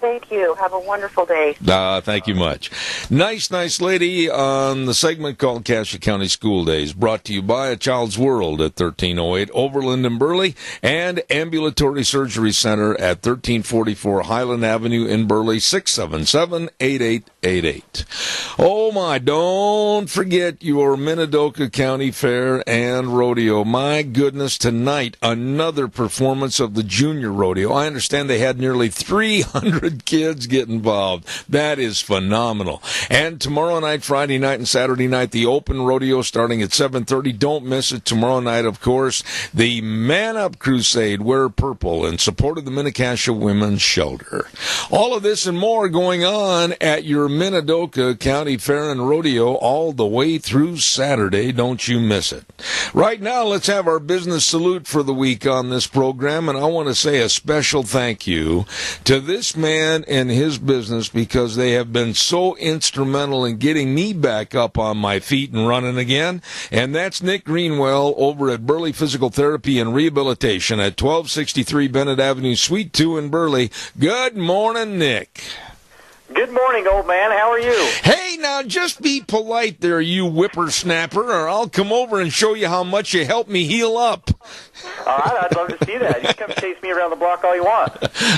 Thank you. Have a wonderful day. Thank you much. Nice lady on the segment called Cassia County School Days, brought to you by A Child's World at 1308 Overland and Burley and Ambulatory Surgery Center at 1344 Highland Avenue in Burley, 677-8888. Oh my, don't forget your Minidoka County Fair and Rodeo. My goodness, tonight, another performance of the Junior Rodeo. I understand they had nearly 300 kids get involved. That is phenomenal. And tomorrow night, Friday night, and Saturday night, the open rodeo starting at 7:30. Don't miss it. Tomorrow night, of course, the Man Up Crusade, Wear Purple, in support of the Mini-Cassia Women's Shelter. All of this and more going on at your Minidoka County Fair and Rodeo all the way through Saturday. Don't you miss it. Right now, let's have our business salute for the week on this program, and I want to say a special thank you to this man and his business, because they have been so instrumental in getting me back up on my feet and running again. And that's Nick Greenwell over at Burley Physical Therapy and Rehabilitation at 1263 Bennett Avenue, Suite 2 in Burley. Good morning, Nick. Good morning, old man. How are you? Hey, now just be polite there, you whippersnapper, or I'll come over and show you how much you helped me heal up. All right, I'd love to see that. You can come chase me around the block all you want.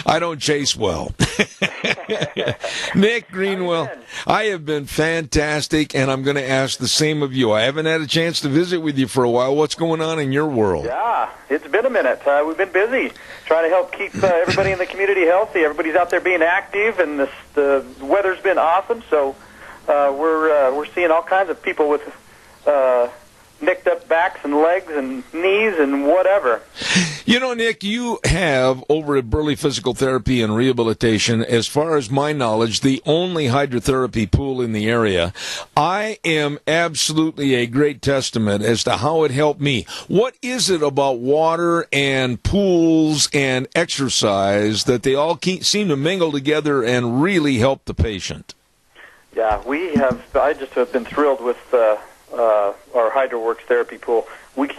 I don't chase well. Nick Greenwell, I have been fantastic, and I'm going to ask the same of you. I haven't had a chance to visit with you for a while. What's going on in your world? Yeah, it's been a minute. We've been busy trying to help keep everybody in the community healthy. Everybody's out there being active, and the weather's been awesome. So we're seeing all kinds of people with nicked up backs and legs and knees and whatever. You know, Nick, you have over at Burley Physical Therapy and Rehabilitation, as far as my knowledge, the only hydrotherapy pool in the area. I am absolutely a great testament as to how it helped me. What is it about water and pools and exercise that they all seem to mingle together and really help the patient? Yeah, I just have been thrilled with our HydroWorks therapy pool. We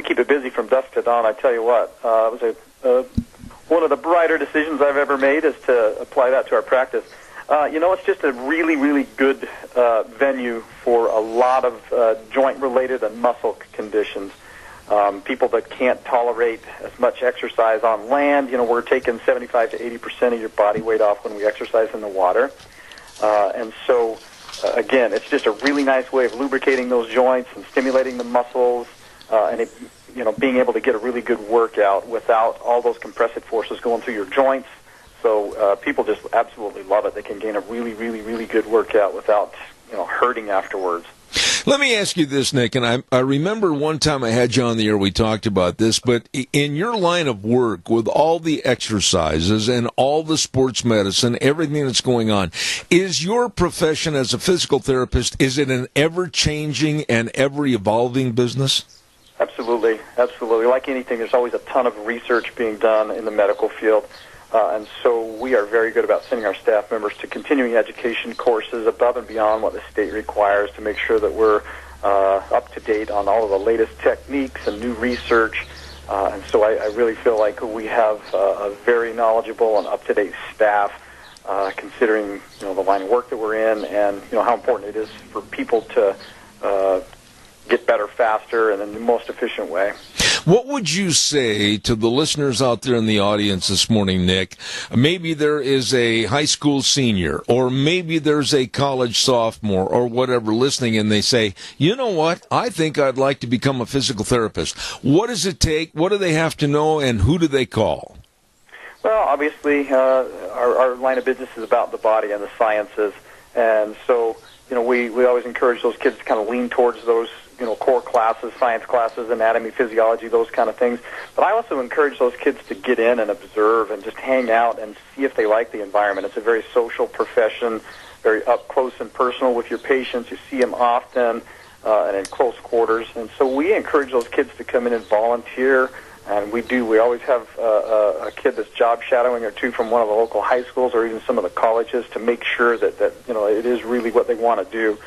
keep it busy from dusk to dawn. I tell you what, it was one of the brighter decisions I've ever made is to apply that to our practice. It's just a really, really good venue for a lot of joint-related and muscle conditions. People that can't tolerate as much exercise on land, we're taking 75 to 80% of your body weight off when we exercise in the water. And so, again, it's just a really nice way of lubricating those joints and stimulating the muscles, and being able to get a really good workout without all those compressive forces going through your joints. So people just absolutely love it. They can gain a really, really, really good workout without hurting afterwards. Let me ask you this, Nick, and I remember one time I had you on the air, we talked about this, but in your line of work with all the exercises and all the sports medicine, everything that's going on, is your profession as a physical therapist, is it an ever-changing and ever-evolving business? Absolutely, absolutely. Like anything, there's always a ton of research being done in the medical field. And so we are very good about sending our staff members to continuing education courses above and beyond what the state requires to make sure that we're up to date on all of the latest techniques and new research. And so I really feel like we have a very knowledgeable and up-to-date staff, considering the line of work that we're in and how important it is for people to get better faster and in the most efficient way. What would you say to the listeners out there in the audience this morning, Nick? Maybe there is a high school senior, or maybe there's a college sophomore, or whatever, listening, and they say, you know what, I think I'd like to become a physical therapist. What does it take? What do they have to know, and who do they call? Well, obviously, our line of business is about the body and the sciences, and so we always encourage those kids to kind of lean towards those core classes, science classes, anatomy, physiology, those kind of things. But I also encourage those kids to get in and observe and just hang out and see if they like the environment. It's a very social profession, very up close and personal with your patients. You see them often and in close quarters. And so we encourage those kids to come in and volunteer, And we always have a kid that's job shadowing or two from one of the local high schools or even some of the colleges to make sure that it is really what they want to do.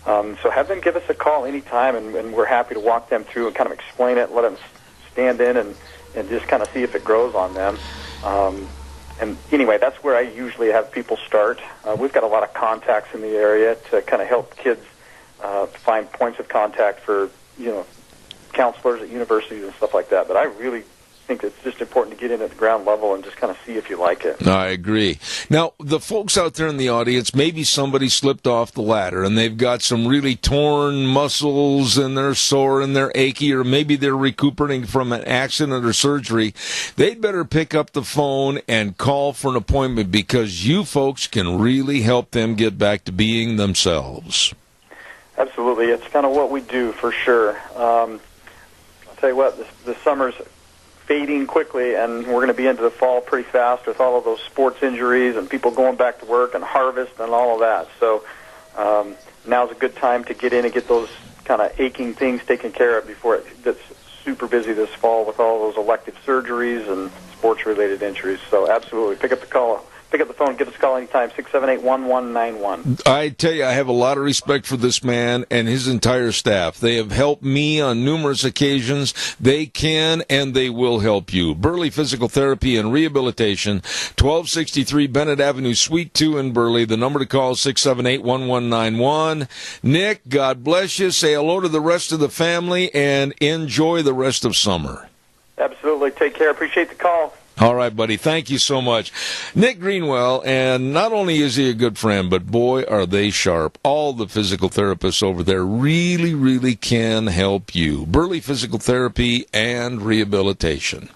So have them give us a call anytime, and we're happy to walk them through and kind of explain it, let them stand in and just kind of see if it grows on them. And anyway, that's where I usually have people start. We've got a lot of contacts in the area to kind of help kids find points of contact for, counselors at universities and stuff like that. But I really think it's just important to get in at the ground level and just kind of see if you like it. I agree. Now, the folks out there in the audience, maybe somebody slipped off the ladder and they've got some really torn muscles and they're sore and they're achy, or maybe they're recuperating from an accident or surgery. They'd better pick up the phone and call for an appointment, because you folks can really help them get back to being themselves. Absolutely. It's kind of what we do for sure. I'll tell you what, the summer's fading quickly, and we're going to be into the fall pretty fast with all of those sports injuries and people going back to work and harvest and all of that. So now's a good time to get in and get those kind of aching things taken care of before it gets super busy this fall with all those elective surgeries and sports-related injuries. So absolutely, pick up the phone, give us a call anytime, 678-1191. I tell you, I have a lot of respect for this man and his entire staff. They have helped me on numerous occasions. They can and they will help you. Burley Physical Therapy and Rehabilitation, 1263 Bennett Avenue, Suite 2 in Burley. The number to call is 678-1191. Nick, God bless you. Say hello to the rest of the family and enjoy the rest of summer. Absolutely. Take care. Appreciate the call. All right, buddy. Thank you so much. Nick Greenwell, and not only is he a good friend, but boy, are they sharp. All the physical therapists over there really, really can help you. Burley Physical Therapy and Rehabilitation.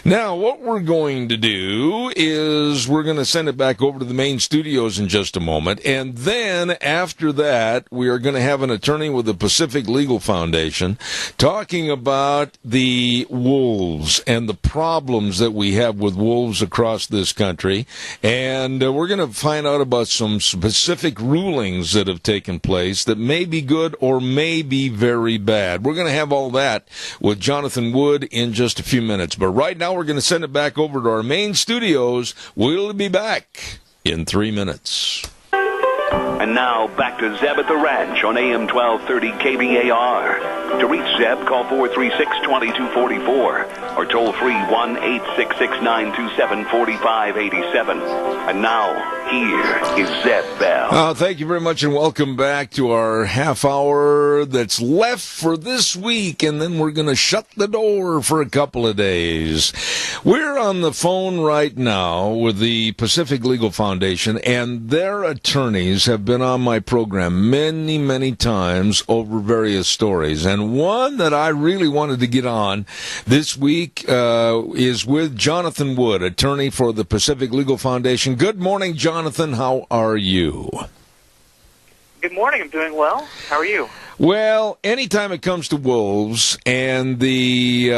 Now, what we're going to do is we're going to send it back over to the main studios in just a moment, and then after that, we are going to have an attorney with the Pacific Legal Foundation talking about the wolves and the problems that we have with wolves across this country, and we're going to find out about some specific rulings that have taken place that may be good or may be very bad. We're going to have all that with Jonathan Wood in just a few minutes. But right now, we're going to send it back over to our main studios. We'll be back in 3 minutes. And now, back to Zeb at the Ranch on AM 1230 KBAR. To reach Zeb, call 436-2244 or toll free 1-866-927-4587. And now, here is Zeb Bell. Thank you very much, and welcome back to our half hour that's left for this week, and then we're going to shut the door for a couple of days. We're on the phone right now with the Pacific Legal Foundation, and their attorneys have been on my program many, many times over various stories. And one that I really wanted to get on this week is with Jonathan Wood, attorney for the Pacific Legal Foundation. Good morning, Jonathan. How are you? Good morning. I'm doing well. How are you? Well, anytime it comes to wolves and the,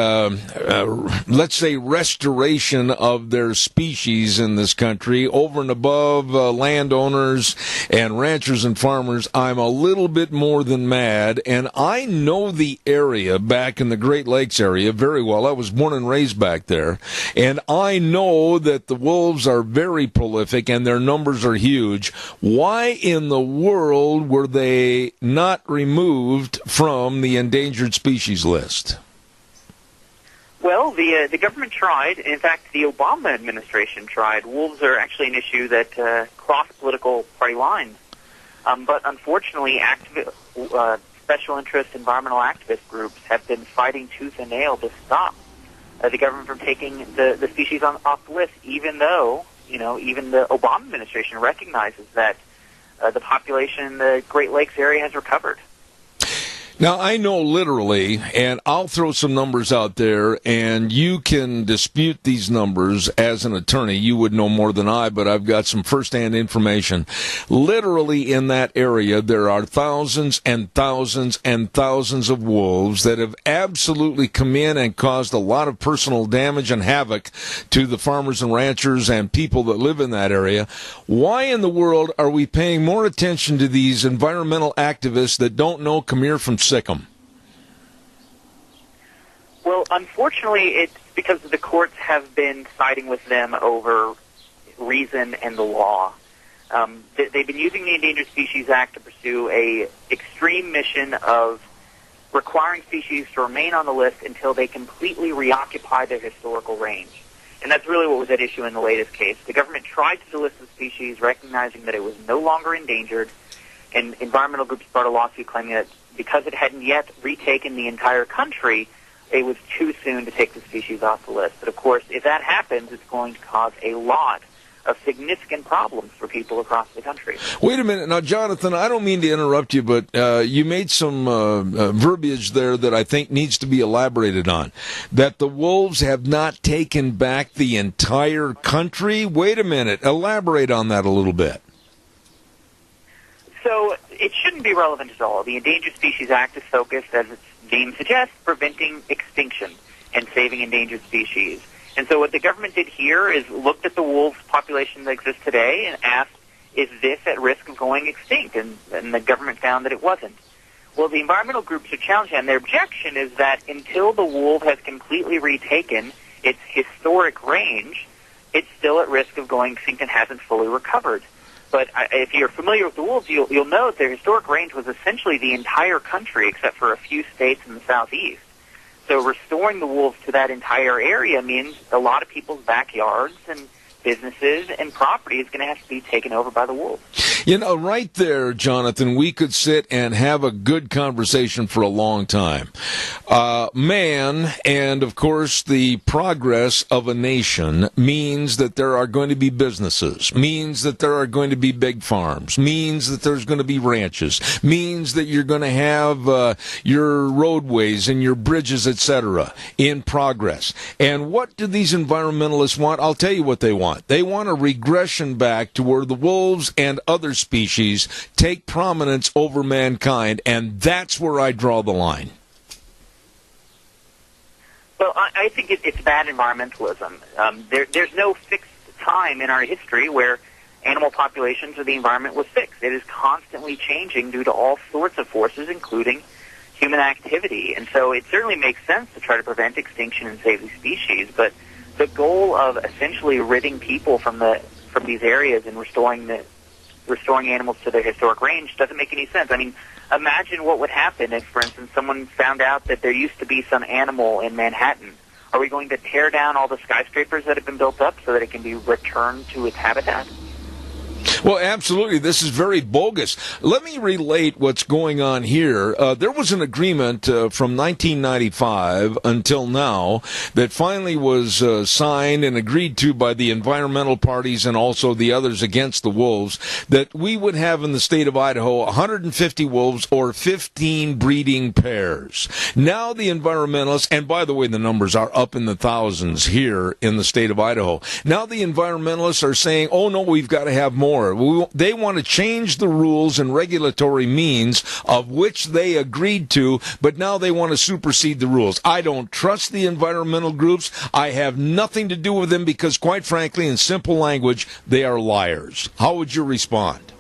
let's say, restoration of their species in this country over and above landowners and ranchers and farmers, I'm a little bit more than mad. And I know the area back in the Great Lakes area very well. I was born and raised back there. And I know that the wolves are very prolific and their numbers are huge. Why in the world were they not removed from the endangered species list? Well, the government tried. In fact, the Obama administration tried. Wolves are actually an issue that cross political party lines. But unfortunately, special interest environmental activist groups have been fighting tooth and nail to stop the government from taking the species off the list, even though, even the Obama administration recognizes that the population in the Great Lakes area has recovered. Now, I know literally, and I'll throw some numbers out there, and you can dispute these numbers as an attorney. You would know more than I, but I've got some firsthand information. Literally in that area, there are thousands and thousands and thousands of wolves that have absolutely come in and caused a lot of personal damage and havoc to the farmers and ranchers and people that live in that area. Why in the world are we paying more attention to these environmental activists that don't know come here from Sikkim? Well, Unfortunately, it's because the courts have been siding with them over reason and the law. They've been using the Endangered Species Act to pursue a extreme mission of requiring species to remain on the list until they completely reoccupy their historical range. And that's really what was at issue in the latest case. The government tried to delist the species, recognizing that it was no longer endangered, and environmental groups brought a lawsuit claiming that because it hadn't yet retaken the entire country, it was too soon to take the species off the list. But of course, if that happens, it's going to cause a lot of significant problems for people across the country. Wait a minute. Now, Jonathan, I don't mean to interrupt you, but you made some verbiage there that I think needs to be elaborated on. That the wolves have not taken back the entire country? Wait a minute. Elaborate on that a little bit. So it shouldn't be relevant at all. The Endangered Species Act is focused, as its name suggests, preventing extinction and saving endangered species. And so what the government did here is looked at the wolf population that exists today and asked, is this at risk of going extinct? And the government found that it wasn't. Well, the environmental groups are challenging, and their objection is that until the wolf has completely retaken its historic range, it's still at risk of going extinct and hasn't fully recovered. But if you're familiar with the wolves, you'll know that their historic range was essentially the entire country except for a few states in the southeast. So restoring the wolves to that entire area means a lot of people's backyards and businesses and property is going to have to be taken over by the wolves. You know, right there, Jonathan, we could sit and have a good conversation for a long time. Man, and of course the progress of a nation means that there are going to be businesses, means that there are going to be big farms, means that there's going to be ranches, means that you're going to have your roadways and your bridges, etc., in progress. And what do these environmentalists want? I'll tell you what they want. They want a regression back to where the wolves and other species take prominence over mankind, and that's where I draw the line. Well, I think it's bad environmentalism. There's no fixed time in our history where animal populations or the environment was fixed. It is constantly changing due to all sorts of forces, including human activity. And so it certainly makes sense to try to prevent extinction and save these species, but the goal of essentially ridding people from these areas and restoring animals to their historic range doesn't make any sense. I mean, imagine what would happen if, for instance, someone found out that there used to be some animal in Manhattan. Are we going to tear down all the skyscrapers that have been built up so that it can be returned to its habitat? Well, absolutely. This is very bogus. Let me relate what's going on here. There was an agreement from 1995 until now that finally was signed and agreed to by the environmental parties and also the others against the wolves, that we would have in the state of Idaho 150 wolves or 15 breeding pairs. Now the environmentalists, and by the way, the numbers are up in the thousands here in the state of Idaho. Now the environmentalists are saying, oh no, we've got to have more. They want to change the rules and regulatory means of which they agreed to, but now they want to supersede the rules. I don't trust the environmental groups. I have nothing to do with them because, quite frankly, in simple language, they are liars. How would you respond?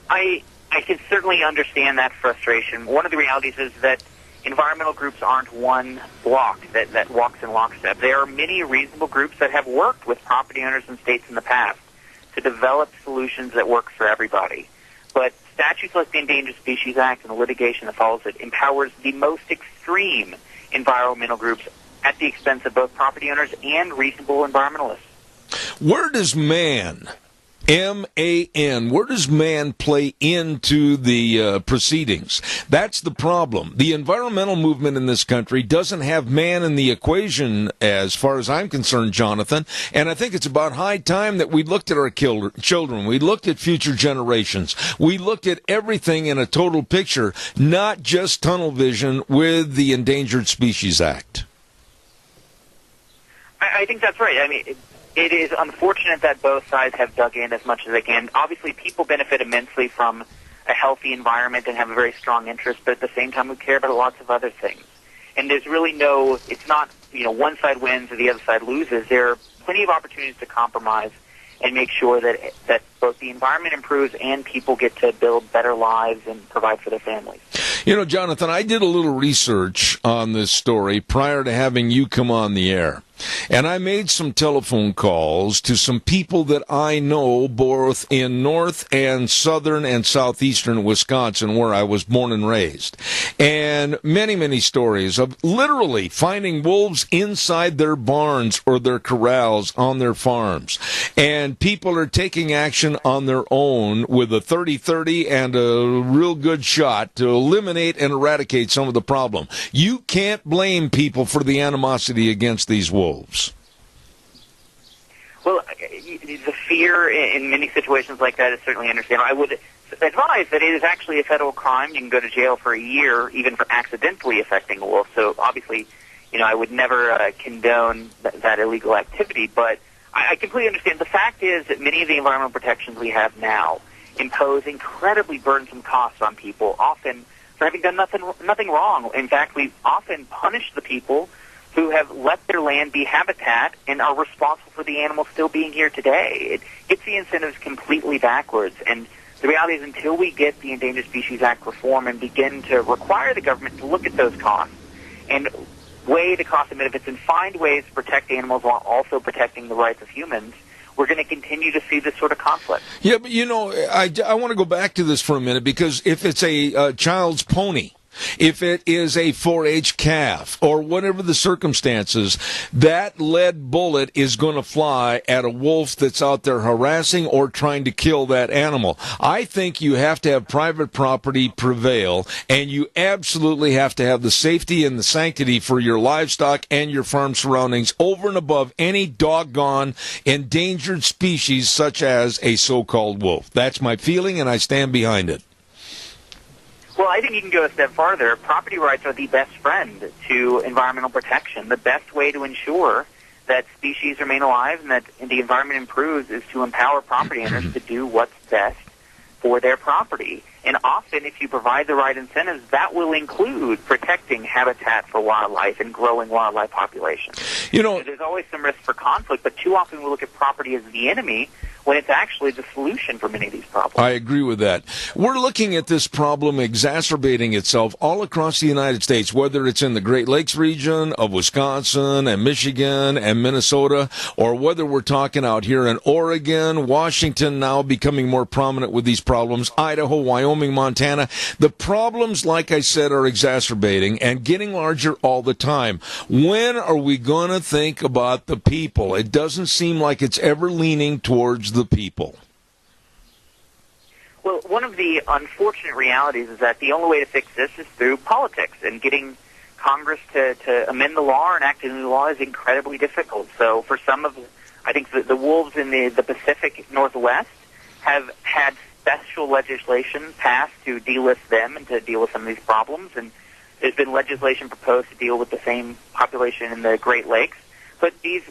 I can certainly understand that frustration. One of the realities is that environmental groups aren't one block that walks in lockstep. There are many reasonable groups that have worked with property owners and states in the past to develop solutions that work for everybody. But statutes like the Endangered Species Act and the litigation that follows it empowers the most extreme environmental groups at the expense of both property owners and reasonable environmentalists. Where does man, M-A-N, where does man play into the proceedings? That's the problem. The environmental movement in this country doesn't have man in the equation as far as I'm concerned, Jonathan, and I think it's about high time that we looked at our children, we looked at future generations, we looked at everything in a total picture, not just tunnel vision with the Endangered Species Act. I think that's right. I mean, it is unfortunate that both sides have dug in as much as they can. Obviously, people benefit immensely from a healthy environment and have a very strong interest, but at the same time, we care about lots of other things. And there's really it's not, one side wins or the other side loses. There are plenty of opportunities to compromise and make sure that both the environment improves and people get to build better lives and provide for their families. You know, Jonathan, I did a little research on this story prior to having you come on the air. And I made some telephone calls to some people that I know both in north and southern and southeastern Wisconsin, where I was born and raised. And many, many stories of literally finding wolves inside their barns or their corrals on their farms. And people are taking action on their own with a 30-30 and a real good shot to eliminate and eradicate some of the problem. You can't blame people for the animosity against these wolves. Well, the fear in many situations like that is certainly understandable. I would advise that it is actually a federal crime. You can go to jail for a year, even for accidentally affecting a wolf. So obviously, I would never condone that illegal activity. But I completely understand. The fact is that many of the environmental protections we have now impose incredibly burdensome costs on people, often for having done nothing wrong. In fact, we often punish the people who have let their land be habitat and are responsible for the animals still being here today. It gets the incentives completely backwards. And the reality is until we get the Endangered Species Act reform and begin to require the government to look at those costs and weigh the cost and benefits and find ways to protect animals while also protecting the rights of humans, we're going to continue to see this sort of conflict. Yeah, but I want to go back to this for a minute, because if it's a child's pony, if it is a 4-H calf, or whatever the circumstances, that lead bullet is going to fly at a wolf that's out there harassing or trying to kill that animal. I think you have to have private property prevail, and you absolutely have to have the safety and the sanctity for your livestock and your farm surroundings over and above any doggone endangered species such as a so-called wolf. That's my feeling, and I stand behind it. Well, I think you can go a step farther. Property rights are the best friend to environmental protection. The best way to ensure that species remain alive and that the environment improves is to empower property owners to do what's best for their property. And often, if you provide the right incentives, that will include protecting habitat for wildlife and growing wildlife populations. There's always some risk for conflict, but too often we look at property as the enemy when it's actually the solution for many of these problems. I agree with that. We're looking at this problem exacerbating itself all across the United States, whether it's in the Great Lakes region of Wisconsin and Michigan and Minnesota, or whether we're talking out here in Oregon, Washington now becoming more prominent with these problems, Idaho, Wyoming, Montana. The problems, like I said, are exacerbating and getting larger all the time. When are we going to think about the people? It doesn't seem like it's ever leaning towards the people. Well, one of the unfortunate realities is that the only way to fix this is through politics, and getting Congress to amend the law or enact a new law is incredibly difficult. So for some of, I think the wolves in the Pacific Northwest have had special legislation passed to delist them and to deal with some of these problems, and there's been legislation proposed to deal with the same population in the Great Lakes. But these,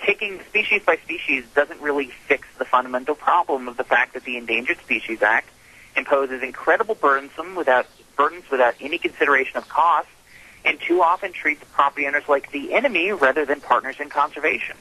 taking species by species doesn't really fix the fundamental problem of the fact that the Endangered Species Act imposes incredible burdens without any consideration of cost, and too often treats property owners like the enemy rather than partners in conservation.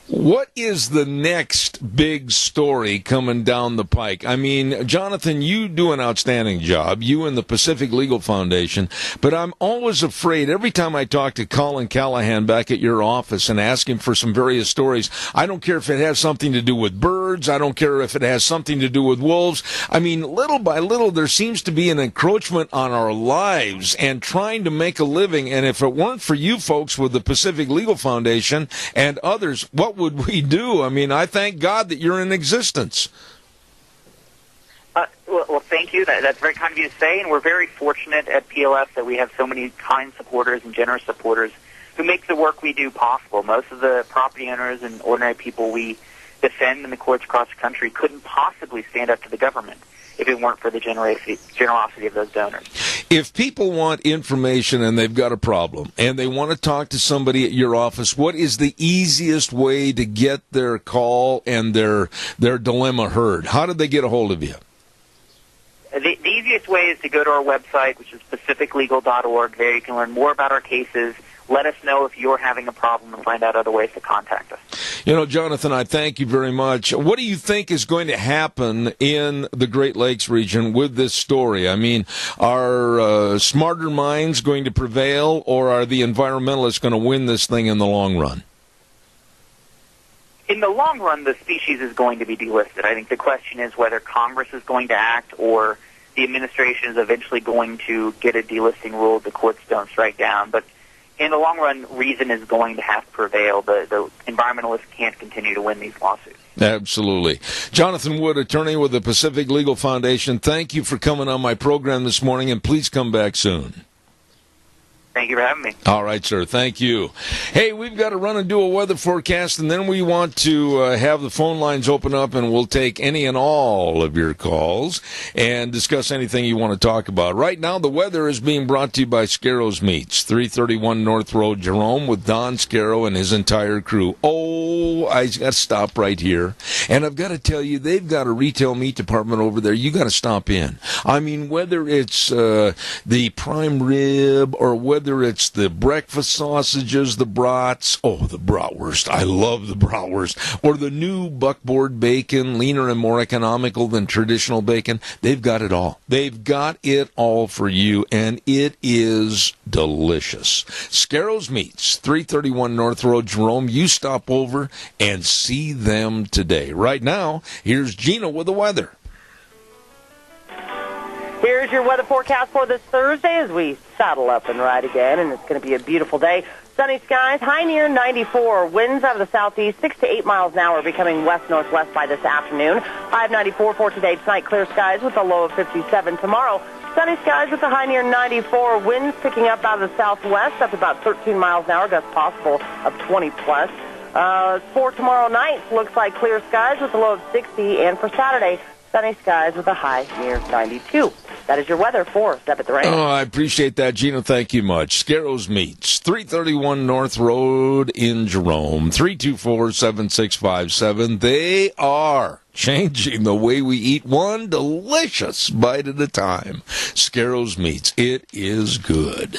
What is the next big story coming down the pike? I mean, Jonathan, you do an outstanding job, you and the Pacific Legal Foundation, but I'm always afraid every time I talk to Colin Callahan back at your office and ask him for some various stories. I don't care if it has something to do with birds. I don't care if it has something to do with wolves. I mean, little by little, there seems to be an encroachment on our lives and trying to make a living. And if it weren't for you folks with the Pacific Legal Foundation and others, what would we do? I mean, I thank God that you're in existence. Well, thank you. That's very kind of you to say, and we're very fortunate at PLF that we have so many kind supporters and generous supporters who make the work we do possible. Most of the property owners and ordinary people we defend in the courts across the country couldn't possibly stand up to the government if it weren't for the generosity of those donors. If people want information and they've got a problem and they want to talk to somebody at your office, what is the easiest way to get their call and their dilemma heard? How did they get a hold of you? The easiest way is to go to our website, which is pacificlegal.org. There you can learn more about our cases. let us know if you're having a problem and find out other ways to contact us. You know, Jonathan, I thank you very much. What do you think is going to happen in the Great Lakes region with this story? I mean, are smarter minds going to prevail, or are the environmentalists going to win this thing in the long run? In the long run, the species is going to be delisted. I think the question is whether Congress is going to act or the administration is eventually going to get a delisting rule the courts don't strike down. But in the long run, reason is going to have to prevail. The environmentalists can't continue to win these lawsuits. Absolutely. Jonathan Wood, attorney with the Pacific Legal Foundation, thank you for coming on my program this morning, and please come back soon. Thank you for having me. All right, sir. Thank you. Hey, we've got to run and do a weather forecast, and then we want to have the phone lines open up, and we'll take any and all of your calls and discuss anything you want to talk about. Right now, the weather is being brought to you by Scarro's Meats, 331 North Road, Jerome, with Don Scarrow and his entire crew. Oh, I got to stop right here, and I've got to tell you, they've got a retail meat department over there. You got to stop in. I mean, whether it's the prime rib or whether it's the breakfast sausages, the brats, the bratwurst, I love the bratwurst, or the new buckboard bacon, leaner and more economical than traditional bacon, they've got it all. They've got it all for you, and it is delicious. Scarro's Meats, 331 North Road, Jerome. You stop over and see them today. Right now, here's Gina with the weather. Here's your weather forecast for this Thursday as we saddle up and ride again, and it's going to be a beautiful day. Sunny skies, high near 94. Winds out of the southeast, 6 to 8 miles an hour, becoming west-northwest by this afternoon. High of 94 for today. Tonight, clear skies with a low of 57. Tomorrow, sunny skies with a high near 94. Winds picking up out of the southwest, up to about 13 miles an hour, gusts possible of 20-plus. For tomorrow night, looks like clear skies with a low of 60. And for Saturday, sunny skies with a high near 92. That is your weather for Step at the Range. Oh, I appreciate that, Gina. Thank you much. Scarro's Meats, 331 North Road in Jerome, 324-7657. They are changing the way we eat, one delicious bite at a time. Scarro's Meats. It is good.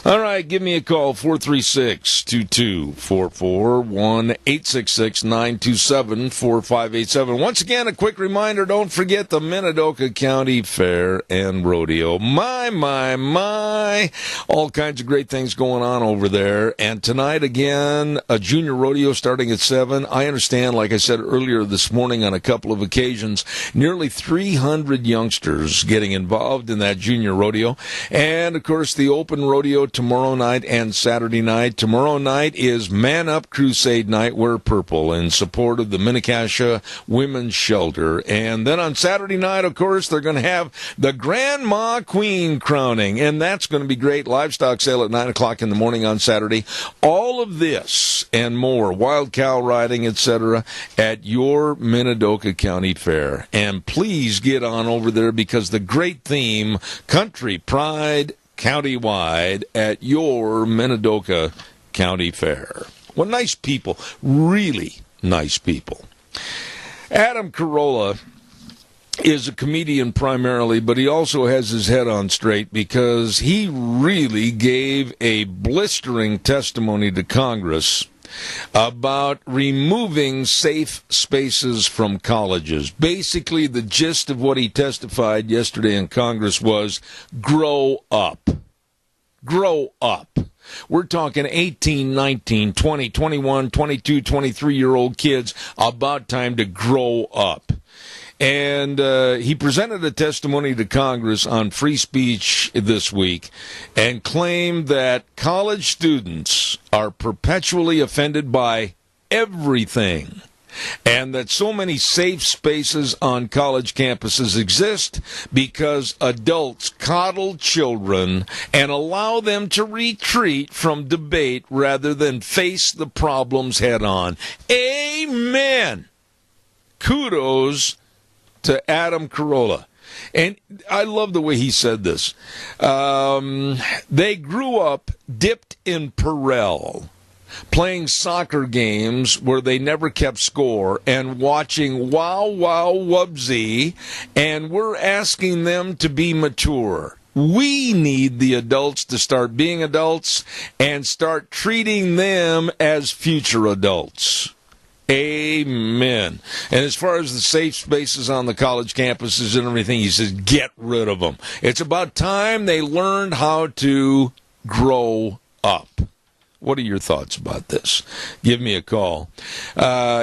All right, give me a call, 436-2244, 1-866-927-4587. Once again, a quick reminder, don't forget the Minidoka County Fair and Rodeo. My, all kinds of great things going on over there. And tonight, again, a junior rodeo starting at 7. I understand, like I said earlier this morning on a couple of occasions, nearly 300 youngsters getting involved in that junior rodeo. And, of course, the open rodeo tomorrow night and Saturday night. Tomorrow night is Man Up Crusade night. Wear purple in support of the Minnetonka Women's Shelter. And then on Saturday night, of course, they're going to have the Grandma Queen crowning, and that's going to be great. Livestock sale at 9 o'clock in the morning on Saturday. All of this and more, wild cow riding, etc., at your Minidoka County Fair. And please get on over there because the great theme, Country Pride, countywide at your Minidoka County Fair. Well, nice people, really nice people. Adam Carolla is a comedian primarily, but he also has his head on straight because he really gave a blistering testimony to Congress about removing safe spaces from colleges. Basically, the gist of what he testified yesterday in Congress was, grow up. Grow up. We're talking 18, 19, 20, 21, 22, 23-year-old kids, about time to grow up. And he presented a testimony to Congress on free speech this week and claimed that college students are perpetually offended by everything, and that so many safe spaces on college campuses exist because adults coddle children and allow them to retreat from debate rather than face the problems head on. Amen. Kudos to Adam Carolla. And I love the way he said this. They grew up dipped in Perel, playing soccer games where they never kept score and watching Wow Wow Wubsy, and we're asking them to be mature. We need the adults to start being adults and start treating them as future adults. Amen. And as far as the safe spaces on the college campuses and everything, he says, get rid of them. It's about time they learned how to grow up. What are your thoughts about this? Give me a call.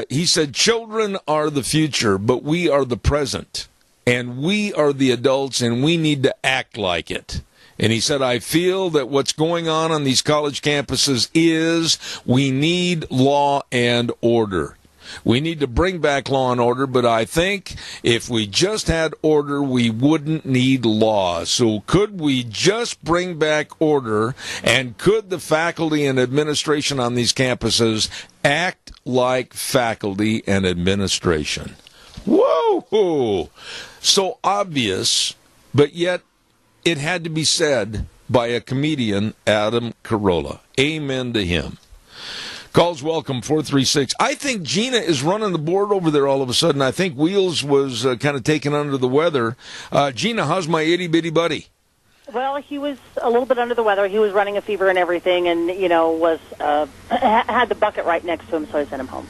He said, children are the future, but we are the present. And we are the adults, and we need to act like it. And he said, I feel that what's going on these college campuses is we need law and order. We need to bring back law and order, but I think if we just had order, we wouldn't need law. So could we just bring back order, and could the faculty and administration on these campuses act like faculty and administration? Whoa! So obvious, but yet it had to be said by a comedian, Adam Carolla. Amen to him. Calls welcome, 436. I think Gina is running the board over there all of a sudden. I think Wheels was kind of taken under the weather. Gina, how's my itty-bitty buddy? Well, he was a little bit under the weather. He was running a fever and everything, and, was had the bucket right next to him, so I sent him home.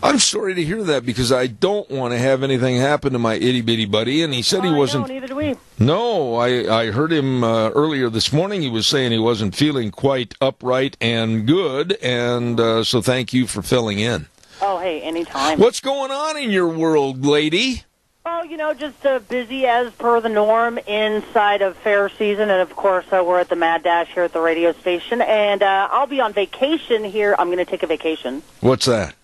I'm sorry to hear that, because I don't want to have anything happen to my itty-bitty buddy, and he said he wasn't... No, neither do we. No, I heard him earlier this morning. He was saying he wasn't feeling quite upright and good, and so thank you for filling in. Oh, hey, anytime. What's going on in your world, lady? Oh, just busy as per the norm inside of fair season, and of course we're at the Mad Dash here at the radio station, and I'll be on vacation here. I'm going to take a vacation. What's that?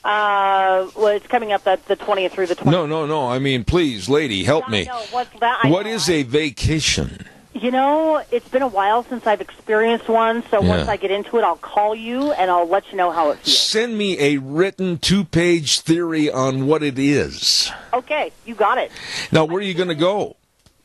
Well, it's coming up the 20th through the 20th. No. I mean, please, lady, help me. What's that? What is a vacation? It's been a while since I've experienced one, so once I get into it, I'll call you, and I'll let you know how it feels. Send me a written 2-page theory on what it is. Okay, you got it. Now, where are you going to go?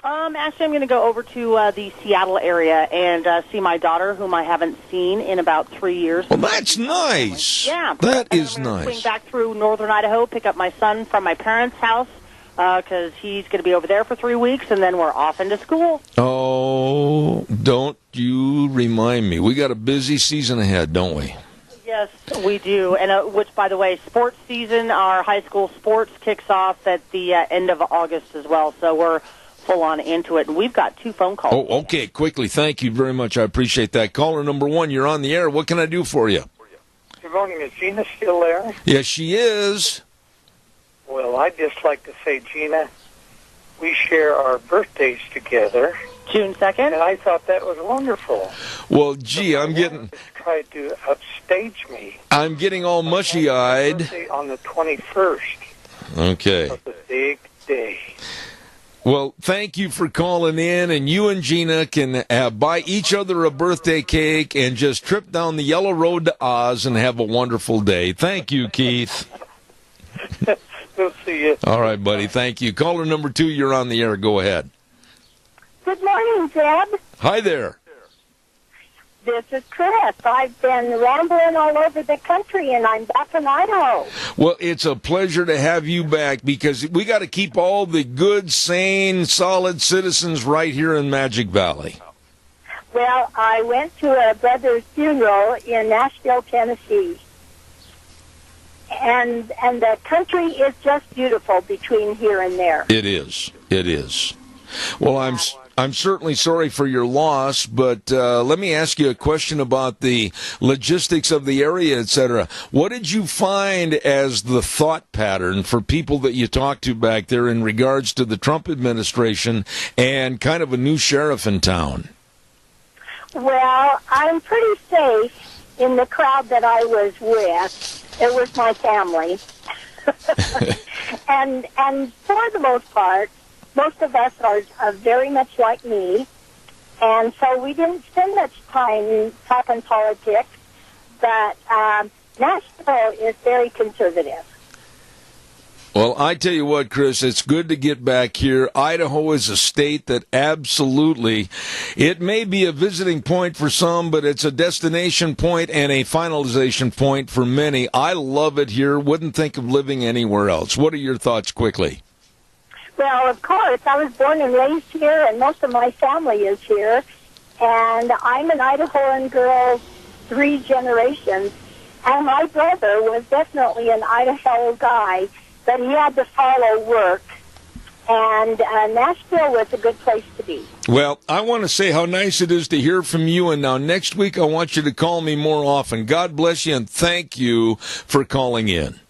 Actually, I'm going to go over to the Seattle area and see my daughter, whom I haven't seen in about 3 years. Well, that's nice. Yeah. That is nice. Swing back through northern Idaho, pick up my son from my parents' house, because he's going to be over there for 3 weeks, and then we're off into school. Oh, don't you remind me. We got a busy season ahead, don't we? Yes, we do. And which, by the way, sports season, our high school sports kicks off at the end of August as well, so we're full on into it, and we've got 2 phone calls. Oh, okay, quickly. Thank you very much. I appreciate that. Caller number 1, you're on the air. What can I do for you? Good morning. Is Gina still there? Yes, she is. Well, I'd just like to say, Gina, we share our birthdays together. June 2nd? And I thought that was wonderful. Well, gee, I'm getting... Tried to upstage me. I'm getting all mushy-eyed. Birthday on the 21st. Okay. Of the big day. Well, thank you for calling in, and you and Gina can buy each other a birthday cake and just trip down the yellow road to Oz and have a wonderful day. Thank you, Keith. We'll see you. All right, buddy. Thank you. Caller number 2, you're on the air. Go ahead. Good morning, Jeb. Hi there. This is Chris. I've been rambling all over the country, and I'm back in Idaho. Well, it's a pleasure to have you back, because we got to keep all the good, sane, solid citizens right here in Magic Valley. Well, I went to a brother's funeral in Nashville, Tennessee. And the country is just beautiful between here and there. It is. It is. Well, I'm certainly sorry for your loss, but let me ask you a question about the logistics of the area, etc. What did you find as the thought pattern for people that you talked to back there in regards to the Trump administration and kind of a new sheriff in town? Well, I'm pretty safe in the crowd that I was with. It was my family. and for the most part, most of us are very much like me, and so we didn't spend much time talking politics, but Nashville is very conservative. Well, I tell you what, Chris, it's good to get back here. Idaho is a state that absolutely, it may be a visiting point for some, but it's a destination point and a finalization point for many. I love it here. Wouldn't think of living anywhere else. What are your thoughts quickly? Well, of course, I was born and raised here, and most of my family is here. And I'm an Idahoan girl, 3 generations. And my brother was definitely an Idaho guy, but he had to follow work. And Nashville was a good place to be. Well, I want to say how nice it is to hear from you. And now next week, I want you to call me more often. God bless you, and thank you for calling in.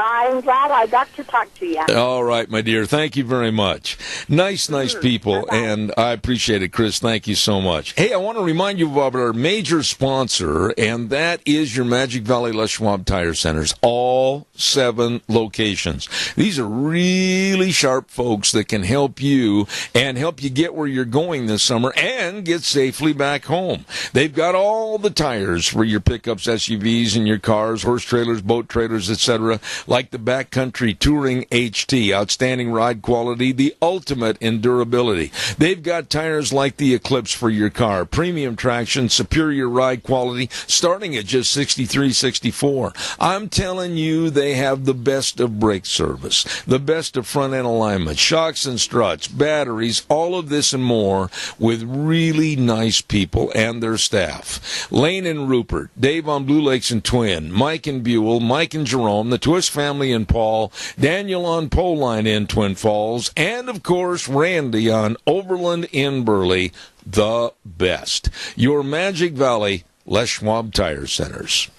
I'm glad I got to talk to you. All right, my dear. Thank you very much. Nice people, bye-bye. And I appreciate it, Chris. Thank you so much. Hey, I want to remind you of our major sponsor, and that is your Magic Valley Les Schwab Tire Centers, all 7 locations. These are really sharp folks that can help you and help you get where you're going this summer and get safely back home. They've got all the tires for your pickups, SUVs, and your cars, horse trailers, boat trailers, etc., like the Backcountry Touring HT, outstanding ride quality, the ultimate in durability. They've got tires like the Eclipse for your car, premium traction, superior ride quality, starting at just $63.64. I'm telling you, they have the best of brake service, the best of front-end alignment, shocks and struts, batteries, all of this and more with really nice people and their staff. Lane and Rupert, Dave on Blue Lakes and Twin, Mike and Buell, Mike and Jerome, the Twist family in Paul, Daniel on Pole Line in Twin Falls, and of course Randy on Overland in Burley, the best. Your Magic Valley Les Schwab Tire Centers.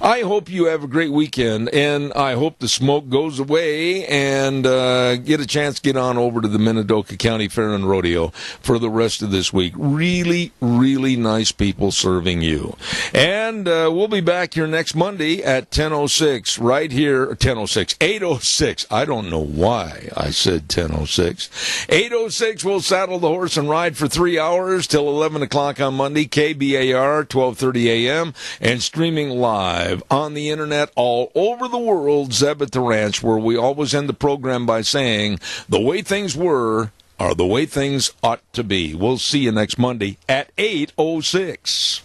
I hope you have a great weekend, and I hope the smoke goes away and get a chance to get on over to the Minidoka County Fair and Rodeo for the rest of this week. Really, really nice people serving you. And we'll be back here next Monday at 10:06, right here, 10:06, 8:06. I don't know why I said 10:06. 8:06, we'll saddle the horse and ride for 3 hours till 11 o'clock on Monday, KBAR, 12:30 a.m., and streaming live on the internet all over the world, Zeb at the Ranch, where we always end the program by saying, the way things were are the way things ought to be. We'll see you next Monday at 8:06.